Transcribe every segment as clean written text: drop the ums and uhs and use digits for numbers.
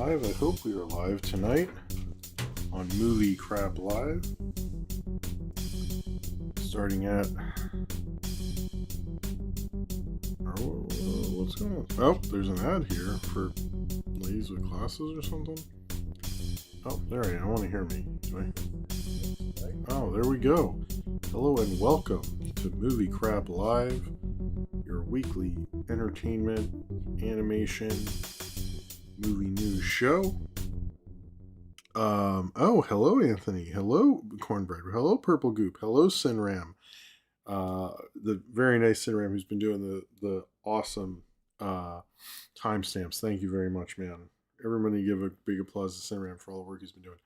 live? I hope we are live tonight on Movie Crap Live. Starting at... Oh, what's going on? Oh, there's an ad here for ladies with glasses or something. Oh, there I am. I want to hear me. Oh, there we go. Hello and welcome to Movie Crap Live, your weekly entertainment, animation, movie news show. Oh, hello, Anthony. Hello, Cornbread. Hello, Purple Goop. Hello, Sinram. The very nice Sinram who's been doing the awesome timestamps. Thank you very much, man. Everybody give a big applause to Sinram for all the work he's been doing.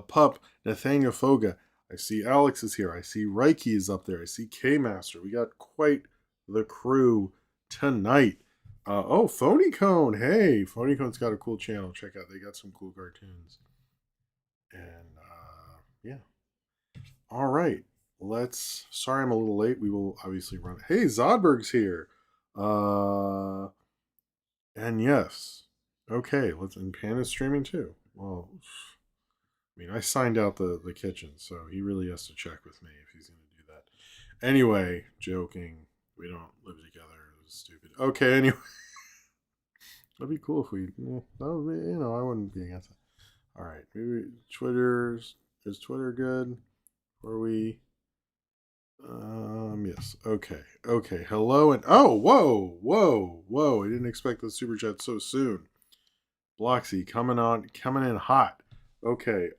Pup, Nathaniel Foga. I see Alex is here. I see Reiki is up there. I see K-Master. We got quite the crew tonight. Oh, Phony Cone. Hey, Phony Cone's got a cool channel. Check out. They got some cool cartoons. And, yeah. All right. Sorry I'm a little late. We will obviously run. Hey, Zodberg's here. And yes. Okay, and Pan is streaming too. Well, I mean, I signed out the kitchen, so he really has to check with me if he's going to do that. Anyway, joking. We don't live together. It was stupid. Okay, anyway. That'd be cool if we, I wouldn't be against it. All right, maybe is Twitter good? Or we, yes. Okay. Hello and, oh, whoa. I didn't expect the super chat so soon. Bloxy coming in hot. Okay.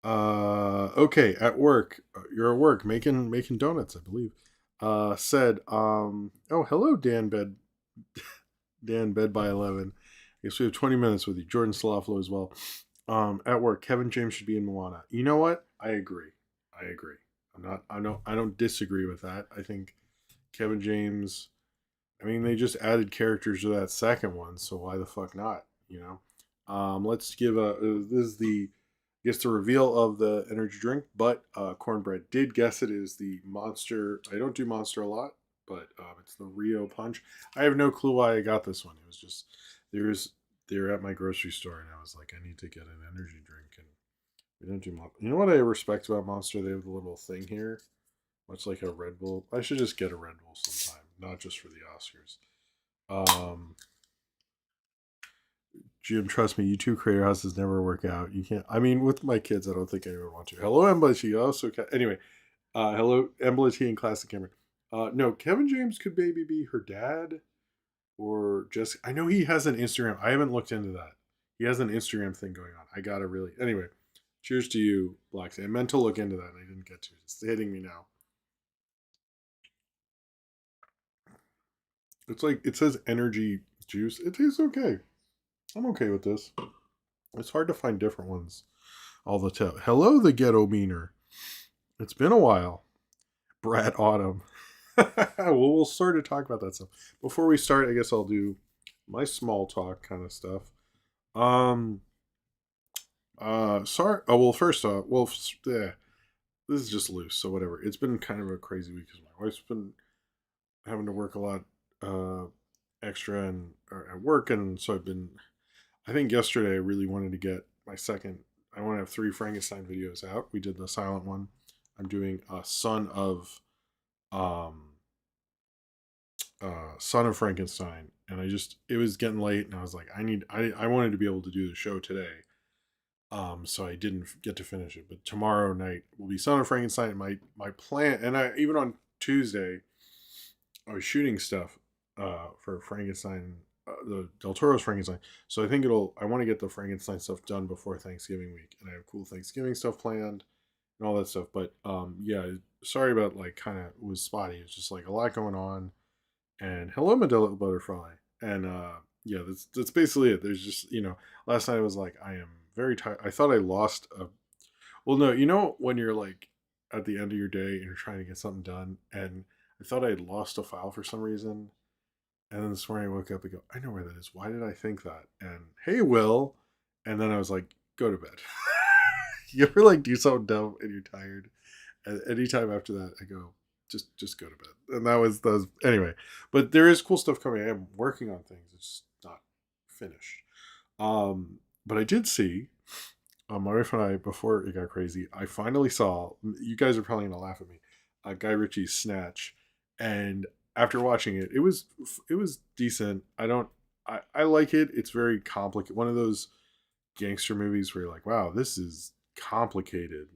Okay, at work. You're at work making donuts, I believe. Said, oh, hello, Dan Bed by 11. I guess we have 20 minutes with you. Jordan Salaflo as well. At work, Kevin James should be in Moana. You know what? I agree. I don't disagree with that. I think Kevin James, I mean, they just added characters to that second one, so why the fuck not? Let's give this is the reveal of the energy drink, but Cornbread did guess it is the Monster. I don't do Monster a lot, but it's the Rio Punch. I have no clue why I got this one. It was just they're at my grocery store, and I was like, I need to get an energy drink, and we don't do Monster. You know what I respect about Monster? They have the little thing here, much like a Red Bull. I should just get a Red Bull sometime, not just for the Oscars. Jim, trust me, YouTube creator houses never work out. You can't. I mean, with my kids, I don't think anyone want to. Hello, Embly. Also, anyway, hello, Embly and Classic Camera. No, Kevin James could maybe be her dad, or just. I know he has an Instagram. I haven't looked into that. He has an Instagram thing going on. I gotta really. Anyway, cheers to you, Black. I meant to look into that, and I didn't get to. It's hitting me now. It's like it says energy juice. It tastes okay. I'm okay with this. It's hard to find different ones all the time. Hello, the Ghetto Beaner. It's been a while. Brad Autumn. Well, we'll start to talk about that stuff. Before we start, I guess I'll do my small talk kind of stuff. Sorry. Oh, well, first off, this is just loose, so whatever. It's been kind of a crazy week because my wife's been having to work a lot extra and at work, and so I think yesterday I really wanted to get my second. I want to have 3 Frankenstein videos out. We did the silent one. I'm doing Son of Frankenstein, and it was getting late, and I was like, I wanted to be able to do the show today. So I didn't get to finish it. But tomorrow night will be Son of Frankenstein. My plan, and even on Tuesday, I was shooting stuff for Frankenstein. The Del Toro's Frankenstein. So I think I want to get the Frankenstein stuff done before Thanksgiving week. And I have cool Thanksgiving stuff planned and all that stuff. But yeah, sorry about kind of, it was spotty. It's just like a lot going on. And hello, Medela Butterfly. And yeah, that's basically it. There's just, last night I was like, I am very tired. I thought I lost well, no, when you're like at the end of your day and you're trying to get something done. And I thought I had lost a file for some reason. And then this morning I woke up and go, I know where that is. Why did I think that? And hey, Will. And then I was like, go to bed. You ever do something dumb and you're tired? And anytime after that, I go, just go to bed. And that was anyway. But there is cool stuff coming. I am working on things. It's not finished. But I did see, my wife and I, before it got crazy, I finally saw. You guys are probably gonna laugh at me. Guy Ritchie's Snatch, and after watching it, it was decent. I like it. It's very complicated. One of those gangster movies where you're like, wow, this is complicated.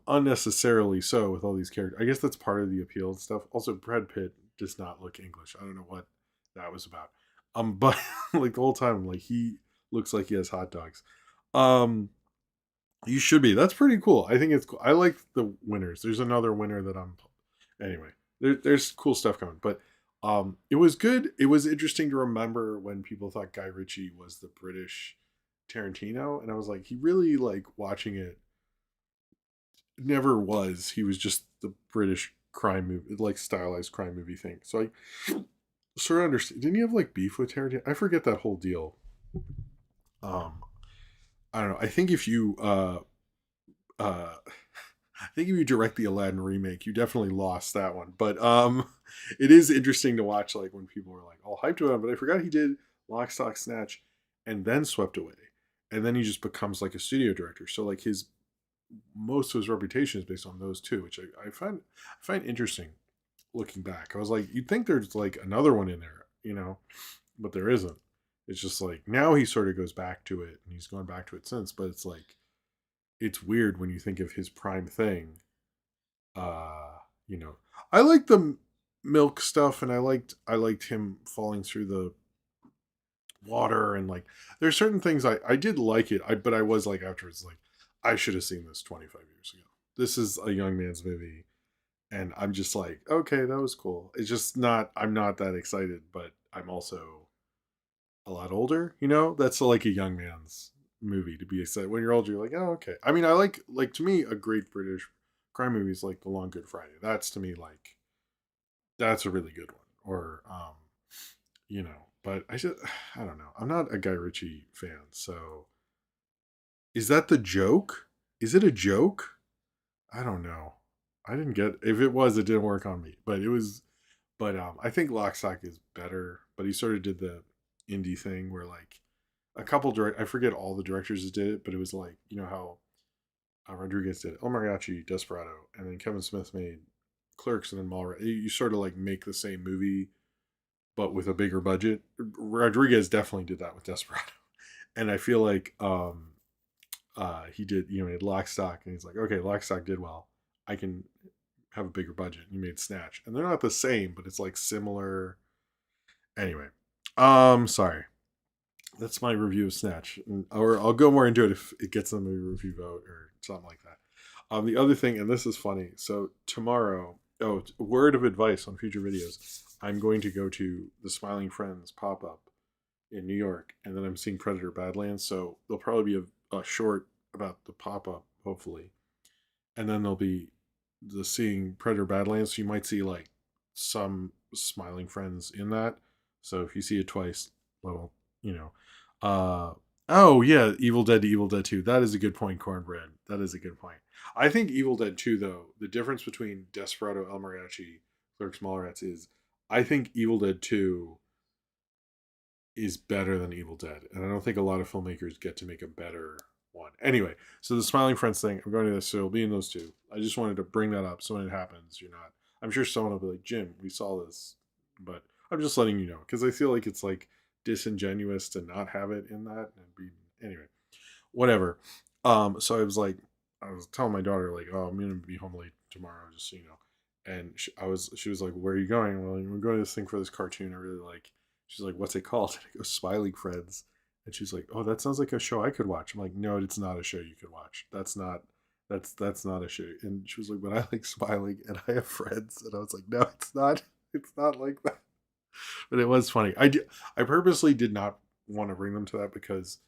Unnecessarily so with all these characters. I guess that's part of the appeal and stuff. Also, Brad Pitt does not look English. I don't know what that was about. But like the whole time, like he looks like he has hot dogs. Um, you should be. That's pretty cool. I think it's cool. I like the winners. There's another winner that I'm. Anyway, there's cool stuff coming, but it was good. It was interesting to remember when people thought Guy Ritchie was the British Tarantino, and I was like, he really like watching it never was. He was just the British crime movie, like stylized crime movie thing. So I sort of understand. Didn't he have like beef with Tarantino? I forget that whole deal. Um, I don't know. I think if you direct the Aladdin remake, you definitely lost that one. But it is interesting to watch like when people are like all hyped about it. But I forgot he did Lock, Stock, Snatch, and then Swept Away, and then he just becomes like a studio director. So like his most of his reputation is based on those two, which I find interesting looking back. I was like, you'd think there's like another one in there, but there isn't. It's just like now he sort of goes back to it, and he's gone back to it since. But it's like it's weird when you think of his prime thing. Uh, you know, I like the milk stuff, and I liked him falling through the water, and like there's certain things I did like it. But I was like afterwards like I should have seen this 25 years ago. This is a young man's movie, and I'm just like, okay, that was cool. It's just not. I'm not that excited, but I'm also a lot older. That's like a young man's movie to be excited. When you're older, you're like, oh, okay. I mean, I like to me a great British crime movie is like The Long Good Friday. That's to me like that's a really good one. Or but I don't know. I'm not a Guy Ritchie fan, so is that the joke? Is it a joke? I don't know. I didn't get if it was, it didn't work on me. But it was but I think Lockstock is better. But he sort of did the indie thing where like a couple direct I forget all the directors that did it, but it was like, how Rodriguez did El Mariachi, Desperado, and then Kevin Smith made Clerks and then Mallrats. You sort of like make the same movie but with a bigger budget. Rodriguez definitely did that with Desperado. And I feel like he did, he had Lock, Stock, and he's like, okay, Lock, Stock did well. I can have a bigger budget. And he made Snatch, and they're not the same, but it's like similar. Anyway, sorry. That's my review of Snatch, or I'll go more into it if it gets on the review vote or something like that. The other thing, and this is funny. So tomorrow, word of advice on future videos. I'm going to go to the Smiling Friends pop up in New York, and then I'm seeing Predator Badlands. So there'll probably be a short about the pop up, hopefully, and then there'll be the seeing Predator Badlands. So you might see like some Smiling Friends in that. So if you see it twice, little, you know. Oh yeah, Evil Dead to Evil Dead 2. That is a good point, Cornbread. That is a good point. I think Evil Dead 2 though, the difference between Desperado, El Mariachi, Clerks, Mallrats is I think Evil Dead 2 is better than Evil Dead. And I don't think a lot of filmmakers get to make a better one. Anyway, so the Smiling Friends thing, I'm going to this, so it'll be in those two. I just wanted to bring that up so when it happens, you're not. I'm sure someone will be like, Jim, we saw this. But I'm just letting you know because I feel like it's like disingenuous to not have it in that and be anyway, whatever. So I was telling my daughter like, oh, I'm gonna be home late tomorrow, just so you know. And she was like, where are you going? Well, we're going to this thing for this cartoon I really like. She's like, what's it called? And I go, Smiling Friends. And she's like, oh, that sounds like a show I could watch. I'm like, no, it's not a show you could watch. That's not a show. And she was like, but I like smiling and I have friends. And I was like, no, it's not. It's not like that. But it was funny. I purposely did not want to bring them to that because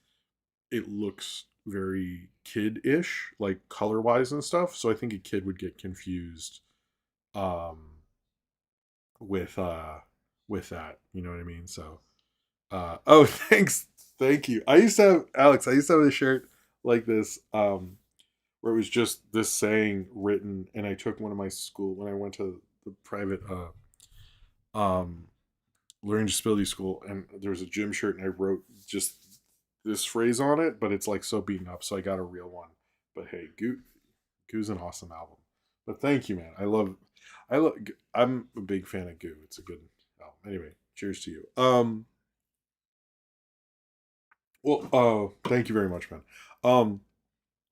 it looks very kid-ish, like color-wise and stuff. So I think a kid would get confused um with that. You know what I mean? So oh thanks. Thank you. I used to have a shirt like this, where it was just this saying written, and I took one of my school when I went to the private um learning disability school, and there was a gym shirt, and I wrote just this phrase on it, but it's like so beaten up, so I got a real one. But hey, Goo's an awesome album. But thank you, man. I love. I'm a big fan of Goo. It's a good album. Anyway, cheers to you. Well, thank you very much, man. Um,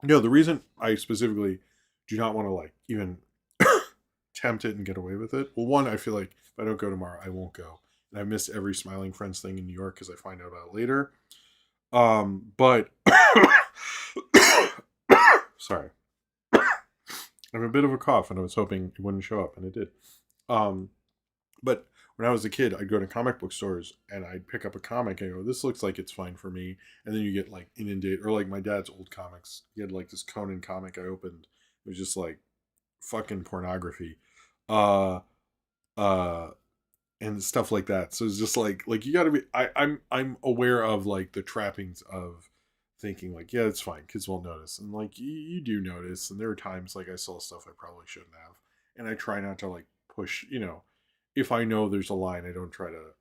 no, the reason I specifically do not want to like even tempt it and get away with it. Well, one, I feel like if I don't go tomorrow, I won't go, and I missed every Smiling Friends thing in New York because I find out about it later. But sorry, I have a bit of a cough, and I was hoping it wouldn't show up, and it did. Um, but when I was a kid, I'd go to comic book stores and I'd pick up a comic and go, "This looks like it's fine for me." And then you get like inundated, or like my dad's old comics. He had like this Conan comic I opened. It was just like fucking pornography, uh, uh, and stuff like that. So it's just like you got to be. I'm aware of like the trappings of thinking like, yeah, it's fine, kids won't notice, and like you do notice, and there are times like I saw stuff I probably shouldn't have, and I try not to like push, if I know there's a line, I don't try to,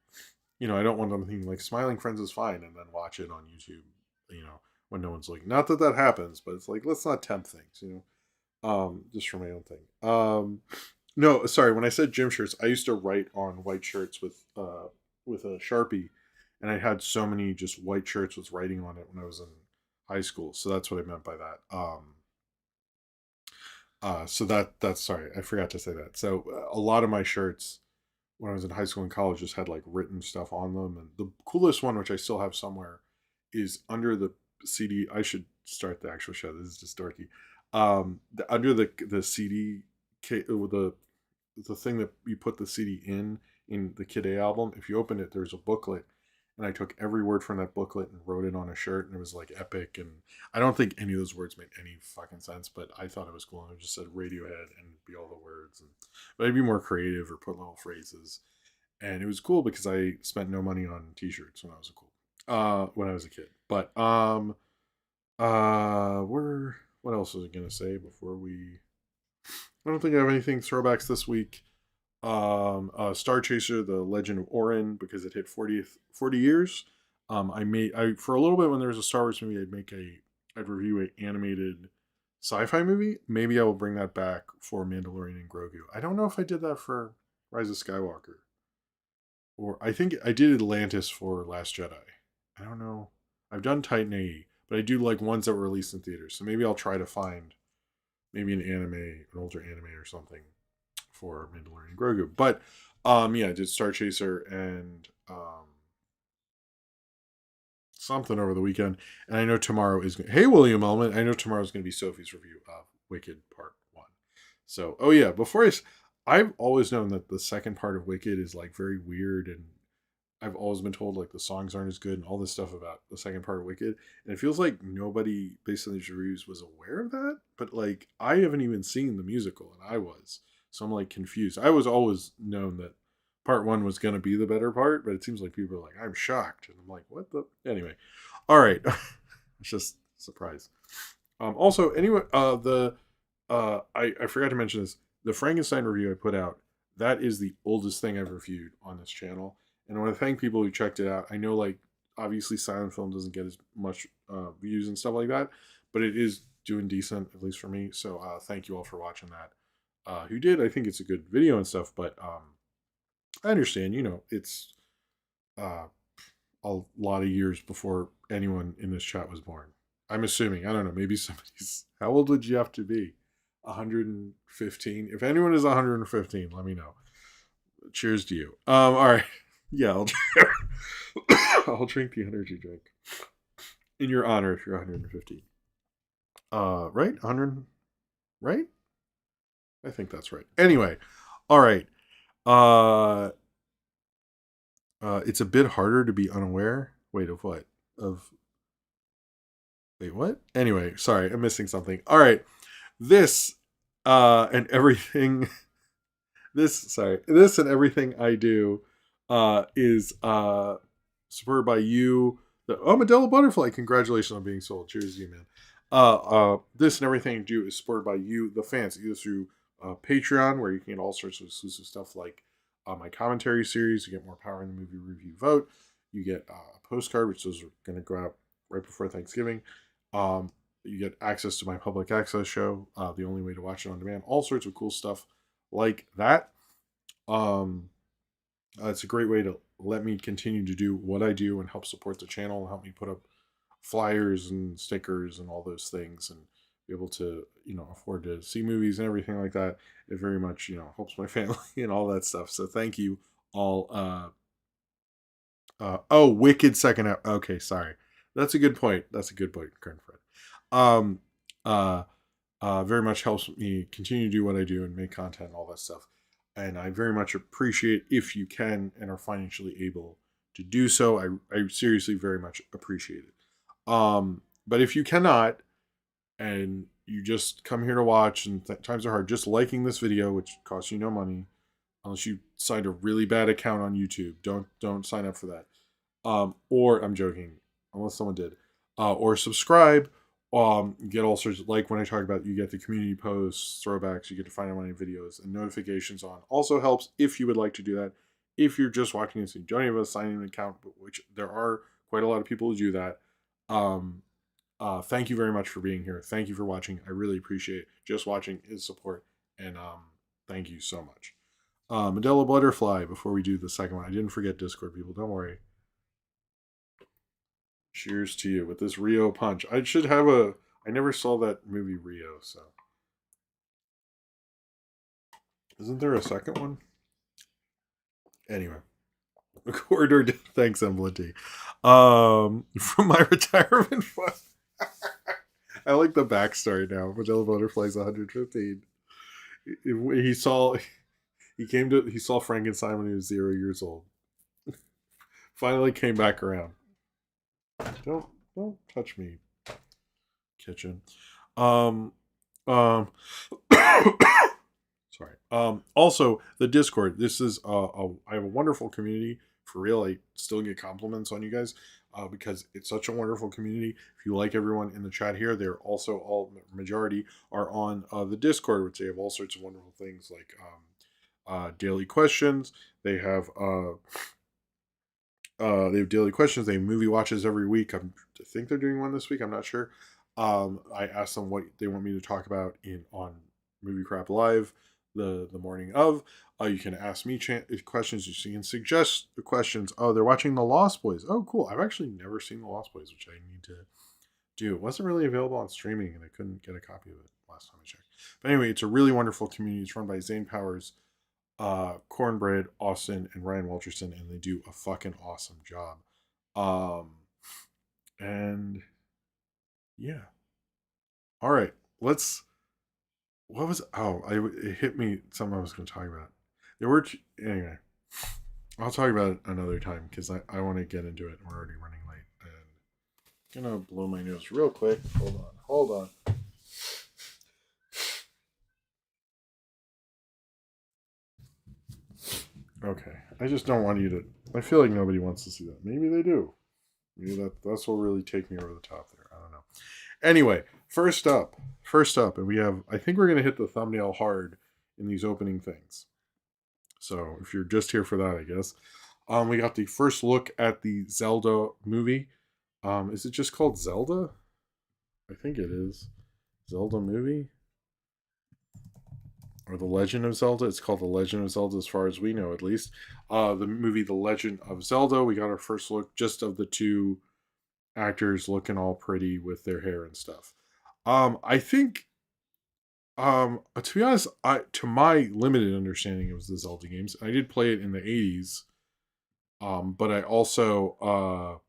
I don't want them thinking like Smiling Friends is fine and then watch it on YouTube, when no one's looking. Not that that happens, but it's like, let's not tempt things, just for my own thing. No, sorry, when I said gym shirts, I used to write on white shirts with a Sharpie, and I had so many just white shirts with writing on it when I was in high school. So that's what I meant by that. So that's sorry, I forgot to say that. So a lot of my shirts when I was in high school and college just had like written stuff on them, and the coolest one, which I still have somewhere, is under the CD. I should start the actual show. This is just dorky. Under the CD, with the thing that you put the CD in the Kid A album. If you open it, there's a booklet, and I took every word from that booklet and wrote it on a shirt, and it was like epic. And I don't think any of those words made any fucking sense, but I thought it was cool. And it just said Radiohead and be all the words, but I'd be more creative or put little phrases. And it was cool because I spent no money on T-shirts when I was a kid. But we're what else was I gonna say before we? I don't think I have anything throwbacks this week. Star Chaser: The Legend of Orin, because it hit 40 years. I for a little bit when there was a Star Wars movie, I'd review a animated sci-fi movie. Maybe I will bring that back for Mandalorian and Grogu. I don't know if I did that for Rise of Skywalker, or I think I did Atlantis for Last Jedi. I don't know. I've done Titan AE, but I do like ones that were released in theaters. So maybe I'll try to find maybe an older anime or something for Mandalorian and Grogu. But yeah, I did Star Chaser and something over the weekend. And I know tomorrow is hey William Element. I know tomorrow's gonna be Sophie's review of Wicked Part 1. So oh yeah, I've always known that the second part of Wicked is like very weird, and I've always been told like the songs aren't as good and all this stuff about the second part of Wicked. And it feels like nobody based on these reviews was aware of that. But like I haven't even seen the musical, and I was. So I'm like confused. I was always known that part one was gonna be the better part, but it seems like people are like, I'm shocked. And I'm like, what the anyway. All right. It's just a surprise. Also anyway, I forgot to mention this. The Frankenstein review I put out, that is the oldest thing I've reviewed on this channel. And I want to thank people who checked it out. I know, like, obviously, silent film doesn't get as much views and stuff like that, but it is doing decent, at least for me. So, thank you all for watching that. Who did? I think it's a good video and stuff, but I understand. It's a lot of years before anyone in this chat was born. I'm assuming. I don't know. Maybe somebody's. How old would you have to be? 115. If anyone is 115, let me know. Cheers to you. All right. Yeah, I'll drink the energy drink in your honor if you're 115. Right? 100, right? I think that's right. Anyway, all right. It's a bit harder to be unaware. Wait, of what? Wait, what? Anyway, sorry, I'm missing something. All right. This and everything this and everything I do is supported by you. Medela Butterfly, congratulations on being sold. Cheers to you, man. This and everything I do is supported by you, the fans, either through Patreon, where you can get all sorts of exclusive stuff like my commentary series. You get more power in the movie review vote. You get a postcard, which those are going to go out right before Thanksgiving. You get access to my public access show, the only way to watch it on demand. All sorts of cool stuff like that. Um, it's a great way to let me continue to do what I do and help support the channel and help me put up flyers and stickers and all those things and be able to, afford to see movies and everything like that. It very much, helps my family and all that stuff. So thank you all. Oh, Wicked second. Okay, sorry. That's a good point. That's a good point, Kern Fred. Um, uh, very much helps me continue to do what I do and make content and all that stuff. And I very much appreciate if you can and are financially able to do so. I seriously very much appreciate it. But if you cannot and you just come here to watch and times are hard, just liking this video, which costs you no money, unless you signed a really bad account on YouTube, don't sign up for that. Or I'm joking, unless someone did. Or subscribe. Get all sorts of, like when I talk about, you get the community posts, throwbacks, you get to find out my videos and notifications on. Also helps if you would like to do that. If you're just watching this and you don't have a sign in account, which there are quite a lot of people who do that. Thank you very much for being here. Thank you for watching. I really appreciate it. Just watching is support, and thank you so much. Modelo Butterfly. Before we do the second one, I didn't forget Discord people. Don't worry. Cheers to you with this Rio punch. I should have a. I never saw that movie Rio, so isn't there a second one? Anyway, corridor. Thanks, Emblity. From my retirement fund. I like the backstory now. Modelo Butterfly's 115. He saw. He saw Frankenstein when he was 0 years old. Finally came back around. Don't touch me, kitchen. Um um sorry. Also the Discord. This is I have a wonderful community. For real, I still get compliments on you guys because it's such a wonderful community. If you like everyone in the chat here, they're also all majority are on the Discord, which they have all sorts of wonderful things like daily questions. They have daily questions. They have movie watches every week. I think they're doing one this week. I'm not sure. I asked them what they want me to talk about on Movie Crap Live the morning of. You can ask me questions. You can suggest the questions. Oh, they're watching The Lost Boys. Oh, cool. I've actually never seen The Lost Boys, which I need to do. It wasn't really available on streaming, and I couldn't get a copy of it last time I checked. But anyway, it's a really wonderful community. It's run by Zane Powers, Cornbread, Austin, and Ryan Walterson, and they do a fucking awesome job. And yeah. All right, let's. What was? Oh, it hit me. Something I was going to talk about. There were anyway. I'll talk about it another time because I want to get into it. We're already running late, and I'm gonna blow my nose real quick. Hold on. Okay, I just don't want you to. I feel like nobody wants to see that. Maybe they do. Maybe that's what really take me over the top there. I don't know. Anyway, first up, and we have. I think we're gonna hit the thumbnail hard in these opening things. So if you're just here for that, I guess. We got the first look at the Zelda movie. Is it just called Zelda? I think it is. Zelda movie? Or The Legend of Zelda. It's called The Legend of Zelda as far as we know, at least. The movie The Legend of Zelda. We got our first look just of the two actors looking all pretty with their hair and stuff. I think to be honest, to my limited understanding of the Zelda games, I did play it in the 80s. But I also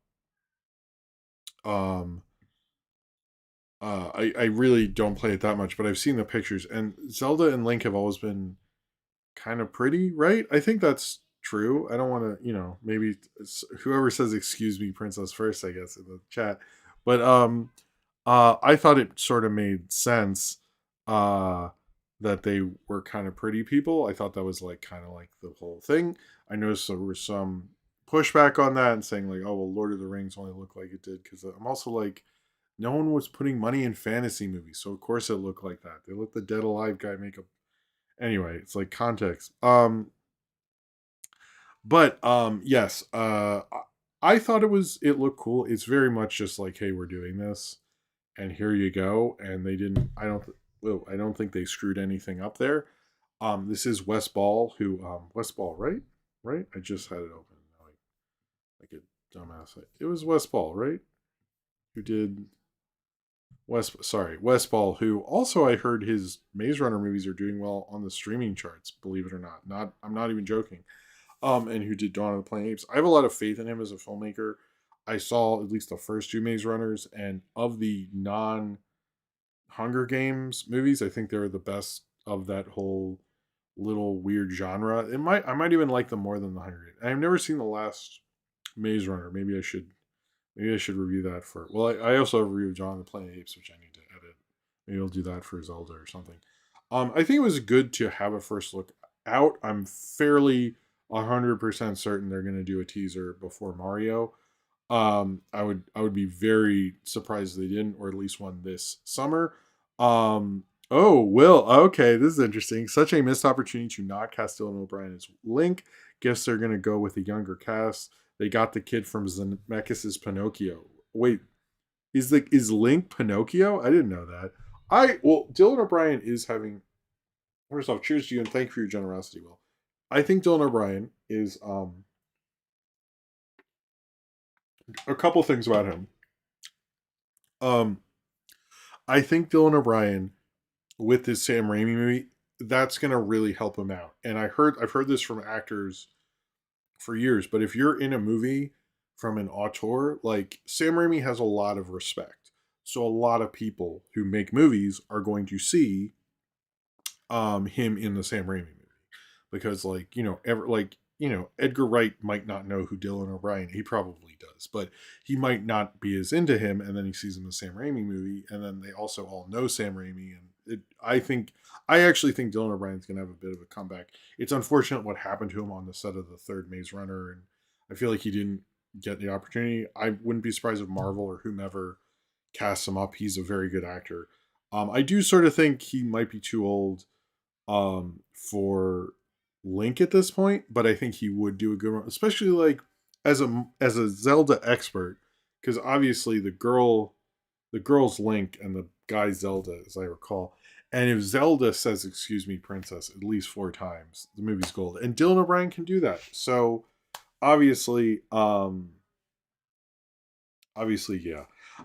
I really don't play it that much, but I've seen the pictures, and Zelda and Link have always been kind of pretty, right? I think that's true. I don't want to, maybe whoever says excuse me, princess first, I guess in the chat, but I thought it sort of made sense that they were kind of pretty people. I thought that was like kind of like the whole thing. I noticed there was some pushback on that and saying like, oh well, Lord of the Rings only looked like it did because I'm also like, no one was putting money in fantasy movies, so of course it looked like that. They let the dead alive guy make a. Anyway, it's like context. But yes, I thought it looked cool. It's very much just like, hey, we're doing this, and here you go. And they didn't. Well, I don't think they screwed anything up there. This is Wes Ball, who Wes Ball, right? Right. I just had it open. Like a dumbass. It was Wes Ball, right? Who did Wes Ball, who also I heard his Maze Runner movies are doing well on the streaming charts. Believe it or not, I'm not even joking. And who did Dawn of the Planet of the Apes. I have a lot of faith in him as a filmmaker. I saw at least the first two Maze Runners, and of the non Hunger Games movies, I think they're the best of that whole little weird genre. I might even like them more than the Hunger Games. I've never seen the last Maze Runner. Maybe I should review that for. Well, I also have reviewed Dawn of the Planet of the Apes, which I need to edit. Maybe I'll do that for Zelda or something. I think it was good to have a first look out. I'm fairly 100% certain they're going to do a teaser before Mario. I would be very surprised if they didn't, or at least one this summer. Oh, Will. Okay, this is interesting. Such a missed opportunity to not cast Dylan O'Brien as Link. Guess they're going to go with a younger cast. They got the kid from Zemeckis' Pinocchio. Wait, is Link Pinocchio? I didn't know that. Dylan O'Brien is having. First off, cheers to you and thank you for your generosity, Will. I think Dylan O'Brien is a couple things about him. Um, I think Dylan O'Brien with this Sam Raimi movie, that's gonna really help him out. And I've heard this from actors for years, but if you're in a movie from an auteur, like Sam Raimi has a lot of respect. So a lot of people who make movies are going to see him in the Sam Raimi movie. Because like, Edgar Wright might not know who Dylan O'Brien, he probably does, but he might not be as into him, and then he sees him in the Sam Raimi movie, and then they also all know Sam Raimi, and I actually think Dylan O'Brien's gonna have a bit of a comeback. It's unfortunate what happened to him on the set of the third Maze Runner, and I feel like he didn't get the opportunity. I wouldn't be surprised if Marvel or whomever casts him up. He's a very good actor. I do sort of think he might be too old for Link at this point, but I think he would do a good one, especially like as a Zelda expert, because obviously the girl's Link and the guy's Zelda, as I recall. And if Zelda says "Excuse me, princess" at least 4 times, the movie's gold. And Dylan O'Brien can do that. So obviously, yeah.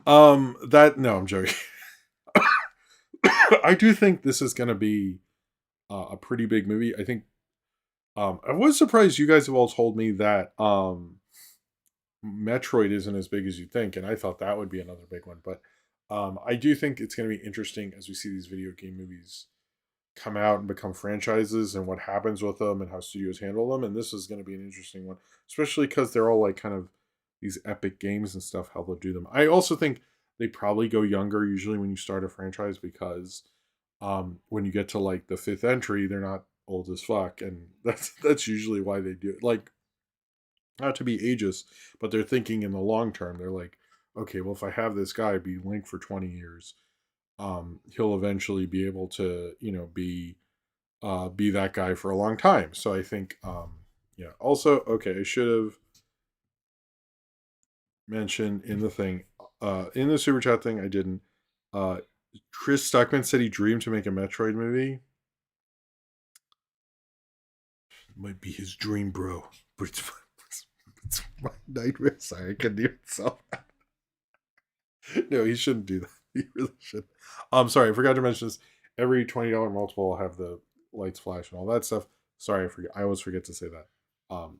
That no, I'm joking. I do think this is going to be a pretty big movie. I think I was surprised you guys have all told me that Metroid isn't as big as you think, and I thought that would be another big one. But I do think it's going to be interesting as we see these video game movies come out and become franchises, and what happens with them, and how studios handle them. And this is going to be an interesting one, especially because they're all like kind of these epic games and stuff. How they'll do them. I also think they probably go younger usually when you start a franchise, because when you get to like the fifth entry, they're not old as fuck, and that's usually why they do it. Like, not to be ageist, but they're thinking in the long term. They're like, okay, well, if I have this guy be Link for 20 years, he'll eventually be able to, be that guy for a long time. So I think, yeah. Also, okay, I should have mentioned in the thing, in the super chat thing, I didn't. Chris Stuckman said he dreamed to make a Metroid movie. It might be his dream, bro, but it's my nightmare. Sorry, I couldn't even sell that. No, he shouldn't do that. He really should. I'm sorry, I forgot to mention this. Every $20 multiple will have the lights flash and all that stuff. Sorry, I forget. I always forget to say that.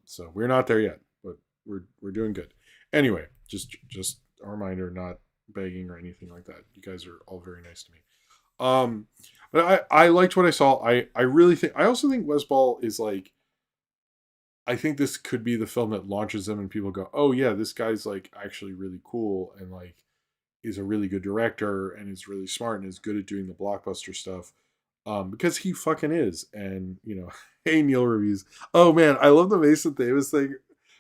So we're not there yet, but we're doing good. Anyway, just a reminder, not begging or anything like that. You guys are all very nice to me. But I liked what I saw. I really think, I also think Wes Ball is like, I think this could be the film that launches them and people go, oh yeah, this guy's like actually really cool, and like is a really good director, and is really smart, and is good at doing the blockbuster stuff. Because he fucking is. And hey, Neil Reviews. Oh man, I love the Mason Davis thing,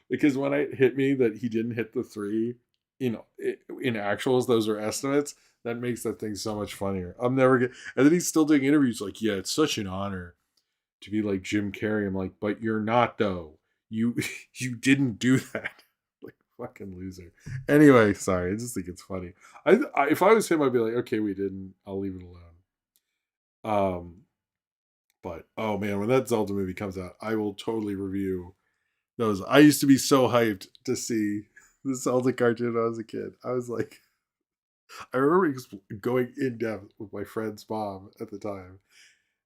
because when it hit me that he didn't hit the 3, in actuals, those are estimates. That makes that thing so much funnier. I'm never get. And then he's still doing interviews like, yeah, it's such an honor to be like Jim Carrey. I'm like, but you're not though. You you didn't do that. Like fucking loser. Anyway, sorry. I just think it's funny. If I was him, I'd be like, okay, we didn't. I'll leave it alone. But oh man, when that Zelda movie comes out, I will totally review those. I used to be so hyped to see the Zelda cartoon when I was a kid. I was like, I remember going in depth with my friend's mom at the time,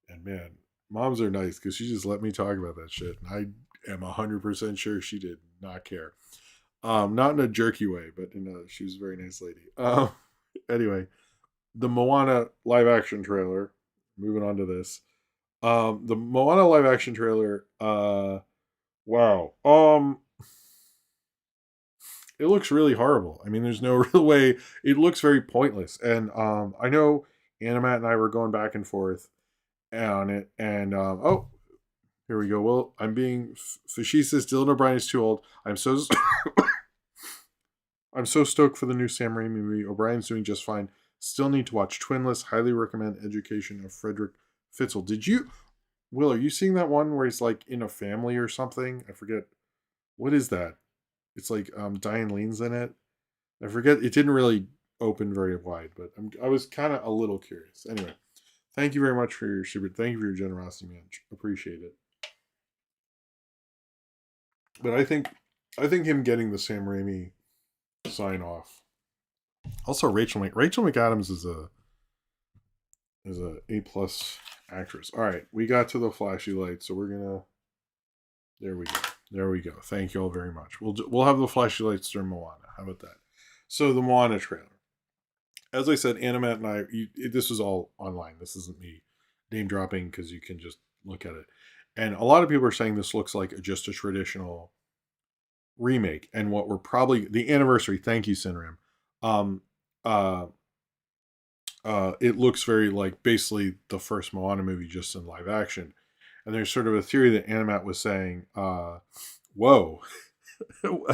and man, moms are nice because she just let me talk about that shit, and I am 100% sure she did not care. Not in a jerky way, but she was a very nice lady. Anyway, the Moana live action trailer. Moving on to this. The Moana live action trailer. Wow. It looks really horrible. I mean, there's no real way. It looks very pointless. And I know Animat and I were going back and forth on it. And oh, here we go. Well, I'm being facetious. Dylan O'Brien is too old. I'm so stoked for the new Sam Raimi movie. O'Brien's doing just fine. Still need to watch Twinless. Highly recommend Education of Frederick Fitzel. Did you, Will? Are you seeing that one where he's like in a family or something? I forget. What is that? It's like Diane Lean's in it. I forget. It didn't really open very wide, but I was kind of a little curious. Anyway, thank you very much for your super. Thank you for your generosity, man. Appreciate it. But I think him getting the Sam Raimi sign off. Also, Rachel McAdams is a A+ actress. All right, we got to the flashy light, so we're gonna. There we go. There we go. Thank you all very much. We'll have the flashy lights during Moana. How about that? So the Moana trailer. As I said, Animat and this was all online. This isn't me name dropping because you can just look at it. And a lot of people are saying this looks like just a traditional remake. And what we're probably the anniversary. Thank you, Sinram. Um, uh, it looks very like basically the first Moana movie just in live action. And there's sort of a theory that Animat was saying, whoa,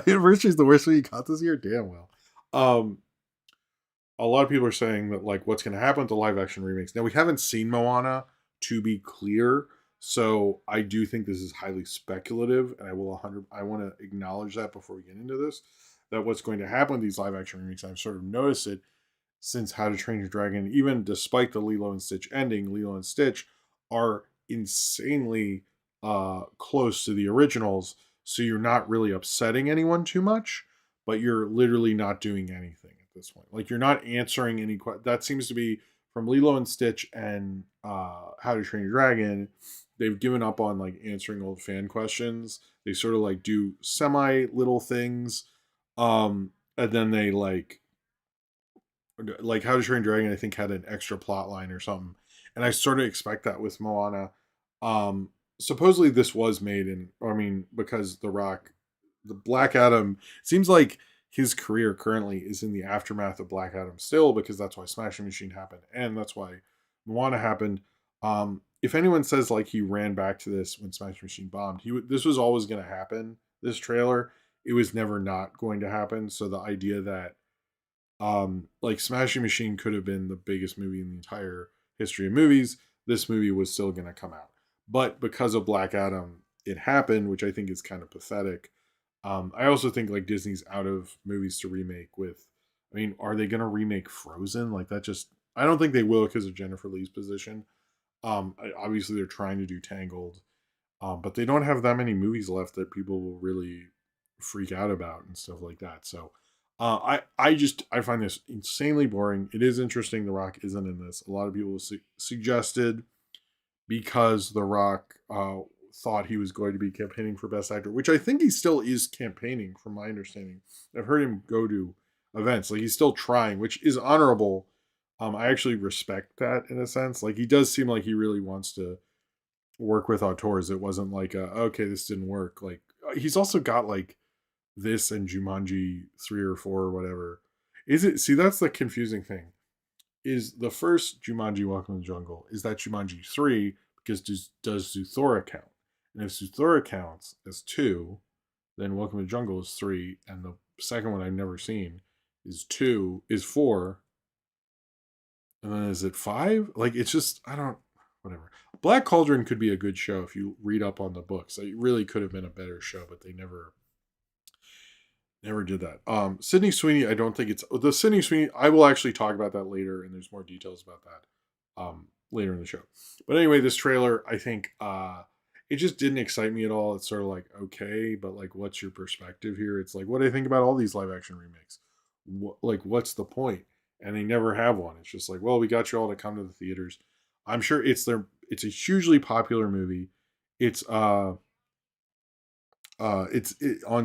anniversary is the worst one you got this year? Damn well. Um, a lot of people are saying that like what's going to happen with the live action remakes. Now we haven't seen Moana, to be clear, so I do think this is highly speculative, and I want to acknowledge that before we get into this, that what's going to happen with these live action remakes. I've sort of noticed it since How to Train Your Dragon. Even despite the Lilo and Stitch ending, Lilo and Stitch are insanely close to the originals, so you're not really upsetting anyone too much, but you're literally not doing anything at this point. Like you're not answering any that seems to be from Lilo and Stitch and How to Train Your Dragon. They've given up on like answering old fan questions. They sort of like do semi little things, and then they like How to Train Your Dragon, I think had an extra plot line or something, and I sort of expect that with Moana. Supposedly this was made in, I mean, because the Black Adam seems like his career currently is in the aftermath of Black Adam still, because that's why Smashing Machine happened and that's why Moana happened. If anyone says like he ran back to this when Smashing Machine bombed, this was always going to happen. This trailer, it was never not going to happen. So the idea that like Smashing Machine could have been the biggest movie in the entire history of movies, this movie was still going to come out. But because of Black Adam, it happened, which I think is kind of pathetic. I also think like Disney's out of movies to remake with. I mean, are they going to remake Frozen? Like that just, I don't think they will because of Jennifer Lee's position. Obviously, they're trying to do Tangled, but they don't have that many movies left that people will really freak out about and stuff like that. So I find this insanely boring. It is interesting The Rock isn't in this. A lot of people suggested because The Rock thought he was going to be campaigning for Best Actor, which I think he still is campaigning, from my understanding. I've heard him go to events, like he's still trying, which is honorable. I actually respect that in a sense. Like he does seem like he really wants to work with auteurs. It wasn't like okay, this didn't work. Like he's also got like this and Jumanji 3 or 4 or whatever. Is it? See, that's the confusing thing. Is the first Jumanji Welcome to the Jungle, is that Jumanji 3? Because does Zuthora count? And if Zuthora counts as 2, then Welcome to the Jungle is 3, and the second one I've never seen is 4, and then is it 5? Like it's just I don't. whatever. Black Cauldron could be a good show if you read up on the books. It really could have been a better show, but they never did that. Sydney Sweeney, I don't think it's the Sydney Sweeney. I will actually talk about that later, and there's more details about that later in the show. But anyway, this trailer, I think, it just didn't excite me at all. It's sort of like, okay, but like, what's your perspective here? It's like, what do I think about all these live action remakes? What's the point? And they never have one. It's just like, well, we got you all to come to the theaters. I'm sure it's a hugely popular movie. It's on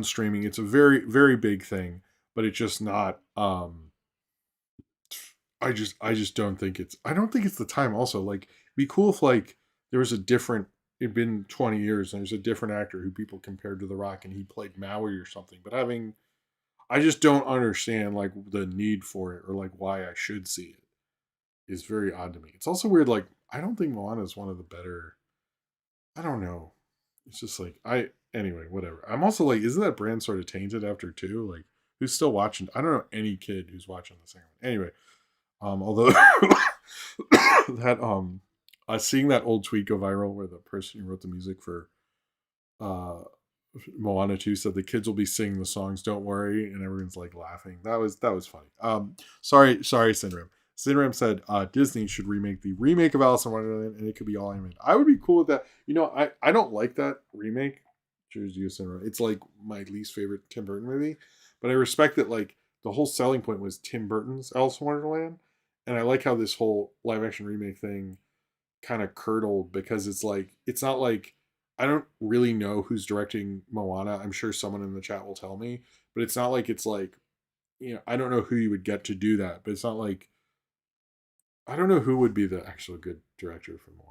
streaming. It's a very very big thing, but it's just not. I just don't think it's the time. Also, like, it'd be cool if like there was a different. It'd been 20 years and there's a different actor who people compared to The Rock and he played Maui or something. But I just don't understand like the need for it or like why I should see it is very odd to me. It's also weird. Like, I don't think Moana is one of the better. I don't know. It's just like anyway, whatever. I'm also like, isn't that brand sort of tainted after two? Like, who's still watching? I don't know any kid who's watching the second one. Anyway, although that seeing that old tweet go viral where the person who wrote the music for uh Moana 2 said the kids will be singing the songs, don't worry, and everyone's like laughing. That was funny. Sorry, Sinram. Sinram said Disney should remake the remake of Alice in Wonderland and it could be all animated. I would be cool with that. I don't like that remake. Cheers to you, Sinram. It's like my least favorite Tim Burton movie, but I respect that like the whole selling point was Tim Burton's Alice in Wonderland, and I like how this whole live action remake thing kind of curdled because it's like it's not like I don't really know who's directing Moana. I'm sure someone in the chat will tell me, but it's not like it's like I don't know who you would get to do that, but it's not like I don't know who would be the actual good director for Moana.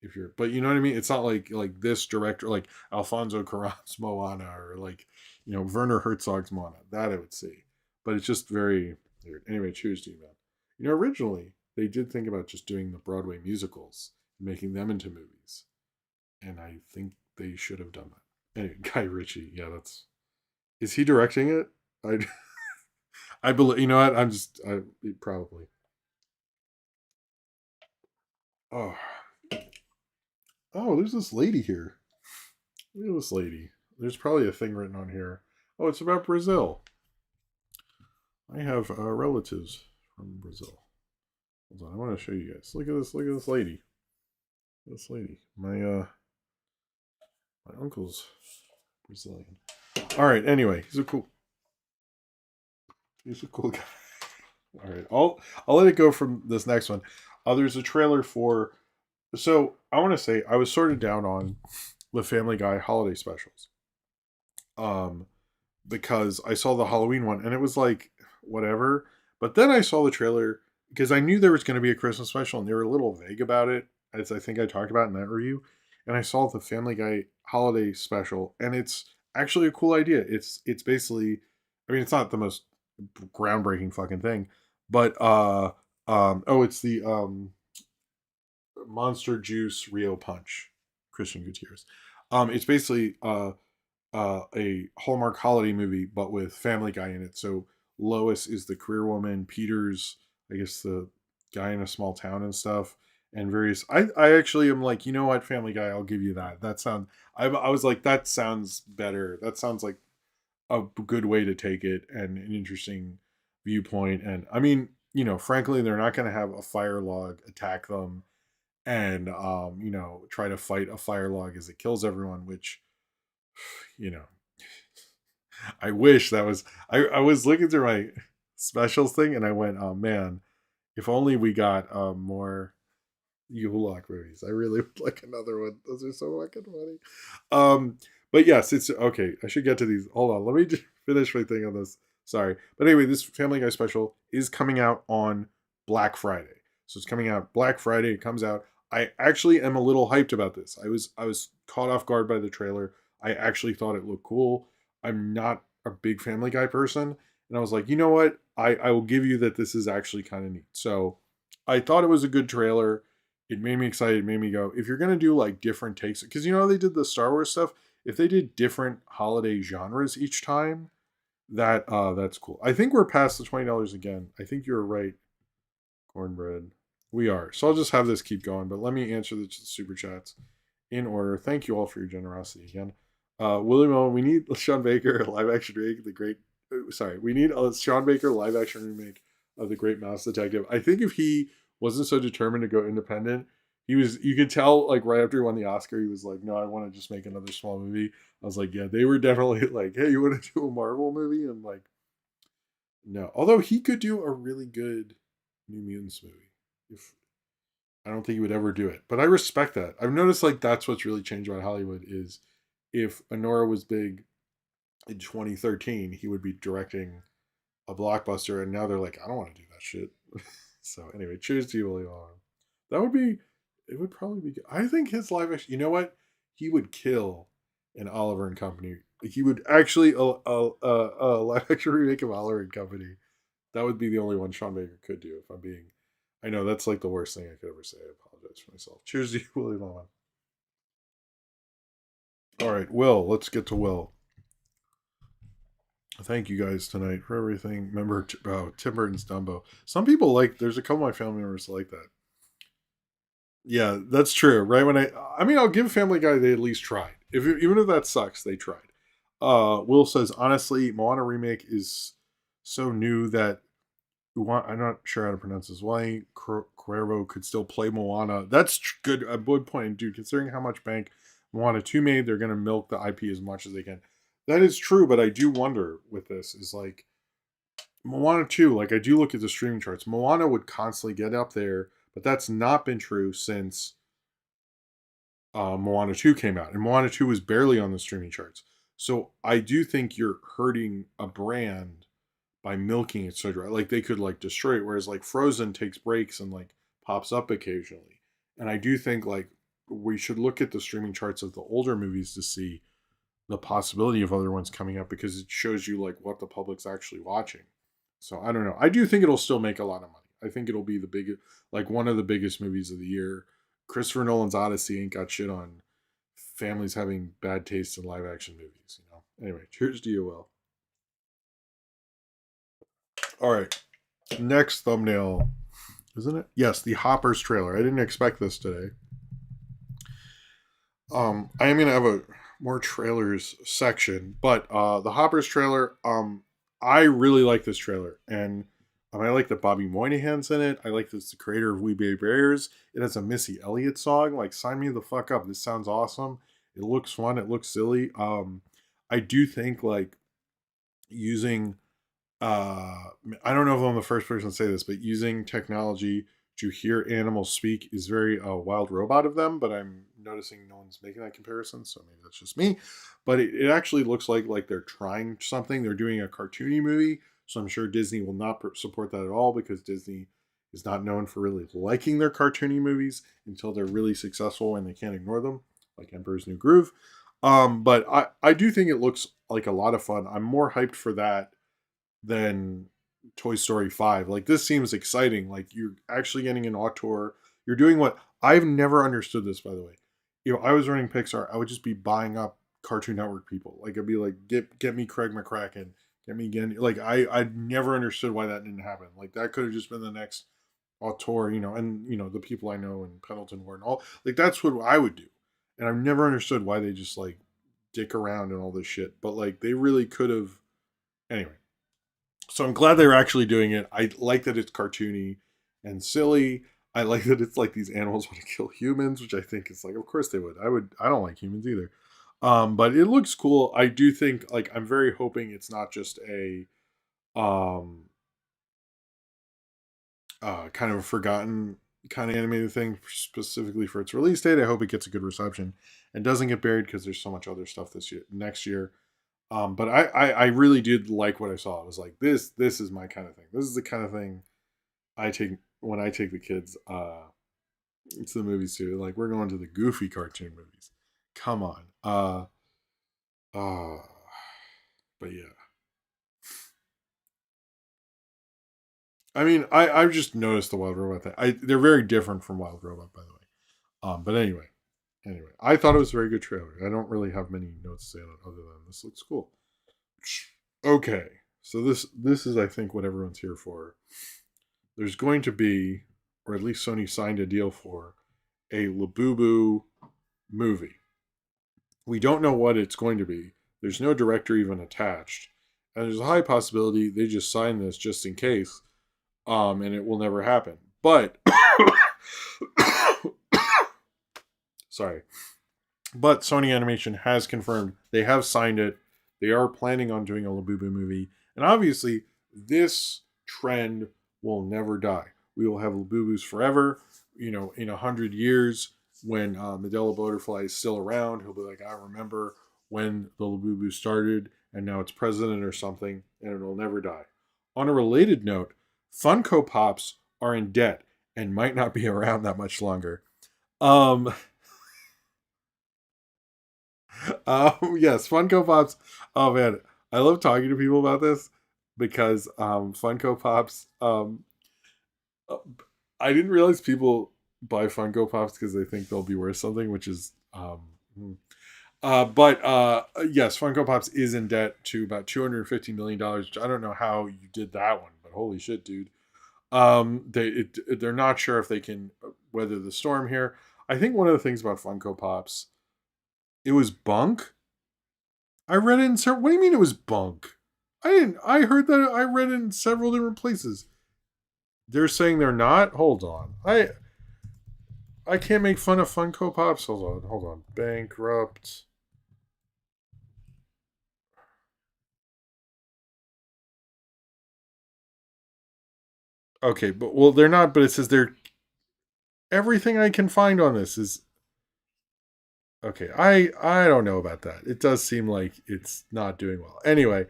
If you're, but you know what I mean. It's not like this director, like Alfonso Cuarón's Moana, or like Werner Herzog's Moana. That I would see, but it's just very weird. Anyway, cheers to you, man. Originally they did think about just doing the Broadway musicals and making them into movies, and I think they should have done that. Anyway, Guy Ritchie, yeah, that's is he directing it? I I believe you know what I probably. Oh, there's this lady here. Look at this lady. There's probably a thing written on here. Oh, it's about Brazil. I have relatives from Brazil. Hold on, I want to show you guys. Look at this. Look at this lady. This lady. My uncle's Brazilian. All right. Anyway, he's a cool guy. All right. I'll let it go from this next one. There's a trailer for. So I want to say I was sort of down on the Family Guy holiday specials. Because I saw the Halloween one and it was like whatever. But then I saw the trailer because I knew there was going to be a Christmas special and they were a little vague about it, as I think I talked about in that review. And I saw the Family Guy holiday special and it's actually a cool idea. It's basically, I mean, it's not the most groundbreaking fucking thing, but it's the Monster Juice Rio Punch, Christian Gutierrez. It's basically a Hallmark holiday movie, but with Family Guy in it. So Lois is the career woman, Peter's, I guess, the guy in a small town and stuff, and various. I actually am like, you know what, Family Guy, I'll give you that. That sound. I was like, that sounds better. That sounds like a good way to take it and an interesting viewpoint. And I mean, frankly, they're not going to have a fire log attack them and try to fight a fire log as it kills everyone, which you know I wish that was I was looking through my specials thing and I went, oh man, if only we got more Yule movies. I really would like another one. Those are so fucking funny. But yes, it's okay. I should get to these. Hold on, let me just finish my thing on this. Sorry. But anyway, this Family Guy special is coming out on Black Friday. So it's coming out Black Friday. It comes out. I actually am a little hyped about this. I was caught off guard by the trailer. I actually thought it looked cool. I'm not a big Family Guy person. And I was like, you know what? I will give you that this is actually kind of neat. So I thought it was a good trailer. It made me excited. It made me go, if you're going to do like different takes, because they did the Star Wars stuff. If they did different holiday genres each time, that's cool. I think we're past the $20 again. I think you're right, Cornbread. We are. So I'll just have this keep going, but let me answer the super chats in order. Thank you all for your generosity again. William Owen, we need Sean Baker live action remake. The great, sorry, we need a Sean Baker live action remake of The Great Mouse Detective. I think if he wasn't so determined to go independent, he was. You could tell like right after he won the Oscar, he was like, "No, I want to just make another small movie." I was like, "Yeah, they were definitely like, hey, you want to do a Marvel movie?" And like, no. Although he could do a really good New Mutants movie. If I don't think he would ever do it, but I respect that. I've noticed like that's what's really changed about Hollywood is if Honora was big in 2013, he would be directing a blockbuster, and now they're like, I don't want to do that shit. So anyway, cheers to you, William. That would be. It would probably be. Good. I think his live action. You know what? He would kill an Oliver and Company. He would actually a live action remake of Oliver and Company. That would be the only one Sean Baker could do. If I'm being, I know that's like the worst thing I could ever say. I apologize for myself. Cheers to you, William. All right, Will. Let's get to Will. Thank you guys tonight for everything. Remember Tim Burton's Dumbo. Some people like. There's a couple of my family members like that. Yeah, that's true. Right when I mean, I'll give Family Guy. They at least tried. If even if that sucks, they tried. Will says honestly, Moana remake is so new that I'm not sure how to pronounce this. Why Cuervo could still play Moana? That's good. A good point, dude. Considering how much bank Moana 2 made, they're gonna milk the IP as much as they can. That is true, but I do wonder with this is like Moana 2. Like I do look at the streaming charts. Moana would constantly get up there, but that's not been true since Moana 2 came out, and Moana 2 was barely on the streaming charts. So I do think you're hurting a brand by milking it so dry. Like they could like destroy it, whereas like Frozen takes breaks and like pops up occasionally. And I do think like we should look at the streaming charts of the older movies to see the possibility of other ones coming up because it shows you like what the public's actually watching. So I don't know. I do think it'll still make a lot of money. I think it'll be the biggest, like one of the biggest movies of the year. Christopher Nolan's Odyssey ain't got shit on families having bad taste in live action movies. You know. Anyway, cheers to you, Will. All right, next thumbnail, isn't it? Yes, the Hoppers trailer. I didn't expect this today. I am gonna have a more trailers section, but the Hoppers trailer. I really like this trailer, and I like that Bobby Moynihan's in it. I like this the creator of We Be Bears. It has a Missy Elliott song. Like, sign me the fuck up. This sounds awesome. It looks fun. It looks silly. I do think like using I don't know if I'm the first person to say this, but using technology to hear animals speak is very wild robot of them. But I'm noticing no one's making that comparison, so maybe that's just me. But it actually looks like they're trying something. They're doing a cartoony movie, so I'm sure Disney will not support that at all because Disney is not known for really liking their cartoony movies until they're really successful and they can't ignore them, like Emperor's New Groove. But I do think it looks like a lot of fun. I'm more hyped for that than Toy Story 5. Like this seems exciting. Like you're actually getting an auteur. You're doing what I've never understood this by the way. You know, I was running Pixar, I would just be buying up Cartoon Network people. Like I'd be like, get me Craig McCracken, get me again. Like I never understood why that didn't happen. Like that could have just been the next auteur, you know, and you know, the people I know in Pendleton Ward and all like that's what I would do. And I've never understood why they just like dick around and all this shit. But like they really could have anyway. So I'm glad they're actually doing it. I like that it's cartoony and silly. I like that it's like these animals want to kill humans, which I think is like, of course they would. I don't like humans either. But it looks cool. I do think like I'm very hoping it's not just a um kind of a forgotten kind of animated thing specifically for its release date. I hope it gets a good reception and doesn't get buried because there's so much other stuff this year next year. But I really did like what I saw. I was like, this is my kind of thing. This is the kind of thing I take when I take the kids to the movies too. Like we're going to the goofy cartoon movies. Come on. Uh but yeah. I mean, I've just noticed the Wild Robot thing. They're very different from Wild Robot, by the way. But anyway, I thought it was a very good trailer. I don't really have many notes to say on it other than this looks cool. Okay, so this is I think what everyone's here for. There's going to be or at least Sony signed a deal for, a Labubu movie. We don't know what it's going to be. There's no director even attached. And there's a high possibility they just signed this just in case, and it will never happen. But, sorry. But Sony Animation has confirmed they have signed it. They are planning on doing a Labubu movie. And obviously, this trend will never die. We will have Labubus forever. In 100 years, when Medela Butterfly is still around, he'll be like, I remember when the Labubu started, and now it's president or something, and it'll never die. On a related note, Funko Pops are in debt and might not be around that much longer. Um, yes, Funko Pops. Oh man, I love talking to people about this because Funko Pops. Uh, I didn't realize people buy Funko Pops because they think they'll be worth something, which is but yes, Funko Pops is in debt to about $250 million. I don't know how you did that one, but holy shit, dude. They're not sure if they can weather the storm here. I think one of the things about Funko Pops, it was bunk. I read it in several. What do you mean it was bunk? I didn't. I heard that. I read it in several different places. They're saying they're not. Hold on. I can't make fun of Funko Pops. Hold on. Bankrupt. Okay, but well, they're not. But it says they're. Everything I can find on this is okay. I don't know about that. It does seem like it's not doing well. Anyway,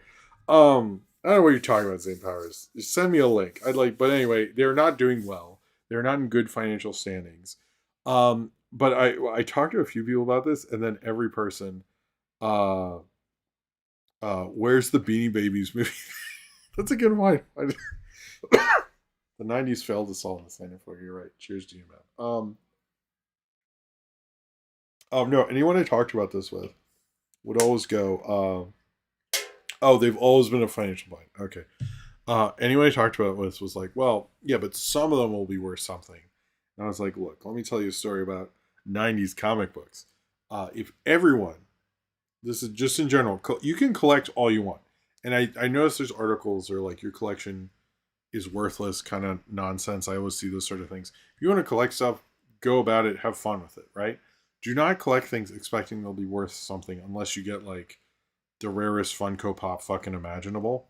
I don't know what you're talking about, Zane Powers. Just send me a link. But anyway, they're not doing well. They're not in good financial standings. But I talked to a few people about this, and then every person, uh, where's the Beanie Babies movie? That's a good one. The '90s failed us all in this line for. You're right. Cheers to you, man. No, anyone I talked about this with would always go, oh, they've always been a financial bind. Okay. Anyone I talked about this was like, well, yeah, but some of them will be worth something. And I was like, look, let me tell you a story about '90s comic books. If everyone, this is just in general, you can collect all you want. And I noticed there's articles or like your collection is worthless kind of nonsense. I always see those sort of things. If you want to collect stuff, go about it, have fun with it, right? Do not collect things expecting they'll be worth something unless you get like the rarest Funko Pop fucking imaginable.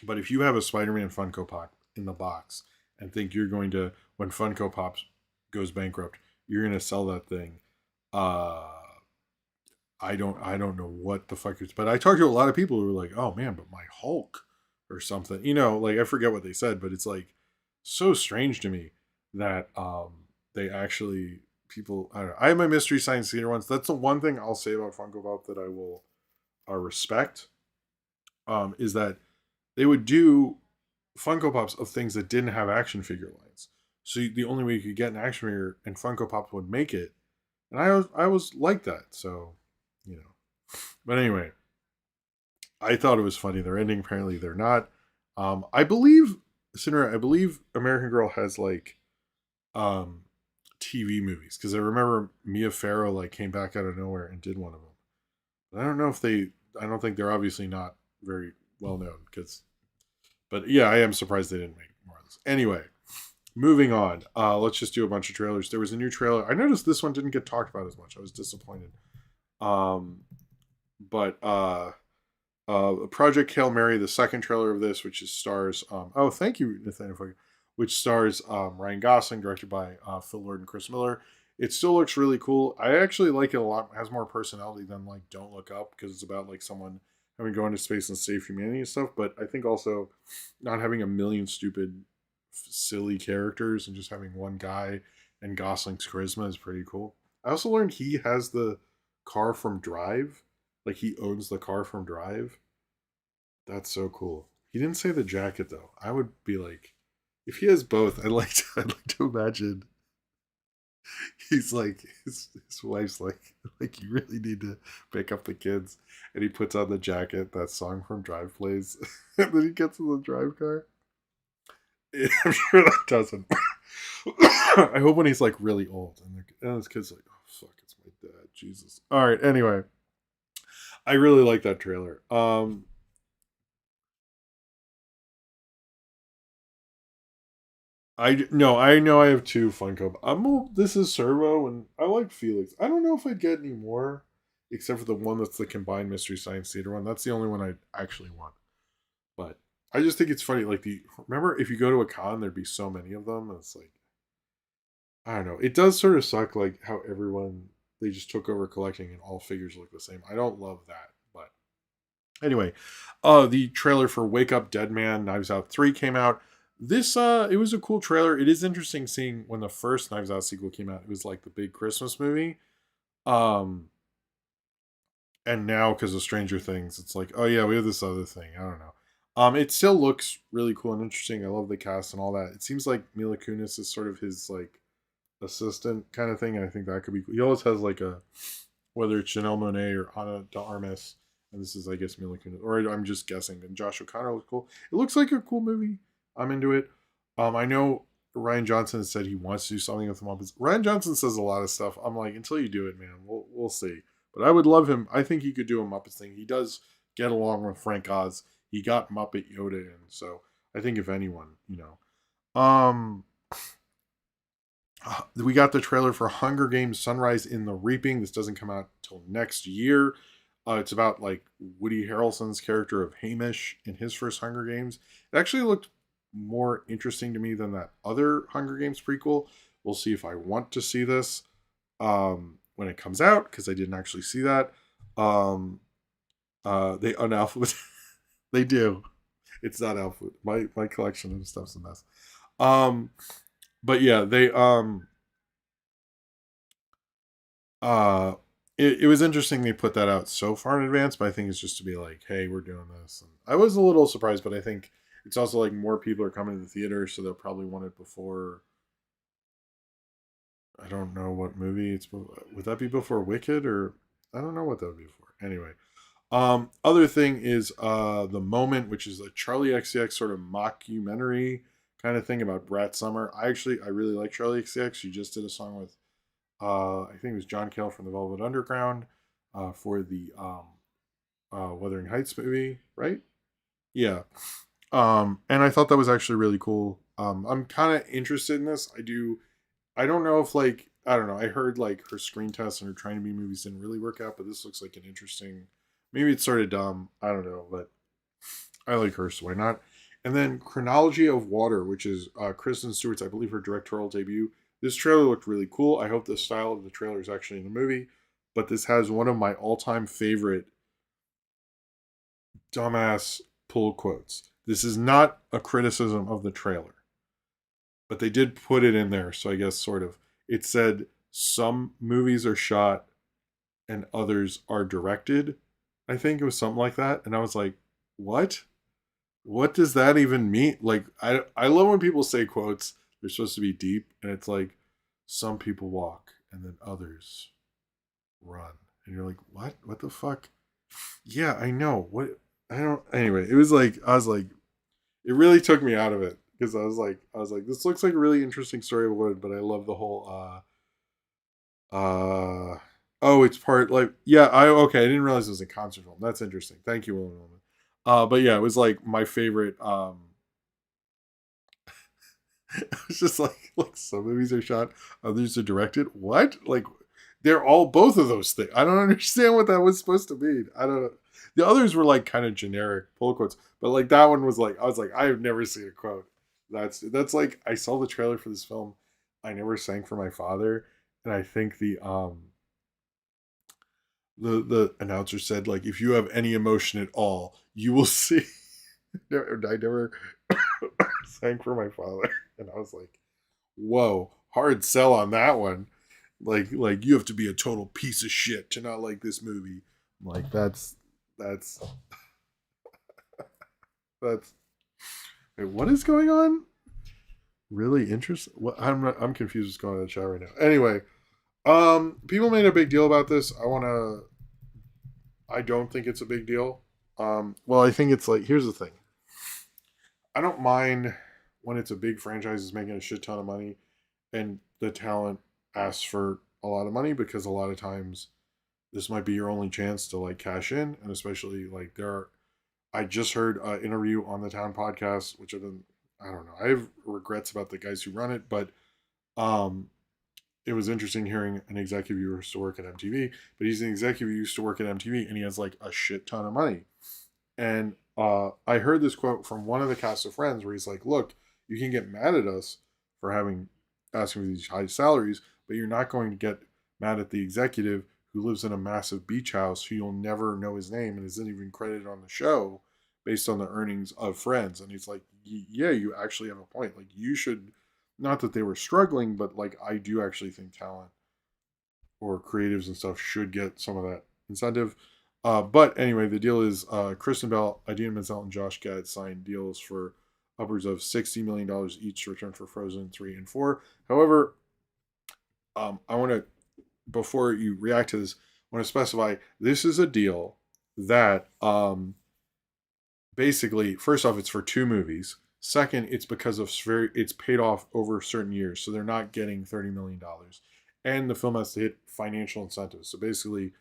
But if you have a Spider-Man Funko Pop in the box and think you're going to, when Funko Pops goes bankrupt, you're going to sell that thing. Uh, I don't know what the fuck it's. But I talked to a lot of people who were like, oh man, but my Hulk or something. Like I forget what they said, but it's like so strange to me that they actually people. I don't know. I have my Mystery Science Theater ones. That's the one thing I'll say about Funko Pop that I will respect. Is that they would do Funko Pops of things that didn't have action figure lines. So the only way you could get an action figure and Funko Pop would make it, and I was like that. So, you know. But anyway, I thought it was funny. They're ending. Apparently, they're not. I believe, Sinner. I believe American Girl has like um, TV movies because I remember Mia Farrow like came back out of nowhere and did one of them. But I don't know if they. I don't think they're obviously not very well known because. But yeah, I am surprised they didn't make more of this. Anyway, moving on. Let's just do a bunch of trailers. There was a new trailer. I noticed this one didn't get talked about as much. I was disappointed. Um, but Project Hail Mary, the second trailer of this, which is stars. Oh, thank you, Nathaniel. Which stars Ryan Gosling, directed by Phil Lord and Chris Miller. It still looks really cool. I actually like it a lot. It has more personality than like Don't Look Up because it's about like someone having to go into space and save humanity and stuff. But I think also not having a million stupid, silly characters and just having one guy and Gosling's charisma is pretty cool. I also learned he has the car from Drive. Like he owns the car from Drive. That's so cool. He didn't say the jacket though. I would be like, if he has both, I'd like to imagine he's like his wife's like you really need to pick up the kids, and he puts on the jacket. That song from Drive plays, and then he gets in the Drive car. I'm sure that doesn't. I hope when he's like really old and his kid's like, oh fuck, it's my dad. Jesus. All right. Anyway, I really like that trailer. I no, I know I have two Funko. This is Servo, and I like Felix. I don't know if I'd get any more, except for the one that's the combined Mystery Science Theater one. That's the only one I actually want. But I just think it's funny. Like remember if you go to a con, there'd be so many of them. And it's like I don't know. It does sort of suck, like how everyone they just took over collecting and all figures look the same. I don't love that, but anyway, the trailer for Wake Up Dead Man Knives Out 3 came out. This it was a cool trailer. It is interesting seeing when the first Knives Out sequel came out. It was like the big Christmas movie. Um and now because of Stranger Things, it's like, oh yeah, we have this other thing. I don't know. It still looks really cool and interesting. I love the cast and all that. It seems like Mila Kunis is sort of his like assistant kind of thing, and I think that could be cool. He always has like a whether it's Janelle Monáe or Ana de Armas, and this is I guess Mila Kunis, or I'm just guessing. And Josh O'Connor looks cool. It looks like a cool movie. I'm into it. I know Ryan Johnson said he wants to do something with the Muppets. Ryan Johnson says a lot of stuff. I'm like, until you do it, man, we'll see. But I would love him. I think he could do a Muppets thing. He does get along with Frank Oz. He got Muppet Yoda in, so I think if anyone, we got the trailer for Hunger Games: Sunrise in the Reaping. This doesn't come out till next year. It's about like Woody Harrelson's character of Hamish in his first Hunger Games. It actually looked more interesting to me than that other Hunger Games prequel. We'll see if I want to see this when it comes out, because I didn't actually see that. They unalphabet. They do. It's not alphabet. My collection of stuff's a mess. But yeah, they it was interesting they put that out so far in advance, but I think it's just to be like, hey, we're doing this. And I was a little surprised, but I think it's also like more people are coming to the theater, so they'll probably want it before. I don't know what movie it's. Would that be before Wicked, or I don't know what that would be for. Anyway, other thing is The Moment, which is a Charlie XCX sort of mockumentary kind of thing about Brett Summer. I really like Charlie XCX. She just did a song with I think it was John Cale from the Velvet Underground for the Wuthering Heights movie, right? Yeah. And I thought that was actually really cool. I'm kind of interested in this. I don't know if like I don't know. I heard like her screen tests and her trying to be movies didn't really work out, but this looks like an interesting. Maybe it's sort of dumb. I don't know, but I like her, so why not? And then Chronology of Water, which is Kristen Stewart's, I believe, her directorial debut. This trailer looked really cool. I hope the style of the trailer is actually in the movie. But this has one of my all-time favorite dumbass pull quotes. This is not a criticism of the trailer, but they did put it in there. So I guess sort of it said some movies are shot and others are directed. I think it was something like that. And I was like, what? What does that even mean? Like, I love when people say quotes. They're supposed to be deep. And it's like, some people walk and then others run. And you're like, what? What the fuck? Yeah, I know. What? I don't. Anyway, it was like, I was like, it really took me out of it. Because I was like, this looks like a really interesting story of wood, but I love the whole, oh, it's part like yeah. I didn't realize it was a concert film. That's interesting. Thank you, William Millman. But yeah, it was like my favorite. It's just like some movies are shot, others are directed. What? Like they're all both of those things. I don't understand what that was supposed to mean. I don't know. The others were like kind of generic pull quotes, but like that one was like I was like I have never seen a quote. That's like I saw the trailer for this film. I never sang for my father, and I think the announcer said like if you have any emotion at all, you will see. I never sang for my father, and I was like, whoa, hard sell on that one. Like you have to be a total piece of shit to not like this movie. Like that's that's wait, what is going on? Really interesting. What I'm confused what's going on in the chat right now. Anyway, people made a big deal about this. I don't think it's a big deal. Well, I think it's like here's the thing. I don't mind when it's a big franchise is making a shit ton of money, and the talent asks for a lot of money, because a lot of times this might be your only chance to like cash in, and especially like there are. I just heard an interview on the Town podcast, which I don't know. I have regrets about the guys who run it, but um, it was interesting hearing an executive who used to work at MTV. But he's an executive who used to work at MTV, and he has like a shit ton of money. And I heard this quote from one of the cast of Friends where he's like, "Look, you can get mad at us for having asking for these high salaries, but you're not going to get mad at the executive who lives in a massive beach house who you'll never know his name and isn't even credited on the show based on the earnings of Friends." And he's like, "Yeah, you actually have a point. Like, you should, not that they were struggling, but like I do actually think talent or creatives and stuff should get some of that incentive." But anyway, the deal is Kristen Bell, Idina Menzel, and Josh Gad signed deals for upwards of $60 million each to return for Frozen 3 and 4. However, I want to, before you react to this, I want to specify this is a deal that basically, first off, it's for 2 movies. Second, it's because of it's paid off over certain years, so they're not getting $30 million, and the film has to hit financial incentives. So basically,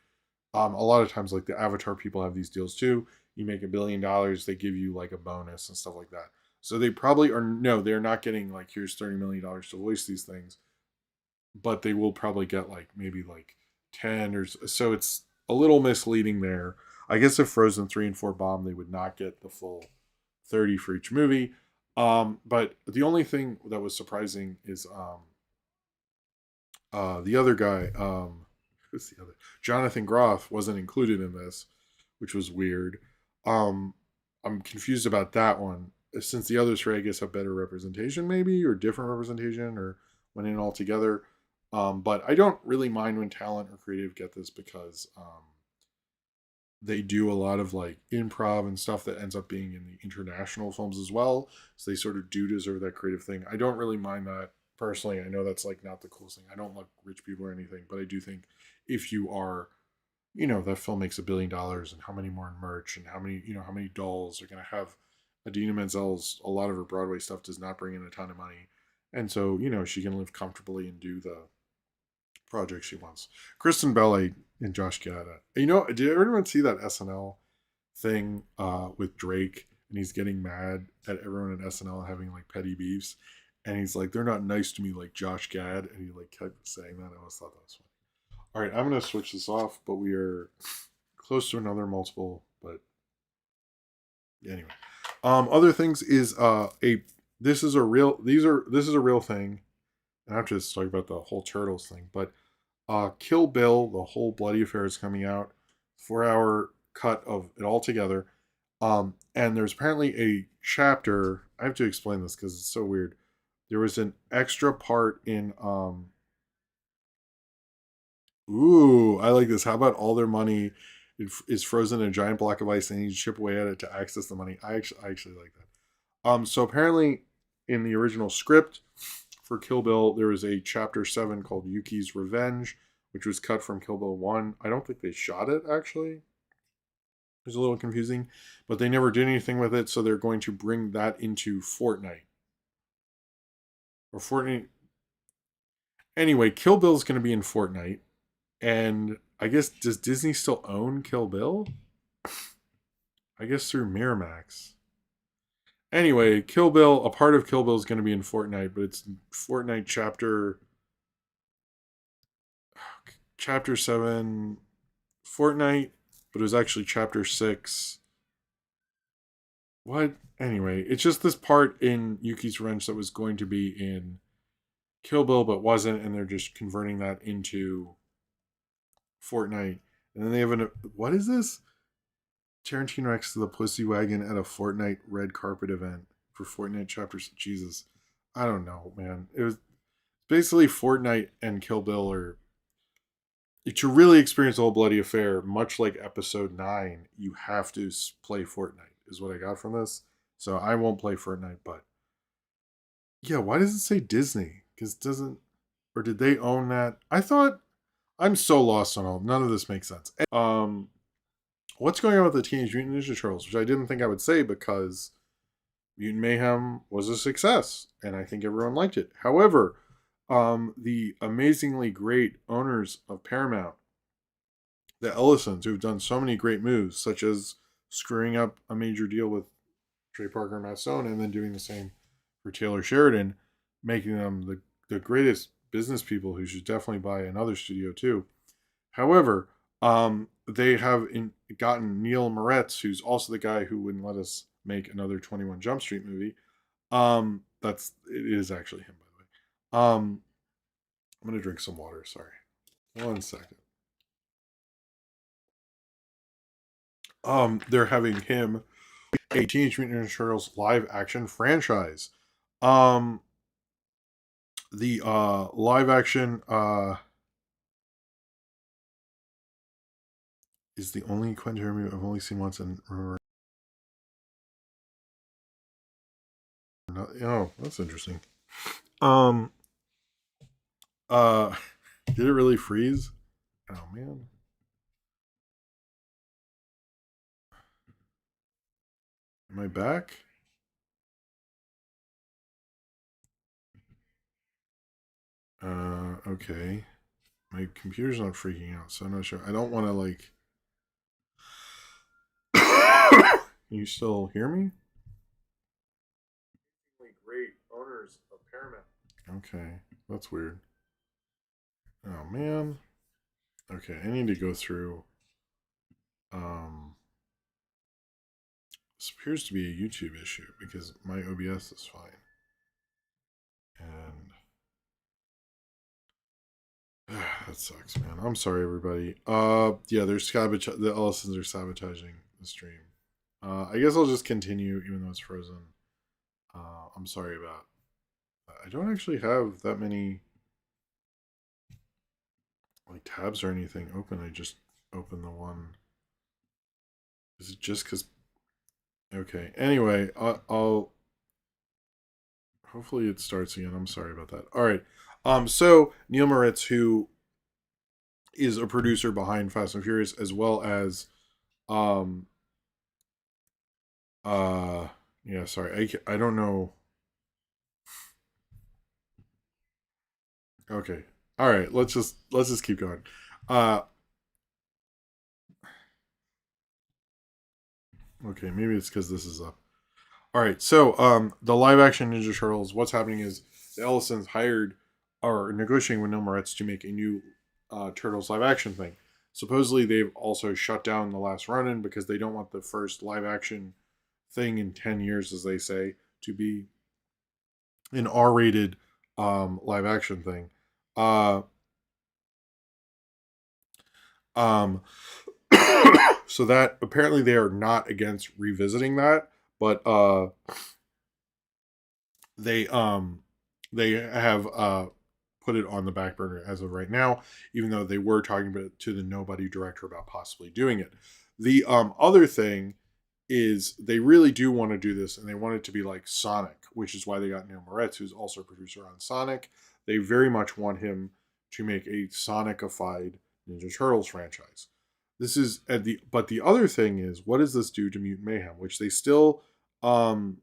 a lot of times, like the Avatar people have these deals too. You make $1 billion, they give you like a bonus and stuff like that. So they probably are, no, they're not getting like, here's $30 million to voice these things, but they will probably get like maybe like 10 or so. It's a little misleading there. I guess if Frozen 3 and 4 bomb, they would not get the full 30 for each movie. But the only thing that was surprising is the other guy, who's the other? Jonathan Groff wasn't included in this, which was weird. Um, I'm confused about that one. Since the other three, I guess, have better representation, maybe, or different representation, or went in all together. But I don't really mind when talent or creative get this, because they do a lot of like improv and stuff that ends up being in the international films as well. So they sort of do deserve that creative thing. I don't really mind that personally. I know that's like not the coolest thing. I don't like rich people or anything, but I do think if you are, that film makes $1 billion, and how many more in merch, and how many, how many dolls are going to have. Adina Menzel's, a lot of her Broadway stuff does not bring in a ton of money. And so, she can live comfortably and do the project she wants. Kristen Bell and Josh Gad. Did everyone see that SNL thing with Drake? And he's getting mad at everyone at SNL having like petty beefs. And he's like, they're not nice to me like Josh Gad. And he like kept saying that. I always thought that was funny. All right, I'm going to switch this off, but we are close to another multiple. But anyway, other things is this is a real thing. And I have to just talk about the whole Turtles thing, but Kill Bill, the whole bloody affair is coming out, 4-hour cut of it all together. And there's apparently a chapter. I have to explain this because it's so weird. There was an extra part in ooh, I like this. How about all their money is frozen in a giant block of ice and you chip away at it to access the money? I actually like that. So apparently in the original script for Kill Bill, there was a chapter 7 called Yuki's Revenge, which was cut from Kill Bill 1. I don't think they shot it, actually. It was a little confusing, but they never did anything with it, so they're going to bring that into Fortnite. Or Fortnite. Anyway, Kill Bill is going to be in Fortnite. And I guess, does Disney still own Kill Bill? I guess through Miramax. Anyway, Kill Bill, a part of Kill Bill is going to be in Fortnite, but it's Fortnite chapter 7 Fortnite, but it was actually chapter 6. What? Anyway, it's just this part in Yuki's Revenge that was going to be in Kill Bill but wasn't, and they're just converting that into Fortnite. And then they have what is this? Tarantino next to the pussy wagon at a Fortnite red carpet event for Fortnite chapters. Jesus, I don't know, man. It was basically Fortnite and Kill Bill are, to really experience the whole bloody affair, much like episode 9, you have to play Fortnite, is what I got from this. So I won't play Fortnite, but yeah, why does it say Disney? Because it doesn't, or did they own that? I thought, I'm so lost on all, none of this makes sense. What's going on with the Teenage Mutant Ninja Turtles, which I didn't think I would say because Mutant Mayhem was a success, and I think everyone liked it. However, the amazingly great owners of Paramount, the Ellisons, who've done so many great moves, such as screwing up a major deal with Trey Parker and Matt Stone, and then doing the same for Taylor Sheridan, making them the greatest business people who should definitely buy another studio too. However, they have gotten Neil Moritz, who's also the guy who wouldn't let us make another 21 Jump Street movie. That's it is actually him, by the way. I'm gonna drink some water. Sorry, 1 second. They're having him a Teenage Mutant Ninja Turtles live action franchise. Um, the live action is the only Quentin movie I've only seen once and remember. Oh, that's interesting. Um, uh, did it really freeze? Oh man. Am I back? Okay. My computer's not freaking out, so I'm not sure. I don't want to like. Can you still hear me? Great owners of Paramount. Okay, that's weird. Oh man. Okay, I need to go through. Um, this appears to be a YouTube issue because my OBS is fine. And that sucks, man. I'm sorry, everybody. Yeah, they're the Ellisons are sabotaging the stream. I guess I'll just continue even though it's frozen. I'm sorry about. I don't actually have that many like tabs or anything open. I just opened the one. Is it just because? Okay. Anyway, I'll hopefully it starts again. I'm sorry about that. All right. So Neil Moritz, who is a producer behind Fast and Furious, as well as, um, uh, yeah, sorry, I don't know. Okay. All right. Let's just keep going. Uh, okay. Maybe it's because this is up. All right. So, the live action Ninja Turtles. What's happening is the Ellisons hired or negotiating with Neil Moritz to make a new Turtles live action thing. Supposedly, they've also shut down the last run-in because they don't want the first live action thing in 10 years, as they say, to be an R-rated live action thing. Uh, um, so that apparently they are not against revisiting that, but they um they have put it on the back burner as of right now, even though they were talking about to the Nobody director about possibly doing it. The other thing is they really do want to do this and they want it to be like Sonic, which is why they got Neil Moritz, who's also a producer on Sonic. They very much want him to make a Sonicified Ninja Turtles franchise. This is at the but the other thing is what does this do to Mutant Mayhem, which they still um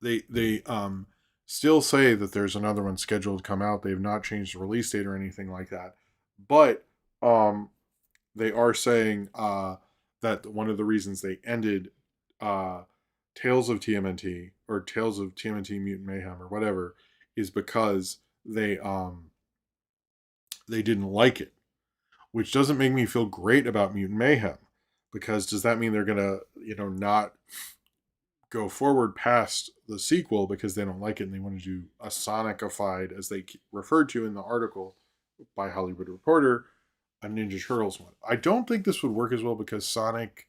they still say that there's another one scheduled to come out. They've not changed the release date or anything like that. But they are saying that one of the reasons they ended uh, Tales of TMNT or Tales of TMNT Mutant Mayhem or whatever is because they didn't like it, which doesn't make me feel great about Mutant Mayhem because does that mean they're gonna not go forward past the sequel because they don't like it and they want to do a Sonicified, as they referred to in the article by Hollywood Reporter, a Ninja Turtles one. I don't think this would work as well because Sonic,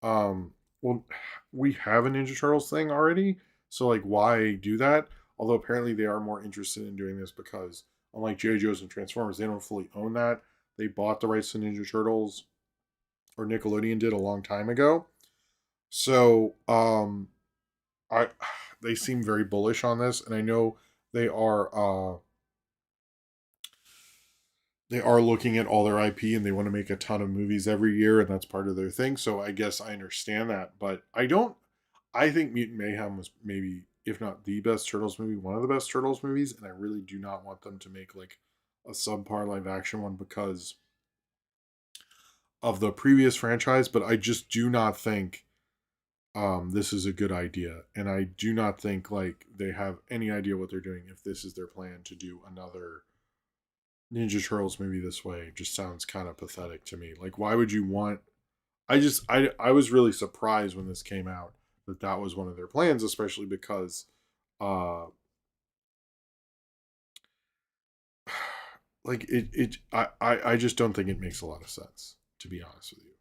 well, we have a Ninja Turtles thing already, so like, why do that? Although apparently they are more interested in doing this because, unlike G.I. Joe's and Transformers, they don't fully own that. They bought the rights to Ninja Turtles, or Nickelodeon did a long time ago. So, I they seem very bullish on this, and I know they are looking at all their IP and they want to make a ton of movies every year, and that's part of their thing. So I guess I understand that, but I don't. I think Mutant Mayhem was maybe, if not the best Turtles movie, one of the best Turtles movies, and I really do not want them to make like a subpar live action one because of the previous franchise. But I just do not think this is a good idea, and I do not think like they have any idea what they're doing if this is their plan to do another Ninja Turtles movie this way. It just sounds kind of pathetic to me. Like, why would you want? I was really surprised when this came out that that was one of their plans, especially because uh like I just don't think it makes a lot of sense, to be honest with you.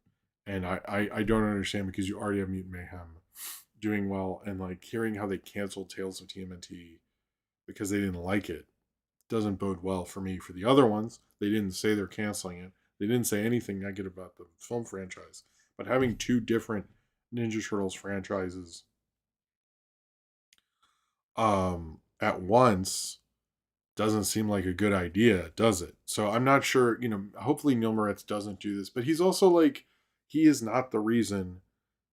And I don't understand because you already have Mutant Mayhem doing well, and like hearing how they canceled Tales of TMNT because they didn't like it doesn't bode well for me for the other ones. They didn't say they're canceling it. They didn't say anything negative about the film franchise. But having two different Ninja Turtles franchises at once doesn't seem like a good idea, does it? So I'm not sure, hopefully Neil Moritz doesn't do this, but he's also like, he is not the reason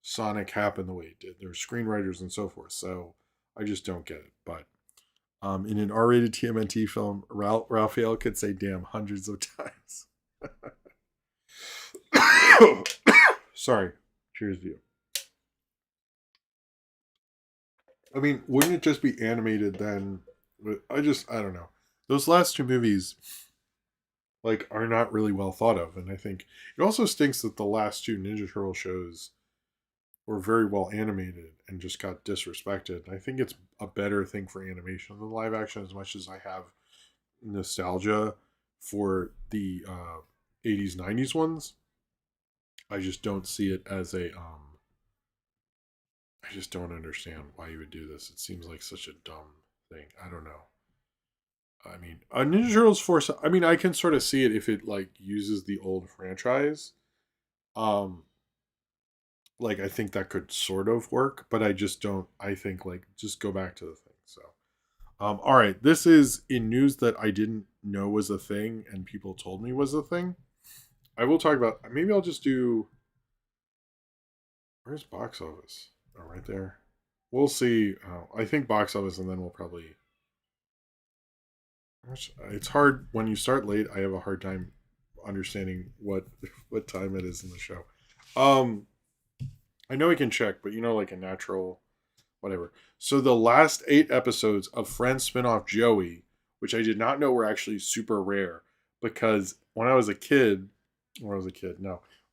Sonic happened the way it did. There's screenwriters and so forth. So I just don't get it. But in an R-rated TMNT film, Raphael could say "damn" hundreds of times. Sorry. Cheers to you. I mean, wouldn't it just be animated then? I don't know. Those last two movies, like, are not really well thought of, and I think it also stinks that the last two Ninja Turtle shows were very well animated and just got disrespected. I think it's a better thing for animation than live action, as much as I have nostalgia for the 80s 90s ones. I just don't see it as a I just don't understand why you would do this. It seems like such a dumb thing. I don't know. I mean, a Ninja Turtles Force. I mean, I can sort of see it if it like uses the old franchise. Um, like I think that could sort of work, but I just don't. I think like just go back to the thing. So, all right, this is in news that I didn't know was a thing, and people told me was a thing. I will talk about. Maybe I'll just do. Where's box office? Oh, right there. We'll see. I think box office, and then we'll probably. It's hard when you start late. I have a hard time understanding what time it is in the show. Um, I know we can check, but like a natural whatever. So the last 8 episodes of Friends spinoff Joey, which I did not know were actually super rare, because when I was a kid, no, when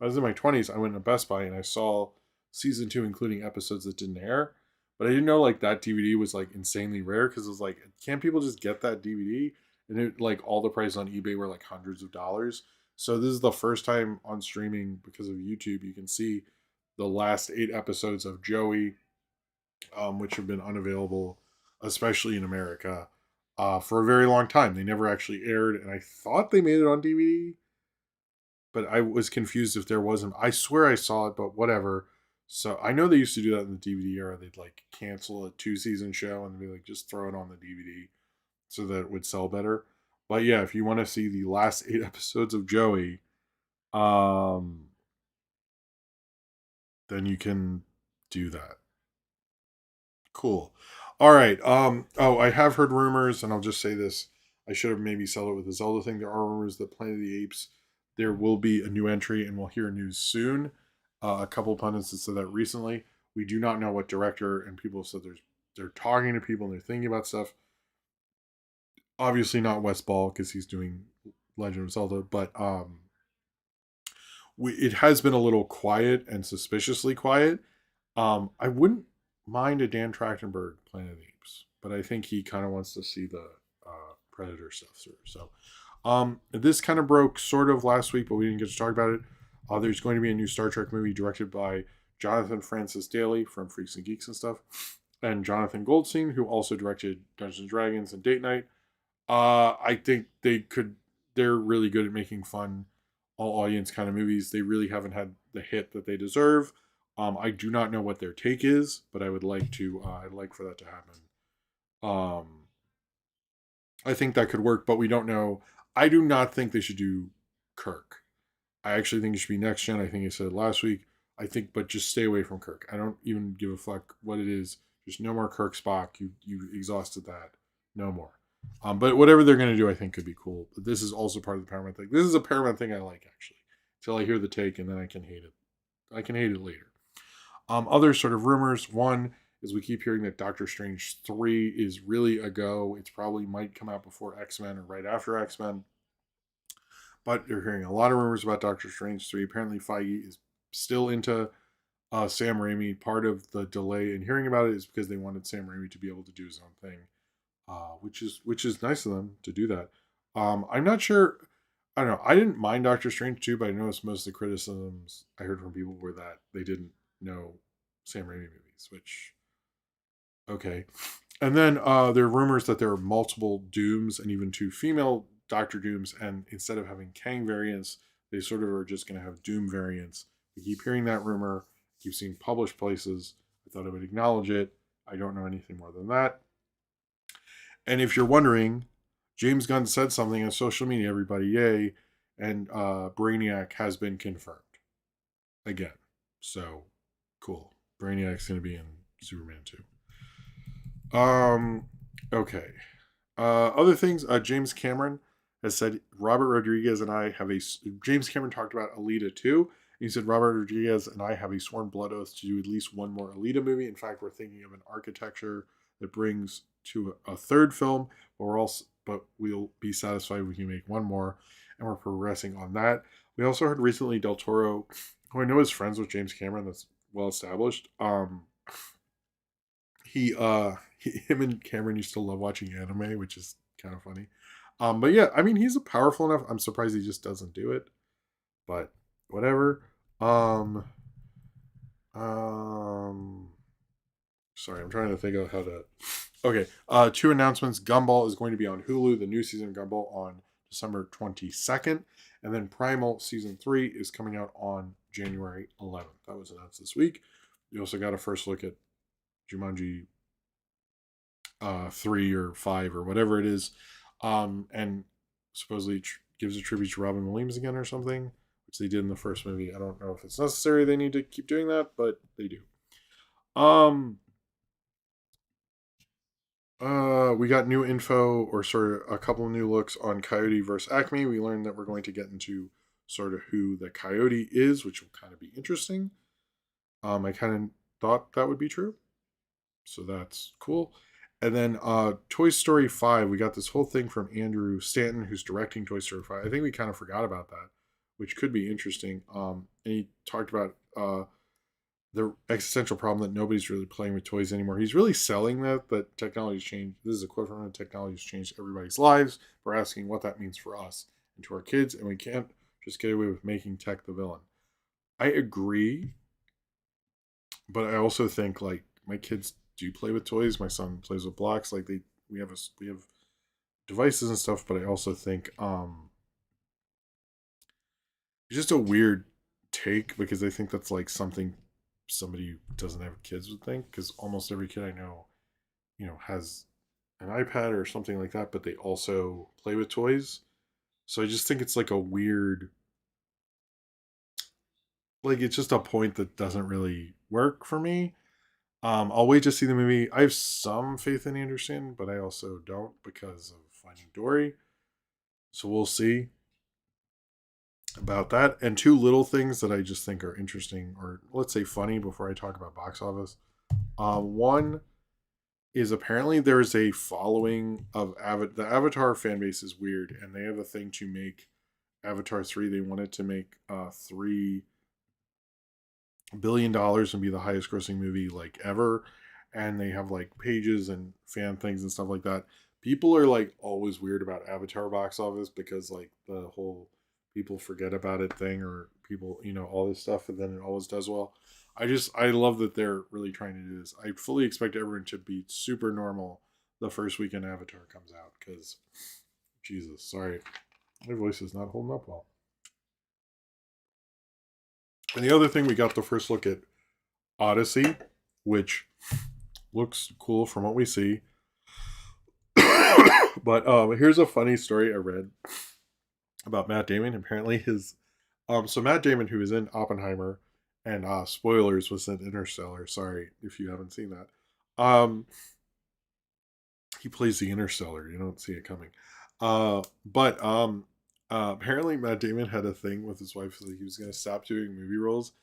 I was in my 20s, I went to Best Buy and I saw season 2, including episodes that didn't air. But I didn't know like that DVD was like insanely rare, because it was like, can't people just get that DVD? And it like all the prices on eBay were like hundreds of dollars. So this is the first time on streaming because of YouTube you can see the last 8 episodes of Joey, which have been unavailable, especially in America, for a very long time. They never actually aired, and I thought they made it on DVD, but I was confused if there wasn't. I swear I saw it, but whatever. So I know they used to do that in the DVD era. They'd like cancel a 2-season show and be like, just throw it on the DVD so that it would sell better. But yeah, if you want to see the last 8 episodes of Joey, um, then you can do that. Cool. All right. Oh, I have heard rumors, and I'll just say this. I should have maybe settled it with the Zelda thing. There are rumors that Planet of the Apes, there will be a new entry, and we'll hear news soon. A couple of pundits have said that recently. We do not know what director, and people have said they're talking to people and they're thinking about stuff. Obviously not Wes Ball because he's doing Legend of Zelda, but it has been a little quiet and suspiciously quiet. I wouldn't mind a Dan Trachtenberg Planet of the Apes, but I think he kind of wants to see the Predator stuff through. So, this kind of broke sort of last week, but we didn't get to talk about it. There's going to be a new Star Trek movie directed by Jonathan Francis Daly from Freaks and Geeks and stuff, and Jonathan Goldstein, who also directed Dungeons and Dragons and Date Night. I think they're really good at making fun, all audience kind of movies. They really haven't had the hit that they deserve. I do not know what their take is, but I would like to. I'd like for that to happen. Um, I think that could work, but we don't know. I do not think they should do Kirk. I actually think it should be next gen. I think I said last week. I think, but just stay away from Kirk. I don't even give a fuck what it is. Just no more Kirk Spock. You exhausted that. No more. But whatever they're gonna do, I think could be cool. But this is also part of the Paramount thing. This is a Paramount thing I like actually. Till I hear the take, and then I can hate it. I can hate it later. Other sort of rumors. One is we keep hearing that Doctor Strange 3 is really a go. It's probably might come out before X-Men or right after X-Men. But you're hearing a lot of rumors about Doctor Strange 3. Apparently Feige is still into Sam Raimi. Part of the delay in hearing about it is because they wanted Sam Raimi to be able to do his own thing, which is nice of them to do that. I'm not sure. I don't know. I didn't mind Doctor Strange 2, but I noticed most of the criticisms I heard from people were that they didn't know Sam Raimi movies, which okay. And then there are rumors that there are multiple Dooms and even two female Doctor Dooms, and instead of having Kang variants, they sort of are just going to have Doom variants. We keep hearing that rumor, keep seeing published places. I thought I would acknowledge it. I don't know anything more than that. And if you're wondering, James Gunn said something on social media, everybody, yay, and Brainiac has been confirmed again. So cool. Brainiac's going to be in Superman 2. Okay. Other things, James Cameron has said Robert Rodriguez and I have a. James Cameron talked about Alita 2. He said Robert Rodriguez and I have a sworn blood oath to do at least one more Alita movie. In fact, we're thinking of an architecture that brings to a third film, but we'll be satisfied if we can make one more, and we're progressing on that. We also heard recently Del Toro, who I know is friends with James Cameron, that's well established. Him and Cameron used to love watching anime, which is kind of funny. But yeah, I mean, he's powerful enough. I'm surprised he just doesn't do it, but whatever. Sorry, I'm trying to think of how to. Okay, two announcements. Gumball is going to be on Hulu. The new season of Gumball on December 22nd, and then Primal season 3 is coming out on January 11th. That was announced this week. You also got a first look at Jumanji 3 or 5 or whatever it is, and supposedly gives a tribute to Robin Williams again or something, which they did in the first movie. I don't know if it's necessary they need to keep doing that, but they do. We got new info, or sort of a couple of new looks on Coyote versus Acme. We learned that we're going to get into sort of who the Coyote is, which will kind of be interesting. I kind of thought that would be true, so that's cool. And then Toy Story 5, we got this whole thing from Andrew Stanton, who's directing Toy Story 5. I think we kind of forgot about that, which could be interesting. And he talked about the existential problem that nobody's really playing with toys anymore. He's really selling that technology's changed. This is a quote from him: technology's changed everybody's lives. We're asking what that means for us and to our kids, and we can't just get away with making tech the villain. I agree, but I also think like my kids do play with toys. My son plays with blocks. Like we have devices and stuff, but I also think it's just a weird take, because I think that's like something somebody who doesn't have kids would think, because almost every kid I know, has an iPad or something like that, but they also play with toys. So I just think it's like a weird, like it's just a point that doesn't really work for me. I'll wait to see the movie. I have some faith in Anderson, but I also don't because of Finding Dory. So we'll see about that. And two little things that I just think are interesting, or let's say funny, before I talk about box office. One is apparently there's a following of the Avatar fan base is weird, and they have a thing to make Avatar 3. They wanted to make $3 billion and be the highest grossing movie like ever, and they have like pages and fan things and stuff like that. People are like always weird about Avatar box office because like the whole people forget about it thing, or people, all this stuff, and then it always does well. I love that they're really trying to do this. I fully expect everyone to be super normal the first weekend Avatar comes out, because Jesus, sorry, my voice is not holding up well. And the other thing, we got the first look at Odyssey, which looks cool from what we see. But here's a funny story I read about Matt Damon. Apparently so Matt Damon, who is in Oppenheimer And spoilers was in Interstellar. Sorry if you haven't seen that. He plays the Interstellar. You don't see it coming. But apparently Matt Damon had a thing with his wife that he was going to stop doing movie roles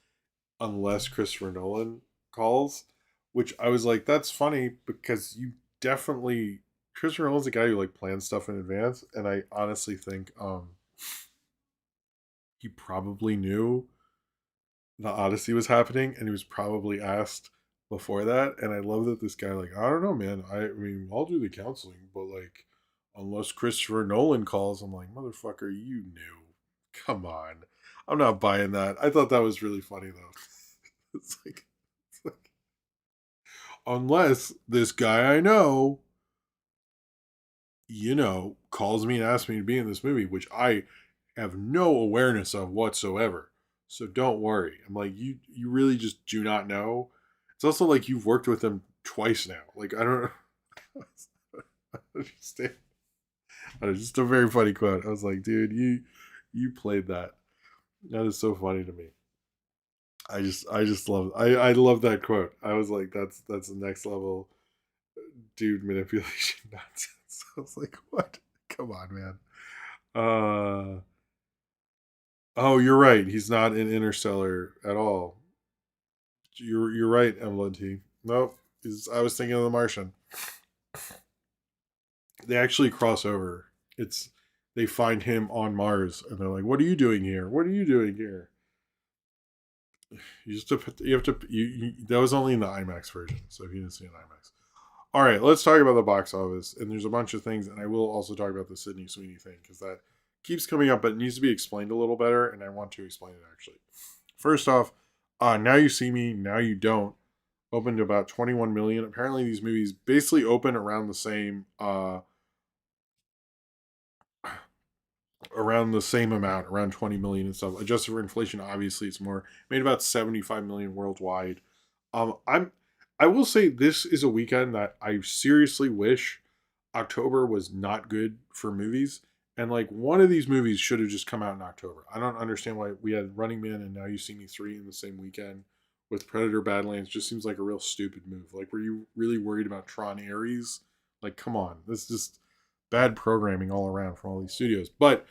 unless Christopher Nolan calls, which I was like, that's funny because you definitely Christopher Nolan's a guy who like plans stuff in advance, and I honestly think he probably knew the Odyssey was happening, and he was probably asked before that. And I love that this guy, like, I don't know, man. I mean, I'll do the counseling, but like, unless Christopher Nolan calls, I'm like, motherfucker, you knew. Come on, I'm not buying that. I thought that was really funny though. It's like unless this guy I know, calls me and asks me to be in this movie, which I have no awareness of whatsoever. So don't worry. I'm like, you really just do not know. It's also like you've worked with them twice now. Like I don't understand. It's just a very funny quote. I was like, dude, you played that. That is so funny to me. I just love I love that quote. I was like, that's the next level dude manipulation nonsense. I was like, what? Come on, man. Uh oh, you're right. He's not in Interstellar at all. You're right, MLNT. Nope. I was thinking of The Martian. They actually cross over. It's they find him on Mars and they're like, "What are you doing here? What are you doing here?" You have to that was only in the IMAX version, so if you didn't see an IMAX. All right, let's talk about the box office. And there's a bunch of things, and I will also talk about the Sydney Sweeney thing because that keeps coming up, but it needs to be explained a little better, and I want to explain it actually. First off, Now You See Me, Now You Don't opened to about 21 million. Apparently, these movies basically open around the same amount, around 20 million and stuff. Adjusted for inflation, obviously it's more. Made about 75 million worldwide. I'm I will say this is a weekend that I seriously wish October was not good for movies. And like one of these movies should have just come out in October. I don't understand why we had Running Man and Now You See Me 3 in the same weekend with Predator Badlands. Just seems like a real stupid move. Like, were you really worried about Tron Ares? Like, come on. This is just bad programming all around from all these studios. But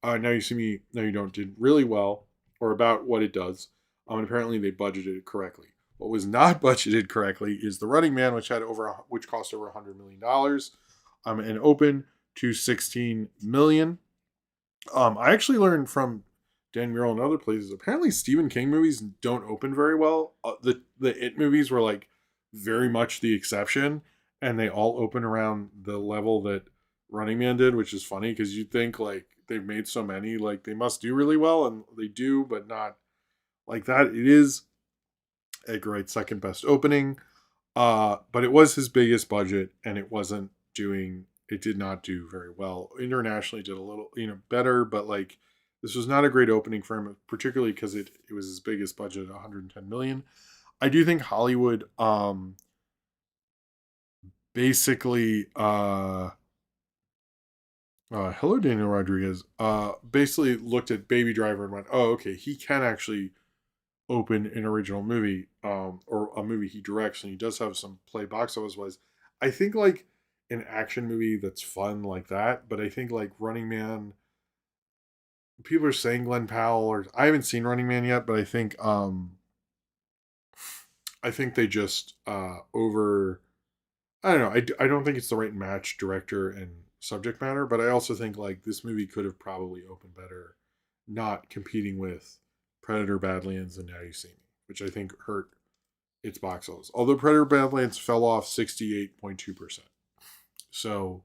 Now You See Me, Now You Don't did really well, or about what it does. And apparently they budgeted it correctly. What was not budgeted correctly is The Running Man, which cost over $100 million, and open to 16 million. I actually learned from Dan Murrell and other places. Apparently, Stephen King movies don't open very well. The It movies were like very much the exception, and they all open around the level that Running Man did, which is funny because you'd think like they've made so many, like they must do really well, and they do, but not like that. It is Edgar Wright's second best opening, but it was his biggest budget, and it did not do very well. Internationally did a little, better, but like this was not a great opening for him, particularly because it was his biggest budget at 110 million. I do think Hollywood basically hello Daniel Rodriguez basically looked at Baby Driver and went, "Oh, okay, he can actually open an original movie or a movie he directs, and he does have some play box office wise." I think like an action movie that's fun like that, but I think like Running Man, people are saying Glenn Powell, or I haven't seen Running Man yet, but I think they just over I don't know. I don't think it's the right match, director and subject matter, but I also think like this movie could have probably opened better, not competing with Predator Badlands and Now You See Me, which I think hurt its box office. Although Predator Badlands fell off 68.2%. So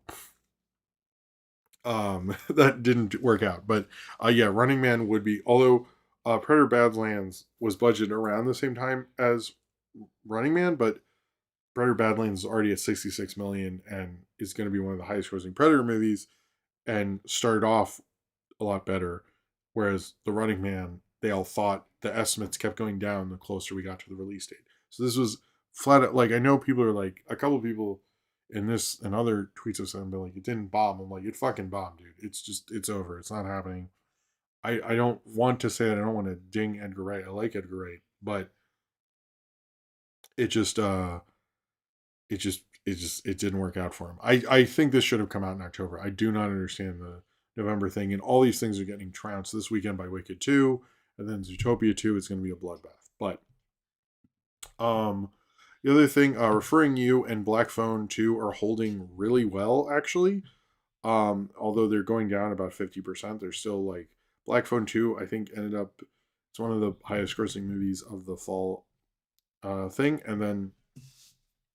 that didn't work out. But yeah, Running Man would be, although Predator Badlands was budgeted around the same time as Running Man, but Predator Badlands is already at 66 million and is going to be one of the highest grossing Predator movies and started off a lot better. Whereas The Running Man, they all thought the estimates kept going down the closer we got to the release date. So this was flat out, like, I know people are like, a couple of people in this and other tweets have said, like, it didn't bomb. I'm like, it fucking bombed, dude. It's over. It's not happening. I don't want to say that I don't want to ding Edgar Wright. I like Edgar Wright. but it just it didn't work out for him. I think this should have come out in October. I do not understand the November thing, and all these things are getting trounced this weekend by Wicked 2, and then Zootopia 2 is going to be a bloodbath. But um the other thing, Referring You and Black Phone 2 are holding really well actually. Although they're going down about 50%, they're still like Black Phone 2, I think ended up it's one of the highest grossing movies of the fall thing. And then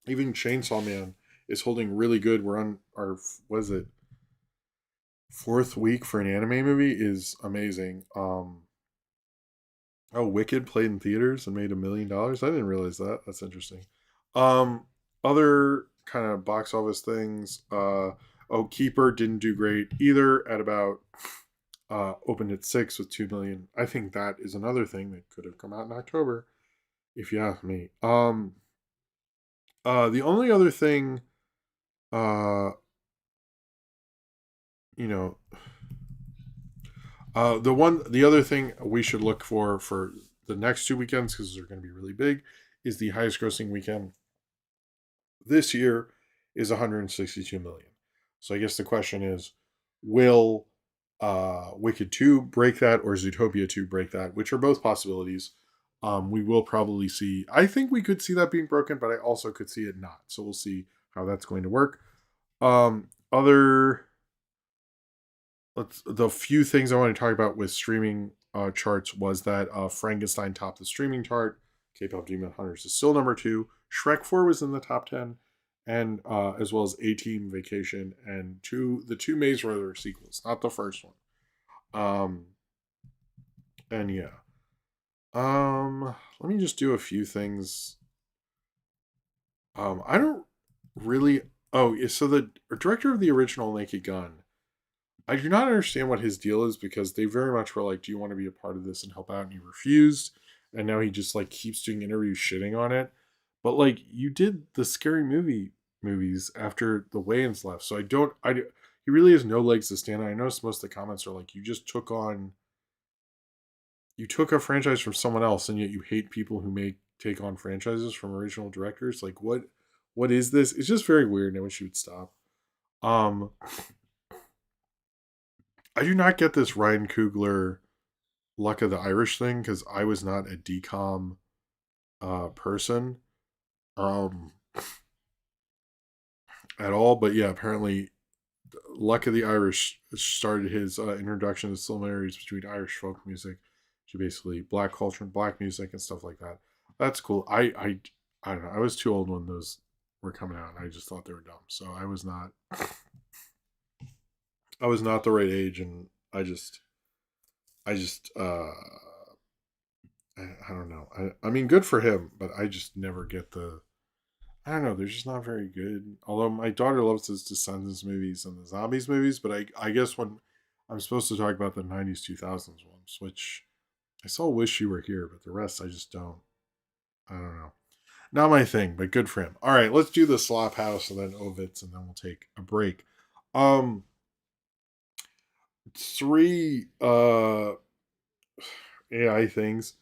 even Chainsaw Man is holding really good. We're on our what is it? Fourth week for an anime movie is amazing. Oh, Wicked played in theaters and made $1 million. I didn't realize that. That's interesting. Um, Other kind of box office things. Oh, Keeper didn't do great either. At about opened at 6 with 2 million. I think that is another thing that could have come out in October, if you ask me. The only other thing, uh, you know, the other thing we should look for the next 2 weekends, because they're going to be really big, is the highest grossing weekend this year is 162 million. So I guess the question is, will Wicked 2 break that, or Zootopia 2 break that, which are both possibilities. We will probably see, I think we could see that being broken, but I also could see it not. So we'll see how that's going to work. Other The few things I want to talk about with streaming charts was that Frankenstein topped the streaming chart. K-pop Demon Hunters is still number 2. Shrek 4 was in the top 10, and as well as A-Team, Vacation, and the two Maze Runner sequels, not the first one. Um, and yeah, let me just do a few things. I don't really. Oh, yeah, so the director of the original Naked Gun, I do not understand what his deal is, because they very much were like, "Do you want to be a part of this and help out?" And he refused, and now he just like keeps doing interviews shitting on it. But like, you did the Scary Movie movies after the Wayans left, so I don't. He really has no legs to stand on. I noticed most of the comments are like, you took a franchise from someone else, and yet you hate people who make take on franchises from original directors. Like, what is this? It's just very weird, and I wish you would stop. Um, I do not get this Ryan Coogler Luck of the Irish thing, because I was not a decom person um at all. But yeah, apparently Luck of the Irish started his introduction to similarities between Irish folk music to basically black culture and black music and stuff like that. That's cool. I don't know. I was too old when those were coming out, and I just thought they were dumb. So I was not the right age, and I just I don't know. I mean, good for him, but I just never get the. I don't know. They're just not very good. Although my daughter loves his Descendants movies and the Zombies movies, but I guess when I'm supposed to talk about the '90s 2000s ones, which I still wish you were here, but the rest I just don't. I don't know. Not my thing, but good for him. All right, let's do the Slop House and then Ovitz, and then we'll take a break. Um, Three AI things.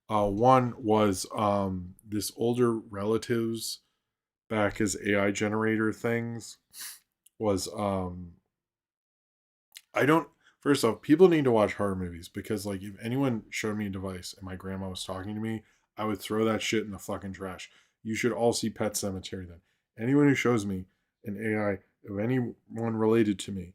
One was this older relatives back as AI generator things was I don't first off, people need to watch horror movies, because like if anyone showed me a device and my grandma was talking to me, I would throw that shit in the fucking trash. You should all see Pet Cemetery then. Anyone who shows me an AI of anyone related to me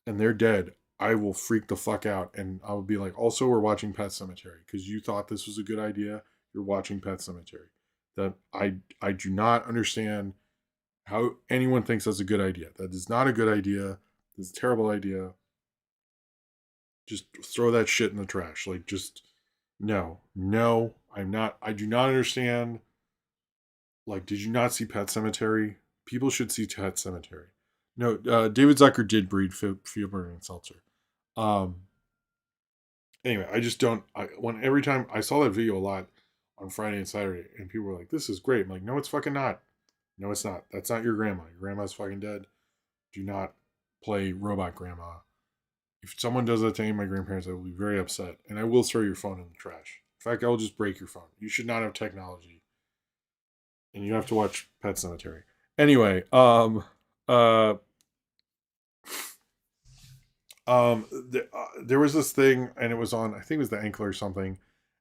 and they're dead, I will freak the fuck out, and I will be like, also, we're watching Pet Cemetery because you thought this was a good idea. You're watching Pet Cemetery. That I do not understand how anyone thinks that's a good idea. That is not a good idea. It's a terrible idea. Just throw that shit in the trash. Like, just no, no. I'm not. I do not understand. Like, did you not see Pet Cemetery? People should see Pet Cemetery. No, David Zucker did breed Fielberg and Seltzer. Um, anyway, I just don't. Every time I saw that video a lot on Friday and Saturday, and people were like, "This is great." I'm like, "No, it's fucking not. No, it's not. That's not your grandma. Your grandma's fucking dead. Do not play robot grandma. If someone does that to any of my grandparents, I will be very upset, and I will throw your phone in the trash. In fact, I will just break your phone. You should not have technology, and you have to watch Pet Cemetery. Anyway, uh, there was this thing, and it was on. I think it was the Ankle or something.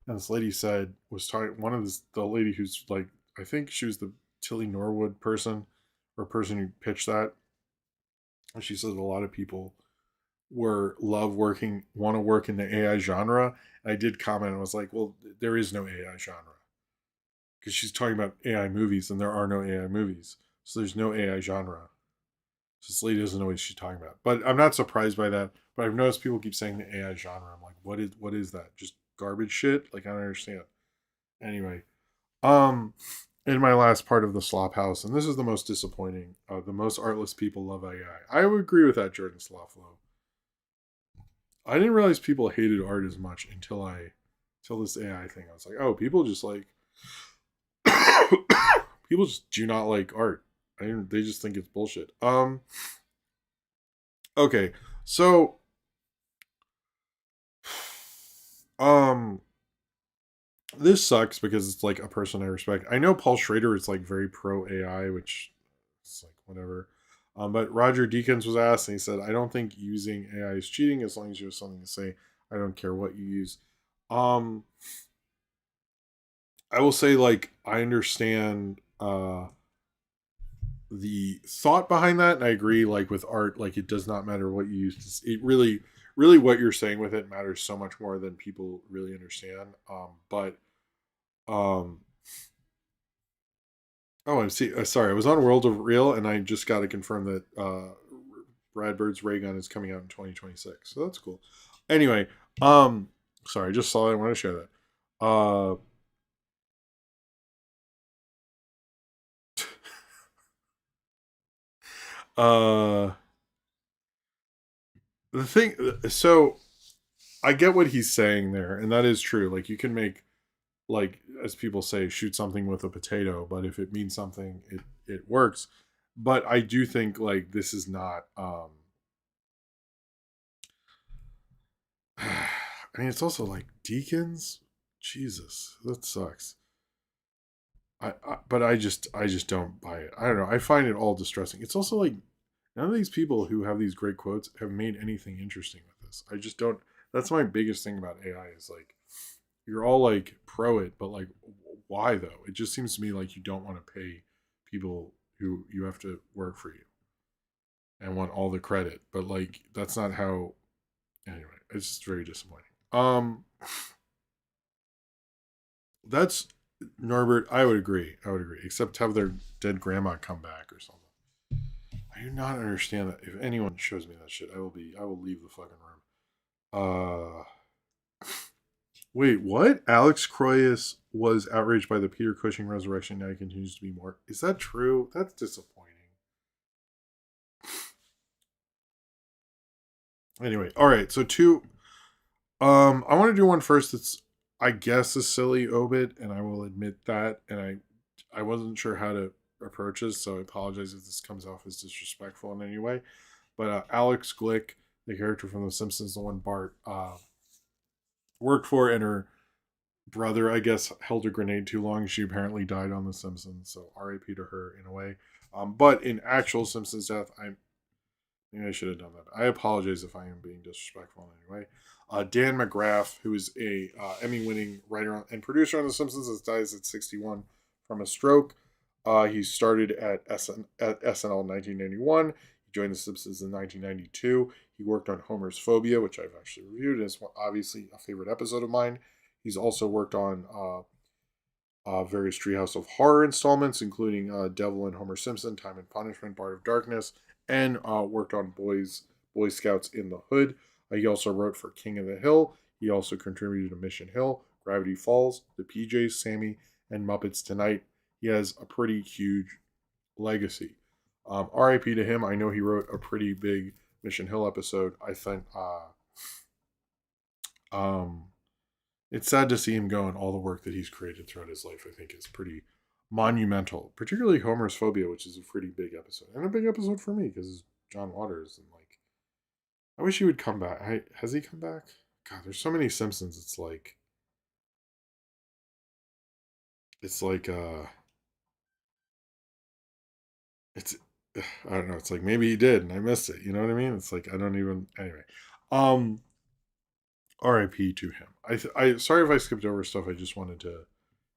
And this lady said was talking. One of the lady who's like, I think she was the Tilly Norwood person, or person who pitched that. And she said a lot of people want to work in the AI genre. And I did comment. I was like, well, there is no AI genre because she's talking about AI movies, and there are no AI movies, so there's no AI genre. So this lady doesn't know what she's talking about. But I'm not surprised by that. But I've noticed people keep saying the AI genre. I'm like, what is that? Just garbage shit? Like I don't understand. Anyway, um, in my last part of the Slop House, and this is the most disappointing. The most artless people love AI. I would agree with that, Jordan Slopflow. I didn't realize people hated art as much until this AI thing. I was like, oh, people just like people just do not like art. They just think it's bullshit. Okay, so um, this sucks because it's like a person I respect. I know Paul Schrader is like very pro AI, which it's like whatever. But Roger Deakins was asked, and he said, "I don't think using AI is cheating as long as you have something to say. I don't care what you use." Um, I will say, like, I understand the thought behind that, and I agree. Like with art, like it does not matter what you use. It really, what you're saying with it matters so much more than people really understand. But um, oh, I'm see. Sorry, I was on World of Real, and I just got to confirm that Brad Bird's ray gun is coming out in 2026. So that's cool. Anyway, um, sorry, I just saw it. I want to share that. Uh, uh, the thing. So I get what he's saying there, and that is true. Like you can make, like as people say, shoot something with a potato, but if it means something, it works. But I do think like this is not. I mean, it's also like Deakins. Jesus, that sucks. But I just don't buy it. I don't know. I find it all distressing. It's also like none of these people who have these great quotes have made anything interesting with this. I just don't. That's my biggest thing about AI is like you're all like pro it, but like why though? It just seems to me like you don't want to pay people who you have to work for you and want all the credit. But like that's not how. Anyway, it's just very disappointing. That's Norbert. I would agree. I would agree. Except have their dead grandma come back or something. I do not understand that. If anyone shows me that shit, I will be. I will leave the fucking room. Wait, what? Alex Croyas was outraged by the Peter Cushing resurrection. Now he continues to be more. Is that true? That's disappointing. Anyway, all right. So two. I want to do one first. That's I guess a silly obit, and I will admit that. And I wasn't sure how to approach this, so I apologize if this comes off as disrespectful in any way. But Alex Glick, the character from The Simpsons, the one Bart worked for, and her brother, I guess, held a grenade too long. She apparently died on The Simpsons, so R.I.P. to her in a way. But in actual Simpsons death, maybe I should have done that. I apologize if I am being disrespectful in any way. Dan McGrath, who is a Emmy-winning writer and producer on The Simpsons, has died at 61 from a stroke. He started at SNL in 1991. He joined The Simpsons in 1992. He worked on Homer's Phobia, which I've actually reviewed, and it's obviously a favorite episode of mine. He's also worked on various Treehouse of Horror installments, including Devil and Homer Simpson, Time and Punishment, Bart of Darkness, and worked on Boy Scouts in the Hood. He also wrote for King of the Hill. He also contributed to Mission Hill, Gravity Falls, The PJs, Sammy, and Muppets Tonight. He has a pretty huge legacy. RIP to him. I know he wrote a pretty big Mission Hill episode. I think um, it's sad to see him go, and all the work that he's created throughout his life, I think, is pretty monumental. Particularly Homer's Phobia, which is a pretty big episode. And a big episode for me, because it's John Waters. And, like, I wish he would come back. Has he come back? God, there's so many Simpsons. It's like, it's like it's I don't know. It's like maybe he did and I missed it. You know what I mean? It's like I don't even anyway. Um, R.I.P. to him. I sorry if I skipped over stuff. I just wanted to.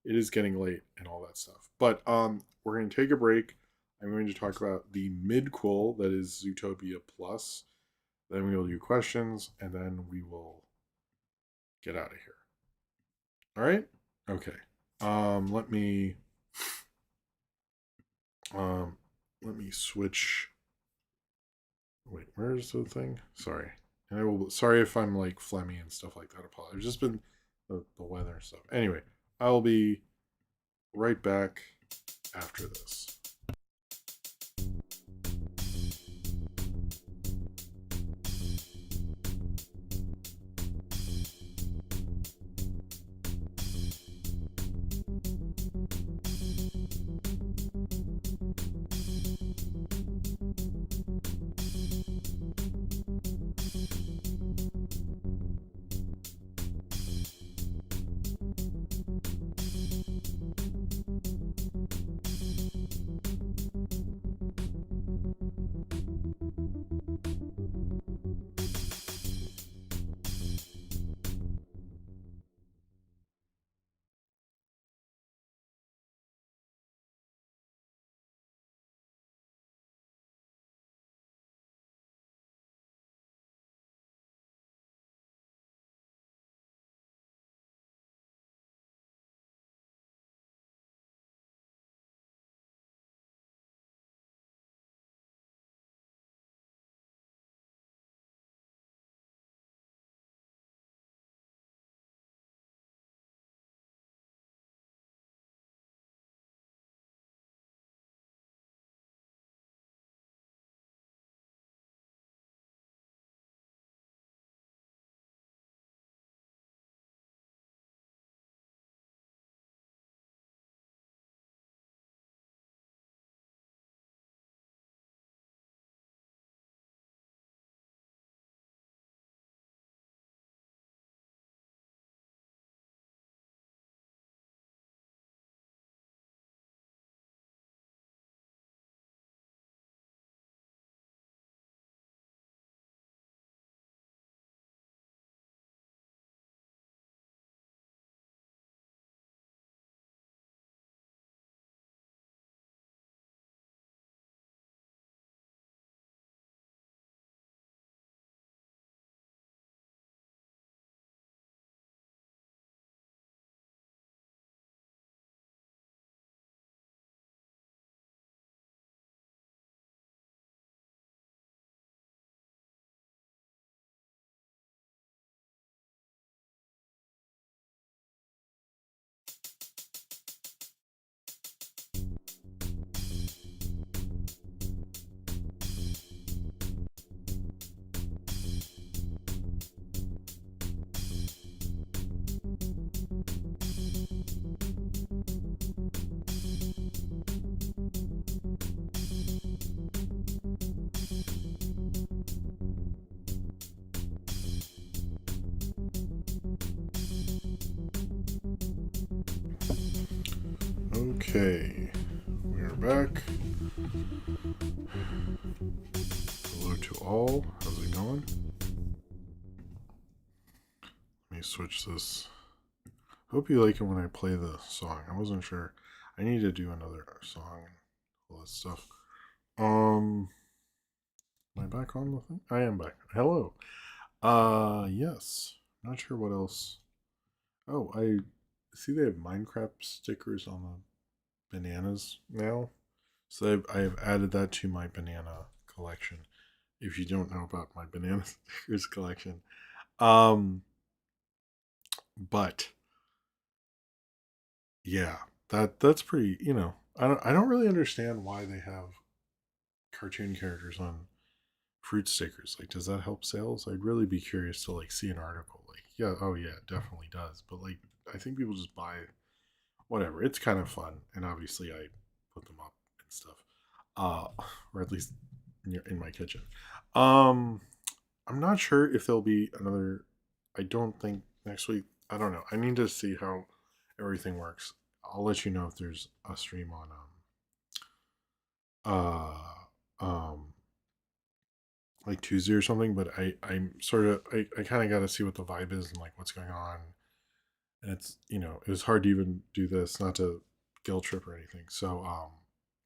It is getting late and all that stuff. But we're going to take a break. I'm going to talk about the midquel that is Zootopia Plus. Then we will do questions, and then we will get out of here. All right? Okay. Let me um let me switch. Wait, where's the thing? Sorry. And I will sorry if I'm like phlegmy and stuff like that. Apologize. It's just been the weather and stuff. Anyway, I'll be right back after this. Okay, we are back. Hello to all. How's it going? Let me switch this. Hope you like it when I play the song. I wasn't sure. I need to do another song and all that stuff. Am I back on the thing? I am back. Hello. Yes. Not sure what else. Oh, I see they have Minecraft stickers on the bananas now. So I've added that to my banana collection. If you don't know about my banana stickers collection. Um, but yeah, that's pretty, I don't really understand why they have cartoon characters on fruit stickers. Like, does that help sales? I'd really be curious to like see an article. Like, yeah, oh yeah, it definitely does. But like, I think people just buy whatever. It's kind of fun, and obviously I put them up and stuff, uh, or at least in my kitchen. Um, I'm not sure if there'll be another. I don't think next week. I don't know. I need to see how everything works. I'll let you know if there's a stream on um like Tuesday or something. But I'm sort of I kind of got to see what the vibe is and like what's going on. And it's it was hard to even do this, not to guilt trip or anything. So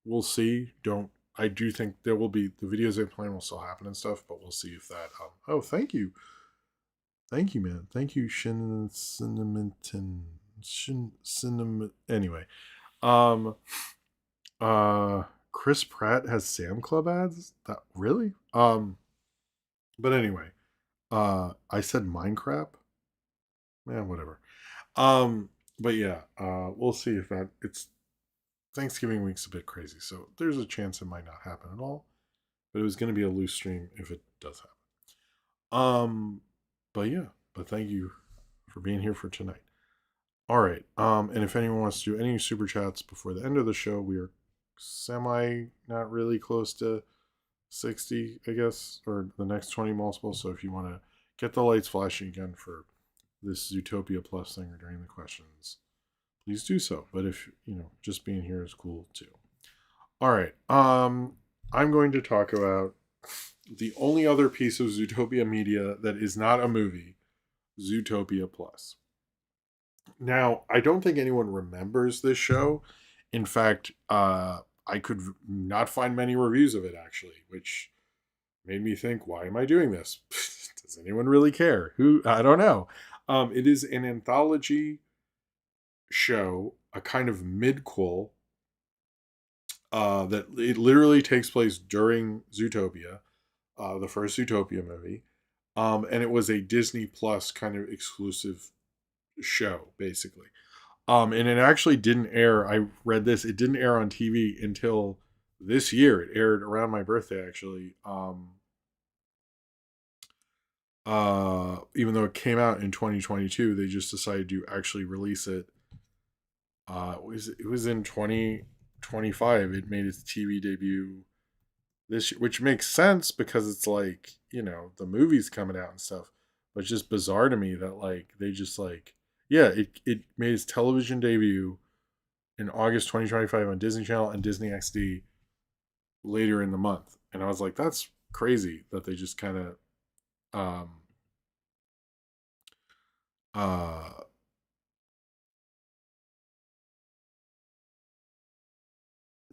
we'll see. Don't I do think there will be the videos I plan will still happen and stuff, but we'll see if that oh, thank you, man. Thank you, Cinnamon. Cinnamon. Anyway, um, uh, Chris Pratt has Sam Club ads. That really? But anyway, I said Minecraft. Man, whatever. But yeah, we'll see if that. It's Thanksgiving week's a bit crazy, so there's a chance it might not happen at all. But it was going to be a loose stream if it does happen. But yeah, but thank you for being here for tonight. All right. And if anyone wants to do any super chats before the end of the show, we are semi not really close to 60, I guess, or the next 20 multiple. So if you want to get the lights flashing again for this Zootopia Plus thing or during the questions, please do so. But if just being here is cool too. All right. I'm going to talk about the only other piece of Zootopia media that is not a movie, Zootopia Plus. Now, I don't think anyone remembers this show. In fact, I could not find many reviews of it actually, which made me think, why am I doing this? Does anyone really care? I don't know. It is an anthology show, a kind of midquel that it literally takes place during Zootopia, the first Zootopia movie. And it was a Disney Plus kind of exclusive show, basically. And it actually didn't air. I read this. It didn't air on TV until this year. It aired around my birthday, actually. Even though it came out in 2022, they just decided to actually release it. It was in 2025. It made its TV debut this year, which makes sense because it's like the movie's coming out and stuff. But it's just bizarre to me that like they just like it made its television debut in August 2025 on Disney Channel and Disney XD later in the month, and I was like, that's crazy that they just kind of um uh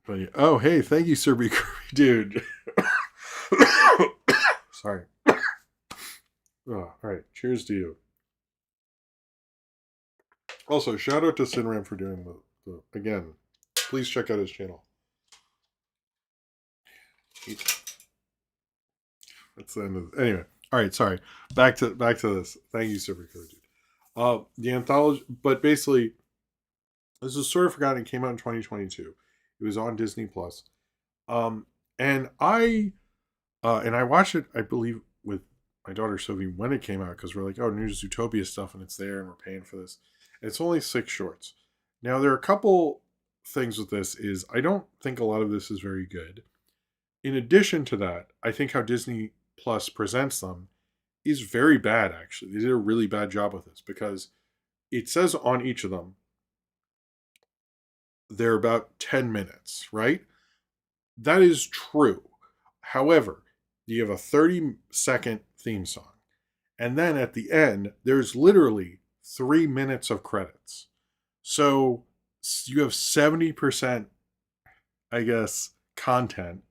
but yeah. Oh, hey, thank you, Sir B. Dude. Sorry. All right, cheers to you. Also, shout out to Sinram for doing the again. Please check out his channel. That's the end of anyway. All right, sorry. Back to this. Thank you, Super Dude. The anthology, but basically, this is sort of forgotten. It came out in 2022. It was on Disney Plus. Um, and I watched it, I believe, with my daughter Sophie when it came out because we're like, oh, new Zootopia stuff, and it's there, and we're paying for this. And it's only 6 shorts. Now there are a couple things with this. Is I don't think a lot of this is very good. In addition to that, I think how Disney Plus presents them is very bad. Actually, they did a really bad job with this because it says on each of them they're about 10 minutes, right? That is true. However, you have a 30-second theme song. And then at the end, there's literally 3 minutes of credits. So you have 70%, I guess, content.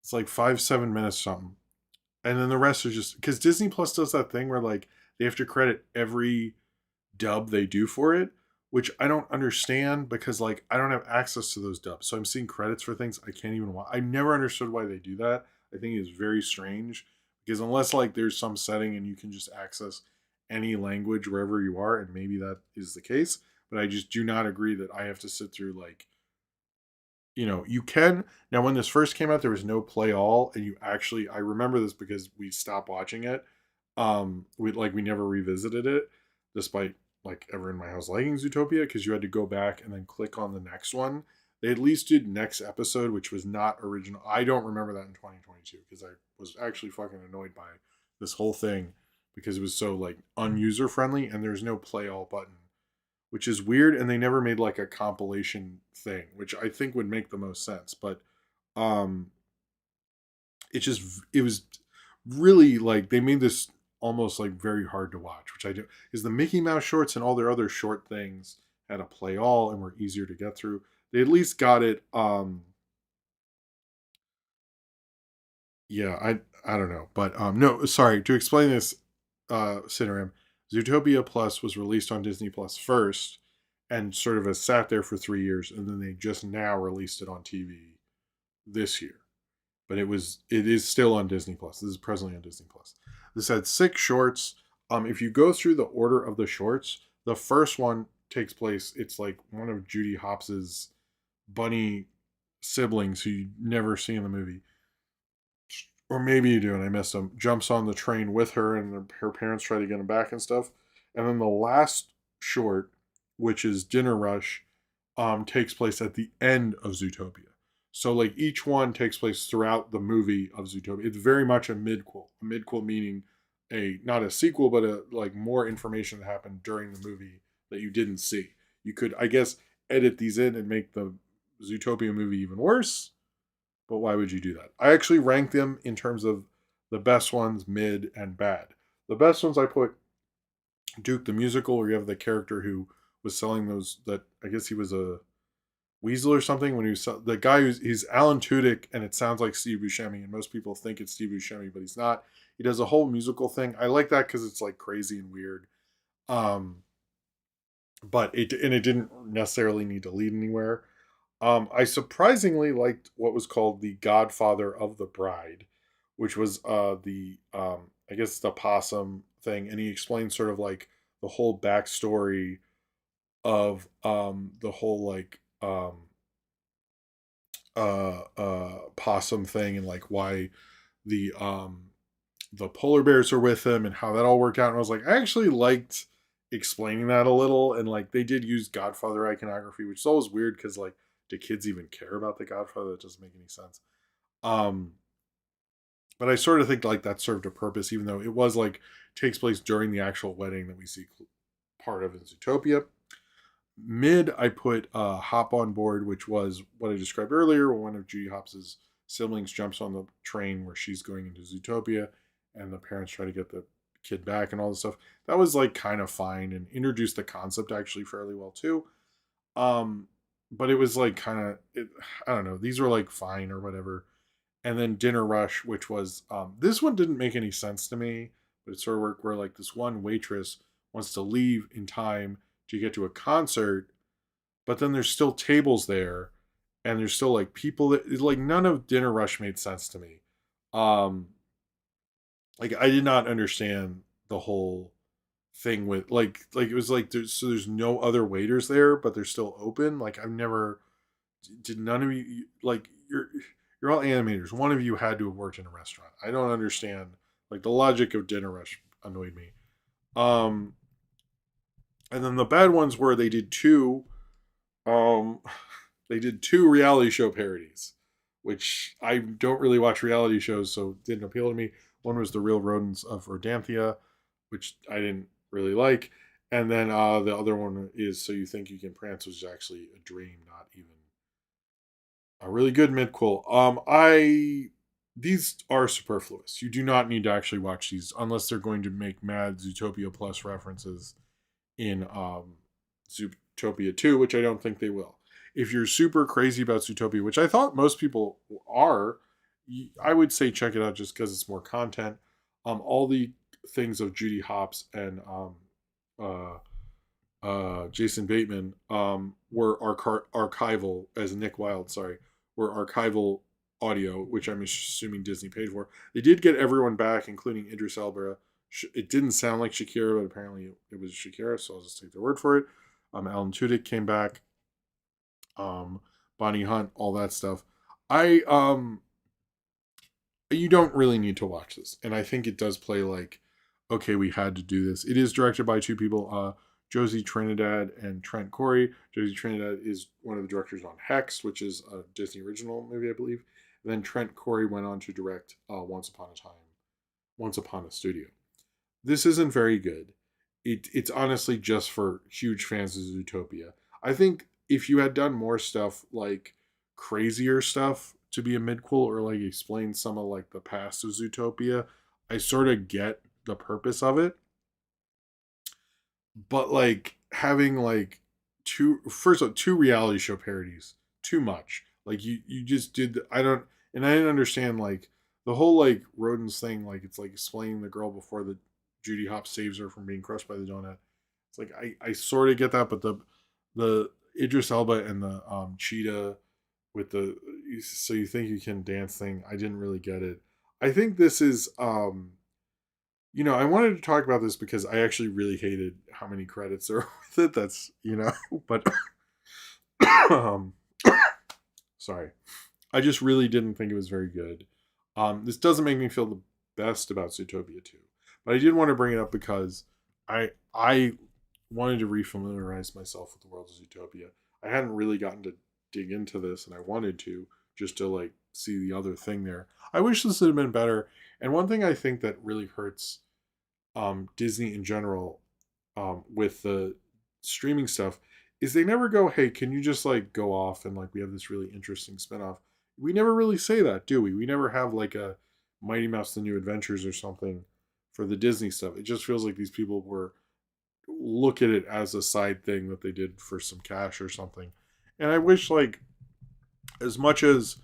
It's like 5-7 minutes something. And then the rest are just because Disney Plus does that thing where like they have to credit every dub they do for it, which I don't understand because like I don't have access to those dubs. So I'm seeing credits for things I can't even watch. I never understood why they do that. I think it's very strange because unless like there's some setting and you can just access any language wherever you are, and maybe that is the case, but I just do not agree that I have to sit through like you can now. When this first came out, there was no play all, and you actually I remember this because we stopped watching it. We never revisited it, despite like ever in my house liking Zootopia, because you had to go back and then click on the next one. They at least did next episode, which was not original. I don't remember that in 2022 because I was actually fucking annoyed by this whole thing because it was so like unuser friendly and there's no play all button which is weird. And they never made like a compilation thing, which I think would make the most sense. But um, it was really like they made this almost like very hard to watch, which I do is the Mickey Mouse shorts and all their other short things had a play all and were easier to get through. They at least got it. Yeah, I don't know, but no, sorry to explain this. Cineram, Zootopia Plus was released on Disney Plus first, and sort of has sat there for 3 years, and then they just now released it on TV this year. But it is still on Disney Plus. This is presently on Disney Plus. This had 6 shorts. If you go through the order of the shorts, the first one takes place. It's like one of Judy Hops's bunny siblings who you never see in the movie, or maybe you do, and I missed them. Jumps on the train with her, and her parents try to get him back and stuff. And then the last short, which is Dinner Rush, takes place at the end of Zootopia. So like each one takes place throughout the movie of Zootopia. It's very much a midquel. A midquel meaning a not a sequel, but a like more information that happened during the movie that you didn't see. You could, I guess, edit these in and make the Zootopia movie even worse. But why would you do that? I actually rank them in terms of the best ones, mid, and bad. The best ones I put Duke the Musical, where you have the character who was selling those. That I guess he was a Weasel or something when he was the guy he's Alan Tudyk, and it sounds like Steve Buscemi, and most people think it's Steve Buscemi, but he's not. He does a whole musical thing. I like that because it's like crazy and weird. Um, but it didn't necessarily need to lead anywhere. I surprisingly liked what was called the Godfather of the Bride, which was the I guess the possum thing, and he explained sort of like the whole backstory of the whole like possum thing, and like why the polar bears are with him and how that all worked out. And I was like, I actually liked explaining that a little. And like they did use Godfather iconography, which is always weird because like, do kids even care about the Godfather? That doesn't make any sense. Um, but I sort of think like that served a purpose, even though it was like takes place during the actual wedding that we see part of in Zootopia. Mid, I put Hop on Board, which was what I described earlier, where one of Judy Hops's siblings jumps on the train where she's going into Zootopia, and the parents try to get the kid back and all this stuff. That was like kind of fine and introduced the concept actually fairly well too. Um, but it was like kind of, I don't know, these were like fine or whatever. And then Dinner Rush, which was this one didn't make any sense to me, but it sort of worked where like this one waitress wants to leave in time to get to a concert, but then there's still tables there, and there's still like people that like none of Dinner Rush made sense to me. Um, like I did not understand the whole thing with like it was like there's no other waiters there, but they're still open. Like I've never did none of you like you're all animators. One of you had to have worked in a restaurant. I don't understand like the logic of Dinner Rush annoyed me. Um, and then the bad ones were um they did two reality show parodies, which I don't really watch reality shows, so it didn't appeal to me. One was The Real Rodents of Rodanthia, which I didn't really like. And then the other one is So You Think You Can Prance, which is actually a dream, not even a really good midquel. I these are superfluous. You do not need to actually watch these unless they're going to make mad Zootopia Plus references in Zootopia 2, which I don't think they will. If you're super crazy about Zootopia, which I thought most people are, I would say check it out just because it's more content. All the things of Judy Hopps and uh, Jason Bateman were archival, as Nick Wilde, sorry, were archival audio, which I'm assuming Disney paid for. They did get everyone back, including Idris Elba. It didn't sound like Shakira, but apparently it was Shakira, so I'll just take their word for it. Alan Tudyk came back. Um, Bonnie Hunt, all that stuff. I You don't really need to watch this, and I think it does play like, okay, we had to do this. It is directed by two people, Josie Trinidad and Trent Corey. Josie Trinidad is one of the directors on Hex, which is a Disney original movie, I believe. And then Trent Corey went on to direct Once Upon a Studio. This isn't very good. it's honestly just for huge fans of Zootopia. I think if you had done more stuff like crazier stuff to be a midquel or like explain some of like the past of Zootopia, I sort of get the purpose of it. But like having like first of all, two reality show parodies, too much. Like you just did I don't and I didn't understand like the whole like rodents thing, like it's like explaining the girl before the Judy Hop saves her from being crushed by the donut. It's like I sort of get that, but the Idris Elba and the cheetah with the so you think you can dance thing, I didn't really get it. I think this is I wanted to talk about this because I actually really hated how many credits there are with it. That's but um, sorry, I just really didn't think it was very good. This doesn't make me feel the best about Zootopia 2, but I did want to bring it up because I wanted to refamiliarize myself with the world of Zootopia. I hadn't really gotten to dig into this, and I wanted to just to like see the other thing there. I wish this had been better. And one thing I think that really hurts Disney in general with the streaming stuff is they never go, hey, can you just like go off and like we have this really interesting spinoff. We never really say that, do we? We never have like a Mighty Mouse The New Adventures or something for the Disney stuff. It just feels like these people were look at it as a side thing that they did for some cash or something. And I wish like as much as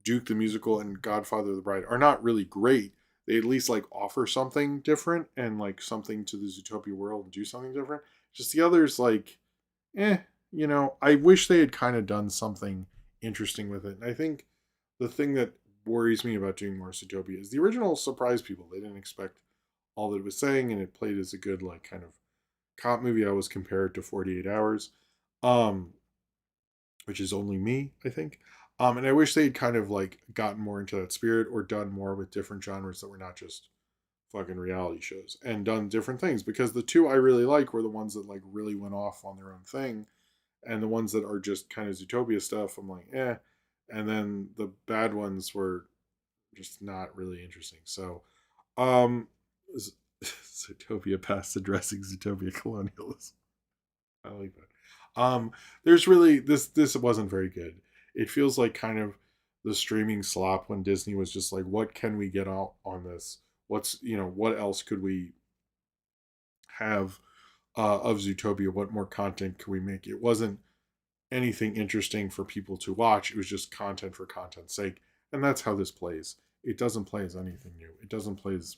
Duke the Musical and Godfather the Bride are not really great, they at least like offer something different and like something to the Zootopia world and do something different. Just the others like, I wish they had kind of done something interesting with it. And I think the thing that worries me about doing more Zootopia is the original surprised people. They didn't expect all that it was saying, and it played as a good like kind of cop movie. I was compared to 48 Hours. Um, which is only me, I think. And I wish they'd kind of like gotten more into that spirit or done more with different genres that were not just fucking reality shows and done different things because the two I really like were the ones that like really went off on their own thing and the ones that are just kind of Zootopia stuff I'm like and then the bad ones were just not really interesting. So um Zootopia past addressing Zootopia colonialism. I like that. There's really this wasn't very good. It feels like kind of the streaming slop when Disney was just like, what can we get out on this? What else could we have of Zootopia? What more content could we make? It wasn't anything interesting for people to watch. It was just content for content's sake. And that's how this plays. It doesn't play as anything new. It doesn't play as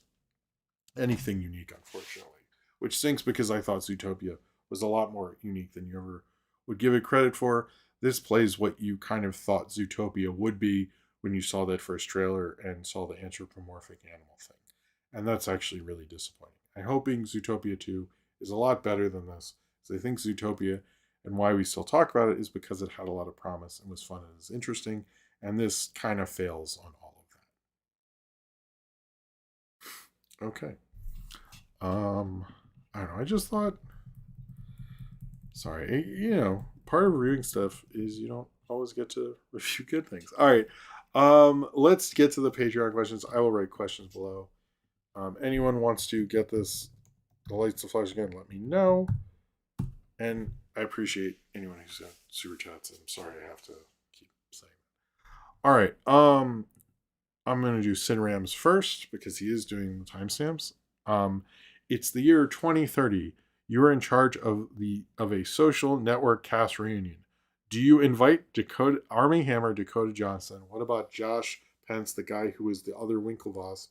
anything unique, unfortunately. Which stinks because I thought Zootopia was a lot more unique than you ever would give it credit for. This plays what you kind of thought Zootopia would be when you saw that first trailer and saw the anthropomorphic animal thing. And that's actually really disappointing. I'm hoping Zootopia 2 is a lot better than this. Because I think Zootopia and why we still talk about it is because it had a lot of promise and was fun and was interesting. And this kind of fails on all of that. Okay. I don't know. I just thought, sorry, part of reviewing stuff is you don't always get to review good things. All right. Let's get to the Patreon questions. I will write questions below. Anyone wants to get the lights to flash again, let me know. And I appreciate anyone who's got super chats. I'm sorry I have to keep saying that. All right. I'm gonna do Sinrams first because he is doing the timestamps. It's the year 2030. You are in charge of a social network cast reunion. Do you invite Armie Hammer, Dakota Johnson? What about Josh Pence, the guy who was the other Winklevoss,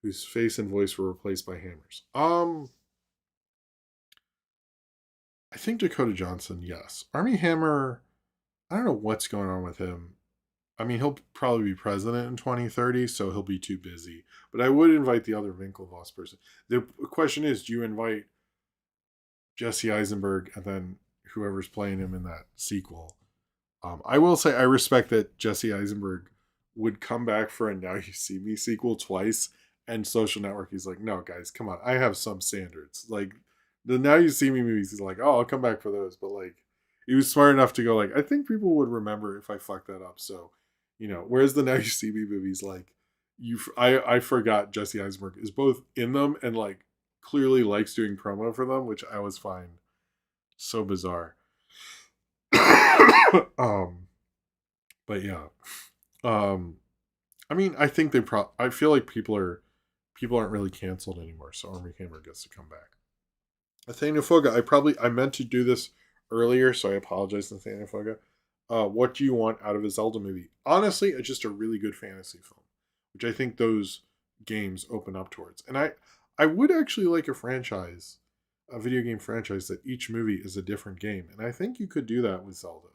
whose face and voice were replaced by Hammers? I think Dakota Johnson, yes. Armie Hammer, I don't know what's going on with him. I mean, he'll probably be president in 2030, so he'll be too busy. But I would invite the other Winklevoss person. The question is, do you invite Jesse Eisenberg and then whoever's playing him in that sequel? I will say I respect that Jesse Eisenberg would come back for a Now You See Me sequel twice, and Social Network, he's like, no, guys, come on. I have some standards. Like, the Now You See Me movies, he's like, oh, I'll come back for those. But, like, he was smart enough to go, like, I think people would remember if I fucked that up. So, whereas the Now You See Me movies, like, I forgot Jesse Eisenberg is both in them and, like, clearly likes doing promo for them, which I always find so bizarre. But yeah. I mean, I think I feel like people aren't really canceled anymore, so Army Hammer gets to come back. Nathaniel Foga, I meant to do this earlier, so I apologize, Nathaniel Foga. What do you want out of a Zelda movie? Honestly, it's just a really good fantasy film, which I think those games open up towards. And I would actually like a video game franchise that each movie is a different game, and I think you could do that with Zelda.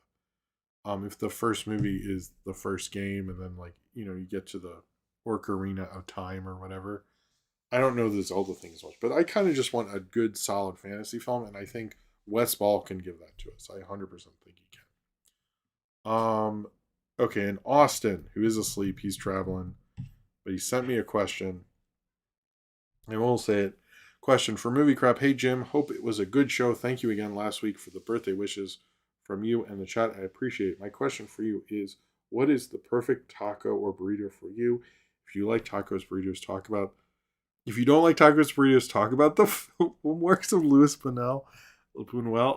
If the first movie is the first game, and then like you get to the Orc Arena of Time or whatever. I don't know the Zelda thing as much, but I kind of just want a good, solid fantasy film, and I think Wes Ball can give that to us. I 100% think he can. Okay, and Austin, who is asleep, he's traveling, but he sent me a question. I won't say it. Question for Movie Crap. Hey Jim, hope it was a good show. Thank you again last week for the birthday wishes from you and the chat. I appreciate it. My question for you is, what is the perfect taco or burrito for you? If you like tacos, burritos, talk about. If you don't like tacos, burritos, talk about the works of Louis Buñuel.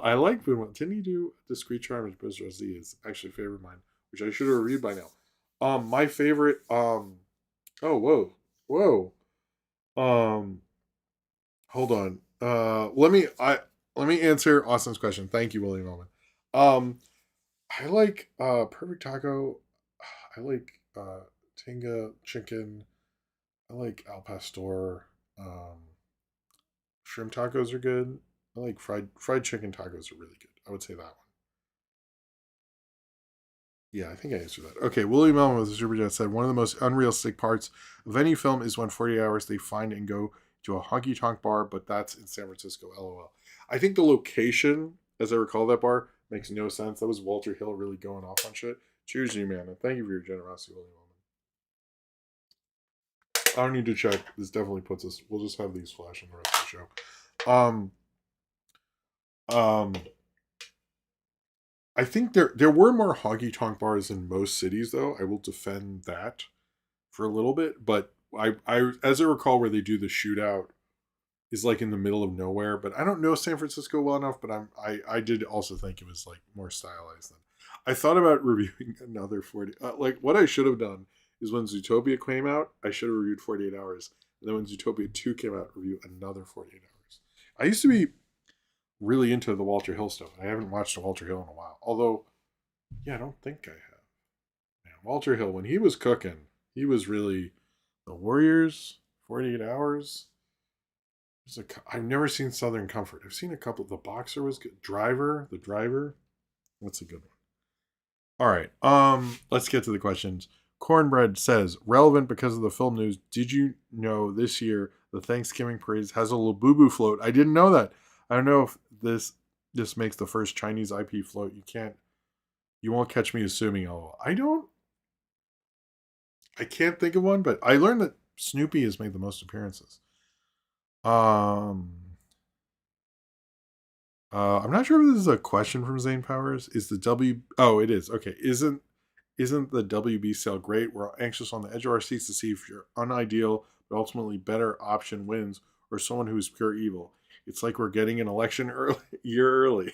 I like Buñuel. Didn't he do Discreet Charm? Which is actually a favorite of mine, which I should have reviewed by now. My favorite. Oh, whoa. Hold on. Let me answer Austin's question. Thank you, William Owen. I like Perfect Taco. I like Tinga chicken. I like Al Pastor. Shrimp tacos are good. I like fried chicken tacos are really good. I would say that one. Yeah, I think I answered that. Okay, William Elman with the Super Chat said one of the most unrealistic parts of any film is when 48 hours they find and go to a honky tonk bar, but that's in San Francisco. LOL. I think the location, as I recall that bar, makes no sense. That was Walter Hill really going off on shit. Cheers to you, man, and thank you for your generosity, William Elman. I don't need to check. This definitely puts us. We'll just have these flashing the rest of the show. Um, I think there were more honky tonk bars in most cities, though. I will defend that for a little bit, but I as I recall, where they do the shootout is like in the middle of nowhere. But I don't know San Francisco well enough. But I did also think it was like more stylized than I thought about reviewing another 40. Like what I should have done is when Zootopia came out, I should have reviewed 48 Hours. And then when Zootopia 2 came out, review another 48 Hours. I used to be really into the Walter Hill stuff. I haven't watched Walter Hill in a while. Although, yeah, I don't think I have. Man, Walter Hill, when he was cooking, he was really the Warriors, 48 Hours. I've never seen Southern Comfort. I've seen a couple. The Boxer was good. The Driver. That's a good one. All right. Let's get to the questions. Cornbread says, relevant because of the film news. Did you know this year the Thanksgiving parade has a Labubu float? I didn't know that. I don't know if this makes the first Chinese IP float. You won't catch me assuming. Oh, I can't think of one, but I learned that Snoopy has made the most appearances. I'm not sure if this is a question from Zane Powers. Is the W? Oh, it is. Okay, isn't the WB sale great? We're anxious on the edge of our seats to see if your unideal but ultimately better option wins, or someone who is pure evil. It's like we're getting an election year early.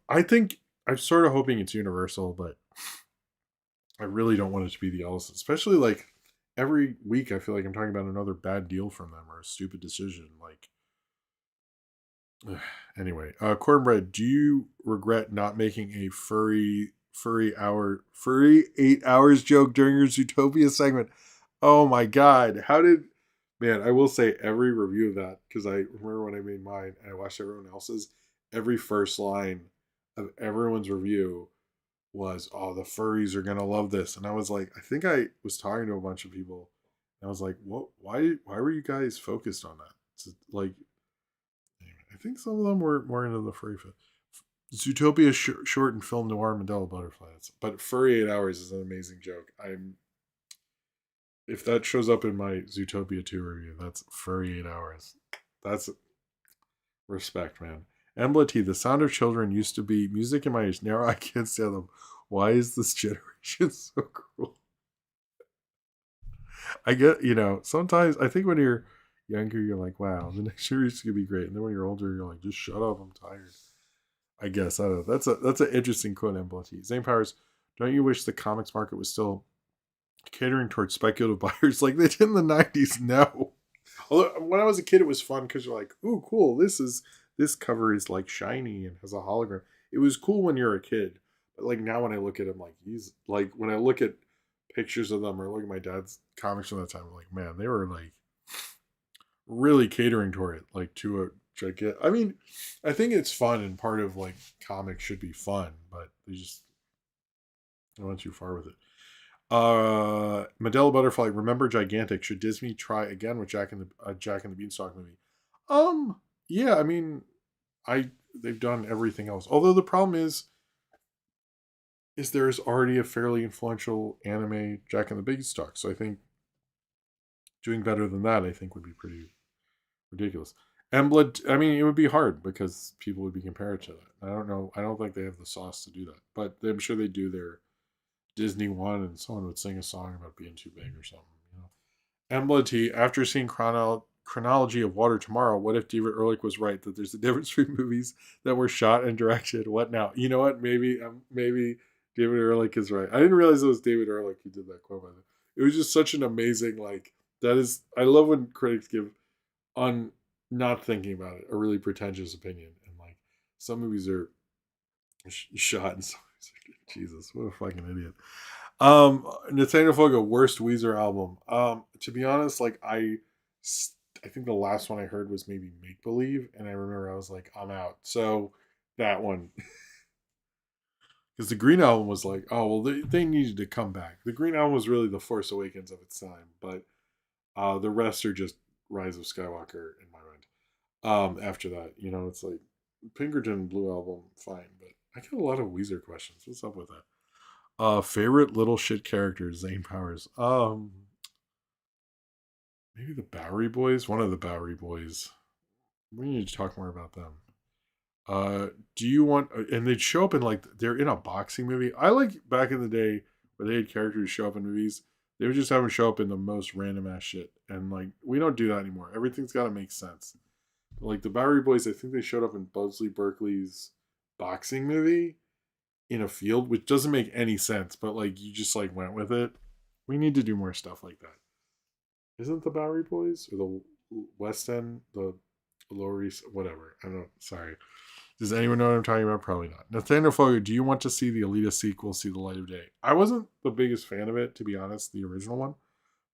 I think I'm sort of hoping it's Universal, but I really don't want it to be the Ellison. Especially like every week, I feel like I'm talking about another bad deal from them or a stupid decision. Like, anyway, Cornbread, do you regret not making a furry 8 hours joke during your Zootopia segment? Oh my god, man, I will say every review of that, because I remember when I made mine and I watched everyone else's, every first line of everyone's review was, oh, the furries are gonna love this. And I was like, I think I was talking to a bunch of people and I was like, what, why were you guys focused on that? It's like, I think some of them were more into the furry film. Zootopia short and film noir Mandela butterflies, but furry 8 hours is an amazing joke. If that shows up in my Zootopia 2 review, that's furry 8 hours. That's respect, man. Embla T, the sound of children used to be music in my ears. Now I can't stand them. Why is this generation so cruel? I get, sometimes I think when you're younger, you're like, wow, the next year is gonna be great. And then when you're older, you're like, just shut up, I'm tired. I guess I don't know. That's an interesting quote, MLT. Zane Powers, don't you wish the comics market was still catering towards speculative buyers like they did in the '90s? No. Although when I was a kid, it was fun because you're like, "Ooh, cool! This cover is like shiny and has a hologram." It was cool when you're a kid, but like now when I look at them, like he's like when I look at pictures of them or look at my dad's comics from that time, I'm like, man, they were like really catering toward it, like to a gigantic. I mean, I think it's fun and part of like comics should be fun, but they just went too far with it. Medela Butterfly, remember Gigantic? Should Disney try again with Jack and the Beanstalk movie? Yeah, I mean, I they've done everything else. Although the problem is there's already a fairly influential anime Jack and the Beanstalk, so I think doing better than that, I think, would be pretty ridiculous. Embla, I mean, it would be hard because people would be compared to that. I don't know. I don't think they have the sauce to do that, but I'm sure they do their Disney one, and someone would sing a song about being too big or something. You know. Embla T, after seeing chronology of Water Tomorrow, what if David Ehrlich was right that there's a difference between movies that were shot and directed? What now? You know what? Maybe David Ehrlich is right. I didn't realize it was David Ehrlich who did that quote. By the way. It was just such an amazing like that is. I love when critics give on not thinking about it a really pretentious opinion, and like some movies are shot and so Jesus, what a fucking idiot. Nathaniel Fogo, worst Weezer album. To be honest, like I think the last one I heard was maybe Make Believe, and I remember I was like, I'm out. So that one, because the Green Album was like, oh well, they needed to come back. The Green Album was really the Force Awakens of its time, but the rest are just Rise of Skywalker in my mind. After that, you know, it's like Pinkerton Blue Album, fine, but I get a lot of Weezer questions. What's up with that? Favorite little shit characters, Zane Powers. Maybe the Bowery Boys. One of the Bowery Boys. We need to talk more about them. Do you want? And they'd show up in like they're in a boxing movie. I like back in the day where they had characters show up in movies. They would just have them show up in the most random ass shit, and like we don't do that anymore. Everything's got to make sense. Like the Bowery Boys, I think they showed up in Buzley Berkeley's boxing movie in a field, which doesn't make any sense, but like you just like went with it. We need to do more stuff like that. Isn't the Bowery Boys or the West End, the Lower East, whatever? I don't know. Sorry. Does anyone know what I'm talking about? Probably not. Nathaniel Fogo, do you want to see the Alita sequel see the light of day? I wasn't the biggest fan of it, to be honest, the original one.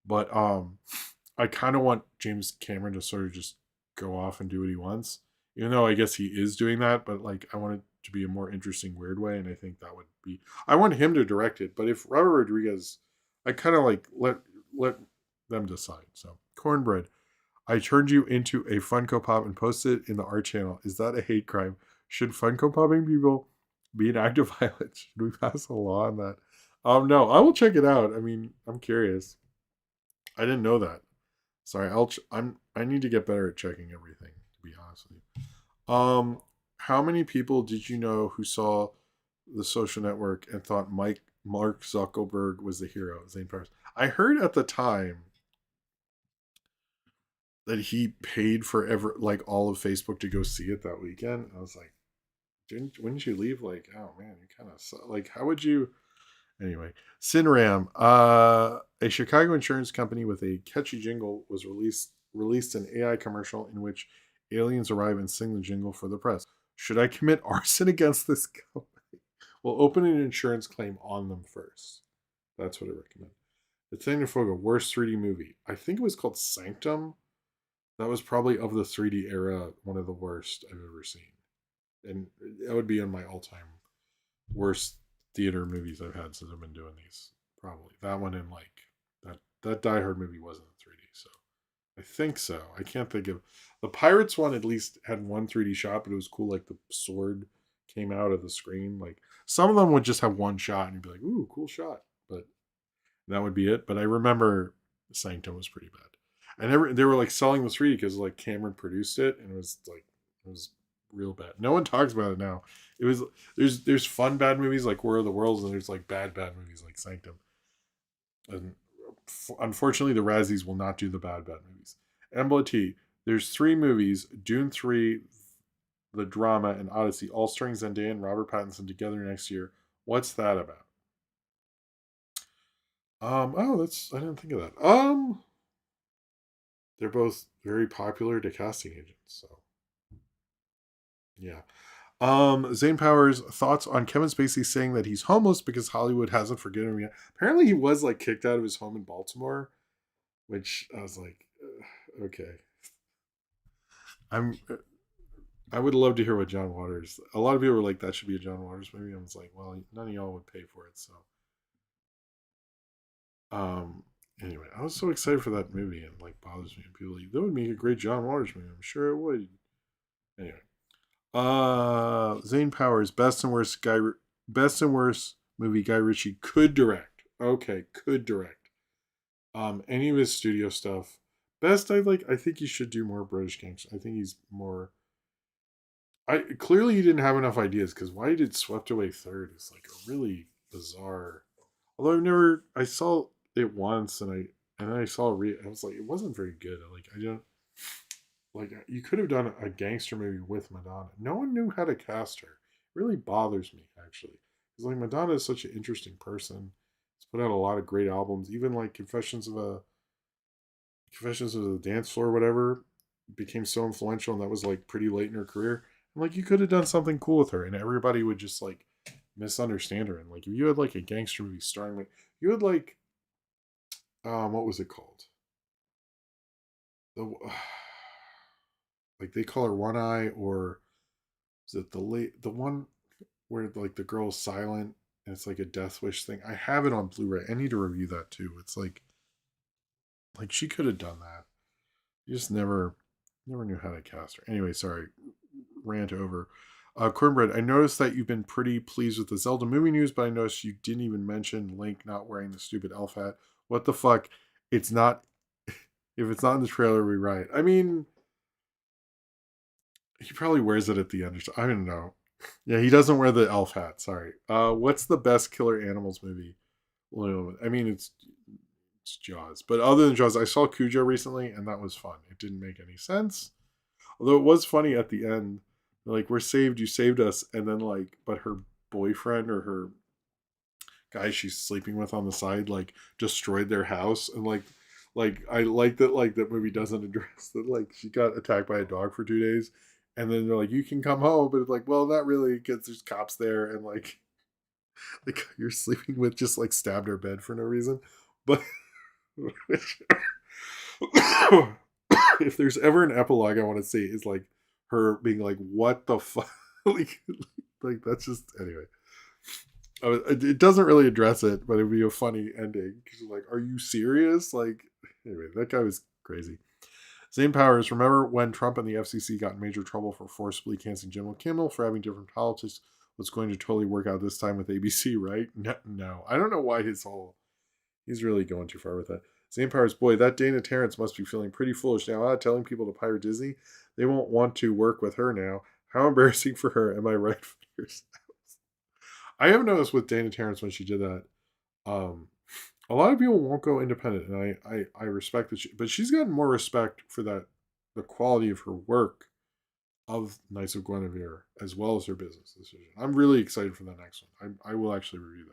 But I kind of want James Cameron to sort of just go off and do what he wants. Even though I guess he is doing that, but like I want it to be a more interesting, weird way, and I think that would be. I want him to direct it, but if Robert Rodriguez, I kind of like let them decide. So cornbread, I turned you into a Funko Pop and posted it in the art channel. Is that a hate crime? Should Funko Popping people be an act of violence? Should we pass a law on that? No, I will check it out. I mean, I'm curious. I didn't know that. Sorry, I need to get better at checking everything. To be honest with you. How many people did you know who saw the Social Network and thought Mark Zuckerberg was the hero? Zane Powers. I heard at the time that he paid for like all of Facebook to go see it that weekend. I was like, wouldn't you leave? Like, oh man, you kind of like, how would you? Anyway, Sinram, a Chicago insurance company with a catchy jingle was released an AI commercial in which aliens arrive and sing the jingle for the press. Should I commit arson against this company? Well, open an insurance claim on them first. That's what I recommend. Nathaniel Fogo, worst 3D movie. I think it was called Sanctum. That was probably of the 3D era one of the worst I've ever seen. And that would be in my all-time worst theater movies I've had since I've been doing these. Probably that one and like that Die Hard movie wasn't in 3D, so I think so. I can't think of the Pirates one. At least had one 3D shot, but it was cool. Like the sword came out of the screen. Like some of them would just have one shot, and you'd be like, "Ooh, cool shot," but that would be it. But I remember Sanctum was pretty bad, and they were like selling the 3D because like Cameron produced it, and it was real bad. No one talks about it now. It was there's fun bad movies like War of the Worlds, and there's like bad movies like Sanctum. And unfortunately, the Razzies will not do the bad movies. Embla T. There's 3 movies: Dune 3, the drama, and Odyssey, all starring Zendaya and Robert Pattinson together next year. What's that about? Oh, that's I didn't think of that. They're both very popular to casting agents, so yeah. Zane Powers, thoughts on Kevin Spacey saying that he's homeless because Hollywood hasn't forgiven him yet. Apparently, he was like kicked out of his home in Baltimore, which I was like, okay. I'm. I would love to hear what John Waters. A lot of people were like, that should be a John Waters movie. I was like, well, none of y'all would pay for it, so. Um. Anyway, I was so excited for that movie, and like bothers me. And people are like, that would make a great John Waters movie. I'm sure it would. Anyway, Zane Powers, best and worst movie Guy Ritchie could direct. Okay, could direct. Any of his studio stuff. Best, I think he should do more British gangster. I think he's more. I clearly he didn't have enough ideas because why he did Swept Away Third is like a really bizarre. Although I saw it once and then I saw I was like, it wasn't very good. Like I don't like you could have done a gangster movie with Madonna. No one knew how to cast her. It really bothers me actually because like Madonna is such an interesting person. She's put out a lot of great albums. Even like Confessions of the Dance Floor, or whatever, became so influential, and that was like pretty late in her career. And like you could have done something cool with her, and everybody would just like misunderstand her. And like if you had like a gangster movie starring like you had like what was it called? The like they call her One Eye, or is it the one where like the girl's silent and it's like a death wish thing? I have it on Blu-ray. I need to review that too. It's like she could have done that. You just never knew how to cast her. Anyway, sorry, rant over. Cornbread, I noticed that you've been pretty pleased with the Zelda movie news, but I noticed you didn't even mention Link not wearing the stupid elf hat. What the fuck? It's not. If it's not in the trailer, we write. I mean, he probably wears it at the end. I don't know. Yeah, he doesn't wear the elf hat. Sorry. What's the best Killer Animals movie? Well, I mean, it's Jaws, but other than Jaws, I saw Cujo recently, and that was fun. It didn't make any sense, although it was funny at the end. Like, we're saved, you saved us, and then like, but her boyfriend or her guy she's sleeping with on the side like destroyed their house, and like I like that like that movie doesn't address that like she got attacked by a dog for 2 days, and then they're like you can come home, but it's like well not really because there's cops there, and like the guy you're sleeping with just like stabbed her bed for no reason, but if there's ever an epilogue I want to see is like her being like what the fuck like that's just anyway. It doesn't really address it, but it'd be a funny ending because like are you serious like anyway that guy was crazy. Zane Powers, remember when Trump and the FCC got in major trouble for forcibly canceling Jimmy Kimmel for having different politics? Was going to totally work out this time with ABC, right? No, I don't know why he's really going too far with that. Zane Powers, boy, that Dana Terrence must be feeling pretty foolish now, telling people to pirate Disney. They won't want to work with her now. How embarrassing for her. Am I right? I have noticed with Dana Terrence when she did that, um, a lot of people won't go independent, and I respect that, but she's gotten more respect for that, the quality of her work of Knights of Guinevere as well as her business decision. I'm really excited for the next one. I will actually review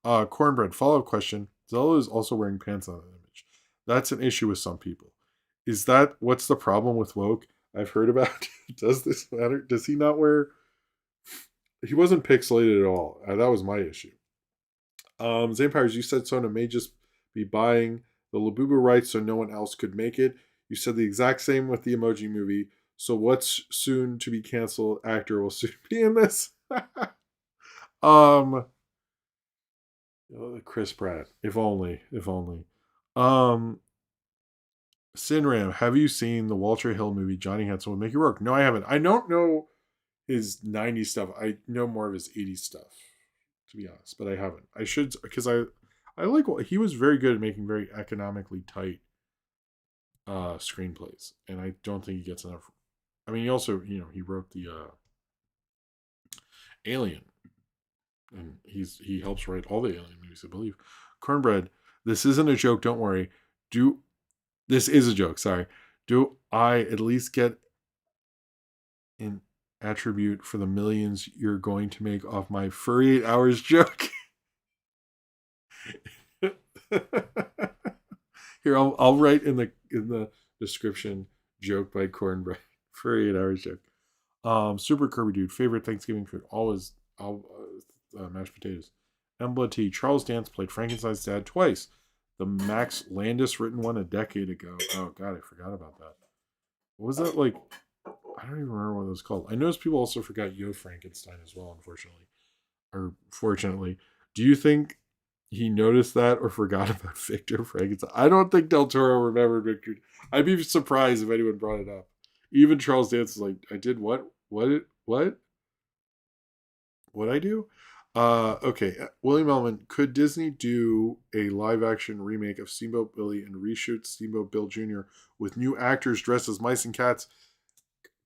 that. Cornbread, follow up question. Zelda is also wearing pants on that image. That's an issue with some people. Is that what's the problem with woke? I've heard about. Does this matter? Does he not wear? He wasn't pixelated at all. That was my issue. Zane Powers, you said Sona may just be buying the Labubu rights so no one else could make it. You said the exact same with the Emoji Movie. So what's soon to be canceled actor will soon be in this? um, Chris Pratt. If only. If only. Um, Sinram, have you seen the Walter Hill movie Johnny Hanson with Mickey Rourke? No, I haven't. I don't know his 90s stuff. I know more of his 80s stuff, to be honest, but I haven't. I should, because I like what he was very good at making very economically tight screenplays, and I don't think he gets enough. I mean, he also, he wrote the Alien, and he helps write all the Alien movies, I believe. Cornbread, this isn't a joke. Don't worry. This is a joke. Sorry. Do I at least get an attribute for the millions you're going to make off my furry 8 hours joke? Here, I'll write in the description joke by Cornbread furry 8 hours joke. Super Kirby dude, favorite Thanksgiving food always mashed potatoes. Embla T. Charles Dance played Frankenstein's dad twice. The Max Landis written one a decade ago. Oh god, I forgot about that. What was that like? I don't even remember what it was called. I noticed people also forgot Yo Frankenstein as well, unfortunately. Or fortunately. Do you think he noticed that or forgot about Victor Frankenstein? I don't think Del Toro remembered Victor. I'd be surprised if anyone brought it up. Even Charles Dance is like, I did what? What? What I do? Okay. William Ellman, could Disney do a live action remake of Steamboat Billy and reshoot Steamboat Bill Jr. with new actors dressed as mice and cats?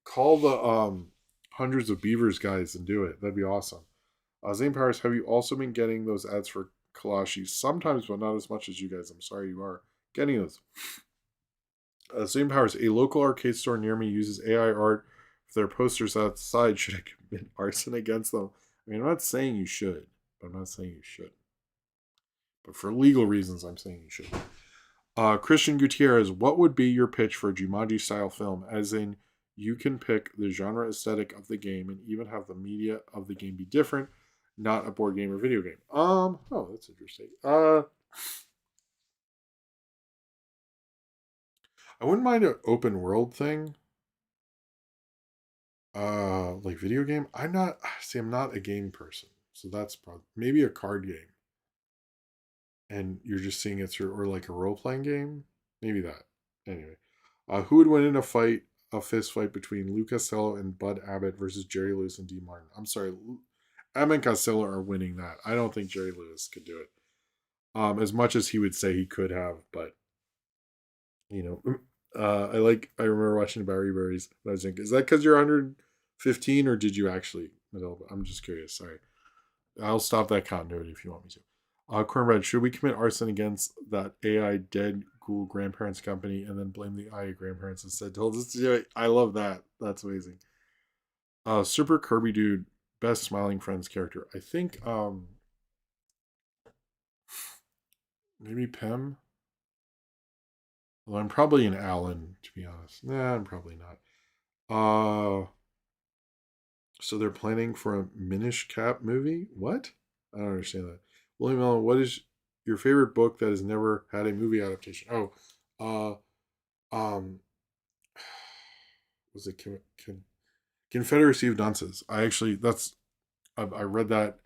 Call the Hundreds of Beavers guys and do it. That'd be awesome. Zane Powers, have you also been getting those ads for Kalashi? Sometimes, but not as much as you guys. I'm sorry you are getting those. Zane Powers, a local arcade store near me uses AI art for their posters outside. Should I commit arson against them? I mean, I'm not saying you should, but I'm not saying you should. But for legal reasons, I'm saying you should. Christian Gutierrez, what would be your pitch for a Jumanji style film? As in, you can pick the genre aesthetic of the game and even have the media of the game be different, not a board game or video game. Oh, that's interesting. I wouldn't mind an open world thing. Like video game. I'm not a game person. So that's probably maybe a card game. And you're just seeing it through, or like a role playing game. Maybe that. Anyway. Who would win in a fist fight between Lou Costello and Bud Abbott versus Jerry Lewis and Dean Martin? I'm sorry, Abbott and Costello are winning that. I don't think Jerry Lewis could do it. As much as he would say he could have, but you know, I remember watching Barry Berries when I was thinking, is that because you're 115 or did you actually? I'm just curious. Sorry, I'll stop that continuity if you want me to. Cornbread, should we commit arson against that AI dead ghoul grandparents company and then blame the AI grandparents instead? Told us to do it. I love that. That's amazing. Super Kirby dude, best smiling friends character. I think maybe Pem. Well, I'm probably an Alan, to be honest. Nah, I'm probably not. So they're planning for a Minish Cap movie? What? I don't understand that. William Allen, what is your favorite book that has never had a movie adaptation? Oh, um, was it Confederacy of Dunces? I actually I read that.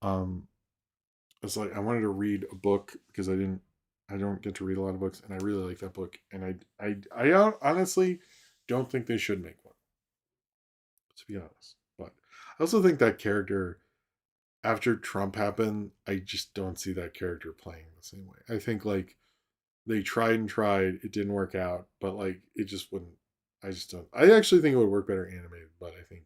Um, it's like I wanted to read a book because I don't get to read a lot of books, and I really like that book. And I honestly don't think they should make one, to be honest. But I also think that character, after Trump happened, I just don't see that character playing the same way. I think like they tried and tried, it didn't work out, but like it just wouldn't. I just don't. I actually think it would work better animated, but I think,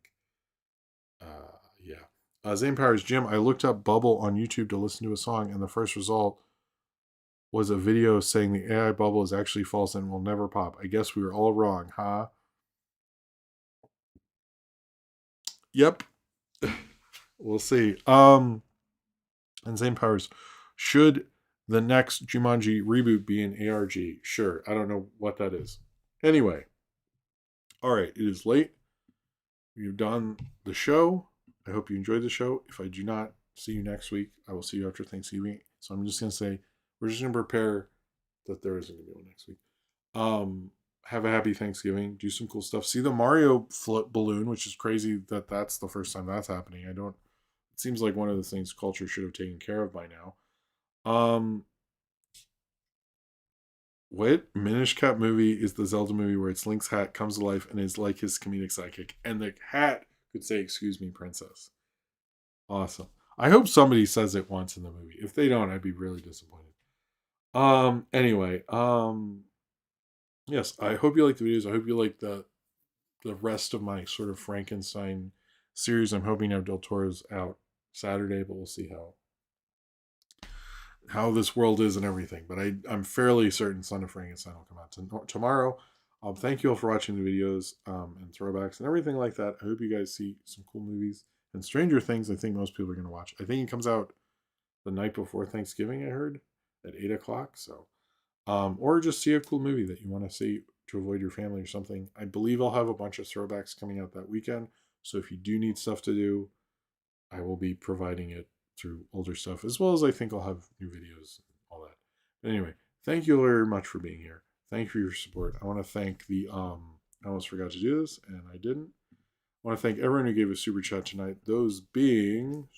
yeah. Zane Powers, Jim, I looked up Bubble on YouTube to listen to a song, and the first result was a video saying the AI bubble is actually false and will never pop. I guess we were all wrong, huh? Yep. We'll see. And Zane Powers, should the next Jumanji reboot be an ARG? Sure. I don't know what that is. Anyway, all right. It is late. We've done the show. I hope you enjoyed the show. If I do not see you next week, I will see you after Thanksgiving. So I'm just going to say, we're just going to prepare that there isn't going to be one next week. Have a happy Thanksgiving. Do some cool stuff. See the Mario float balloon, which is crazy that that's the first time that's happening. It seems like one of the things culture should have taken care of by now. What Minish Cap movie is the Zelda movie where it's Link's hat comes to life and is like his comedic sidekick, and the hat could say, "Excuse me, princess." Awesome. I hope somebody says it once in the movie. If they don't, I'd be really disappointed. Anyway, yes, I hope you like the videos. I hope you like the rest of my sort of Frankenstein series. I'm hoping to have Del Toro's out Saturday, but we'll see how this world is and everything. But I'm fairly certain Son of Frankenstein will come out tomorrow. Thank you all for watching the videos and throwbacks and everything like that. I hope you guys see some cool movies. And Stranger Things, I think most people are going to watch. I think it comes out the night before Thanksgiving, I heard, at 8 o'clock. So, or just see a cool movie that you want to see to avoid your family or something. I believe I'll have a bunch of throwbacks coming out that weekend. So if you do need stuff to do, I will be providing it through older stuff, as well as I think I'll have new videos and all that. But anyway, thank you very much for being here. Thank you for your support. I want to thank the I almost forgot to do this and I didn't. I want to thank everyone who gave a super chat tonight. Those being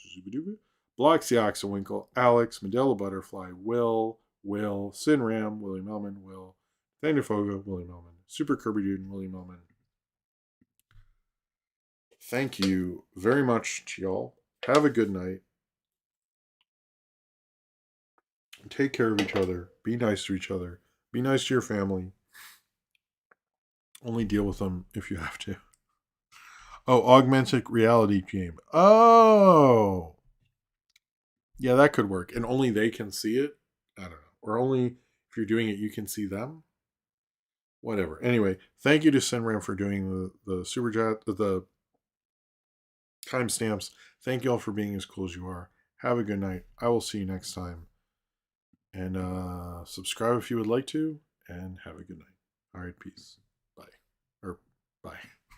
Bloxy Oxenwinkle, Alex, Medela Butterfly, Will, Sinram, William Elman, Will, Thanafoga, William Elman, Super Kirby Dude, and William Elman. Thank you very much to y'all. Have a good night. Take care of each other. Be nice to each other. Be nice to your family. Only deal with them if you have to. Oh, augmented reality game. Oh. Yeah, that could work. And only they can see it? I don't know. Or only if you're doing it, you can see them? Whatever. Anyway, thank you to Sinram for doing the super chat, the timestamps. Thank you all for being as cool as you are. Have a good night. I will see you next time. And subscribe if you would like to. And have a good night. All right, peace. Bye. Or bye.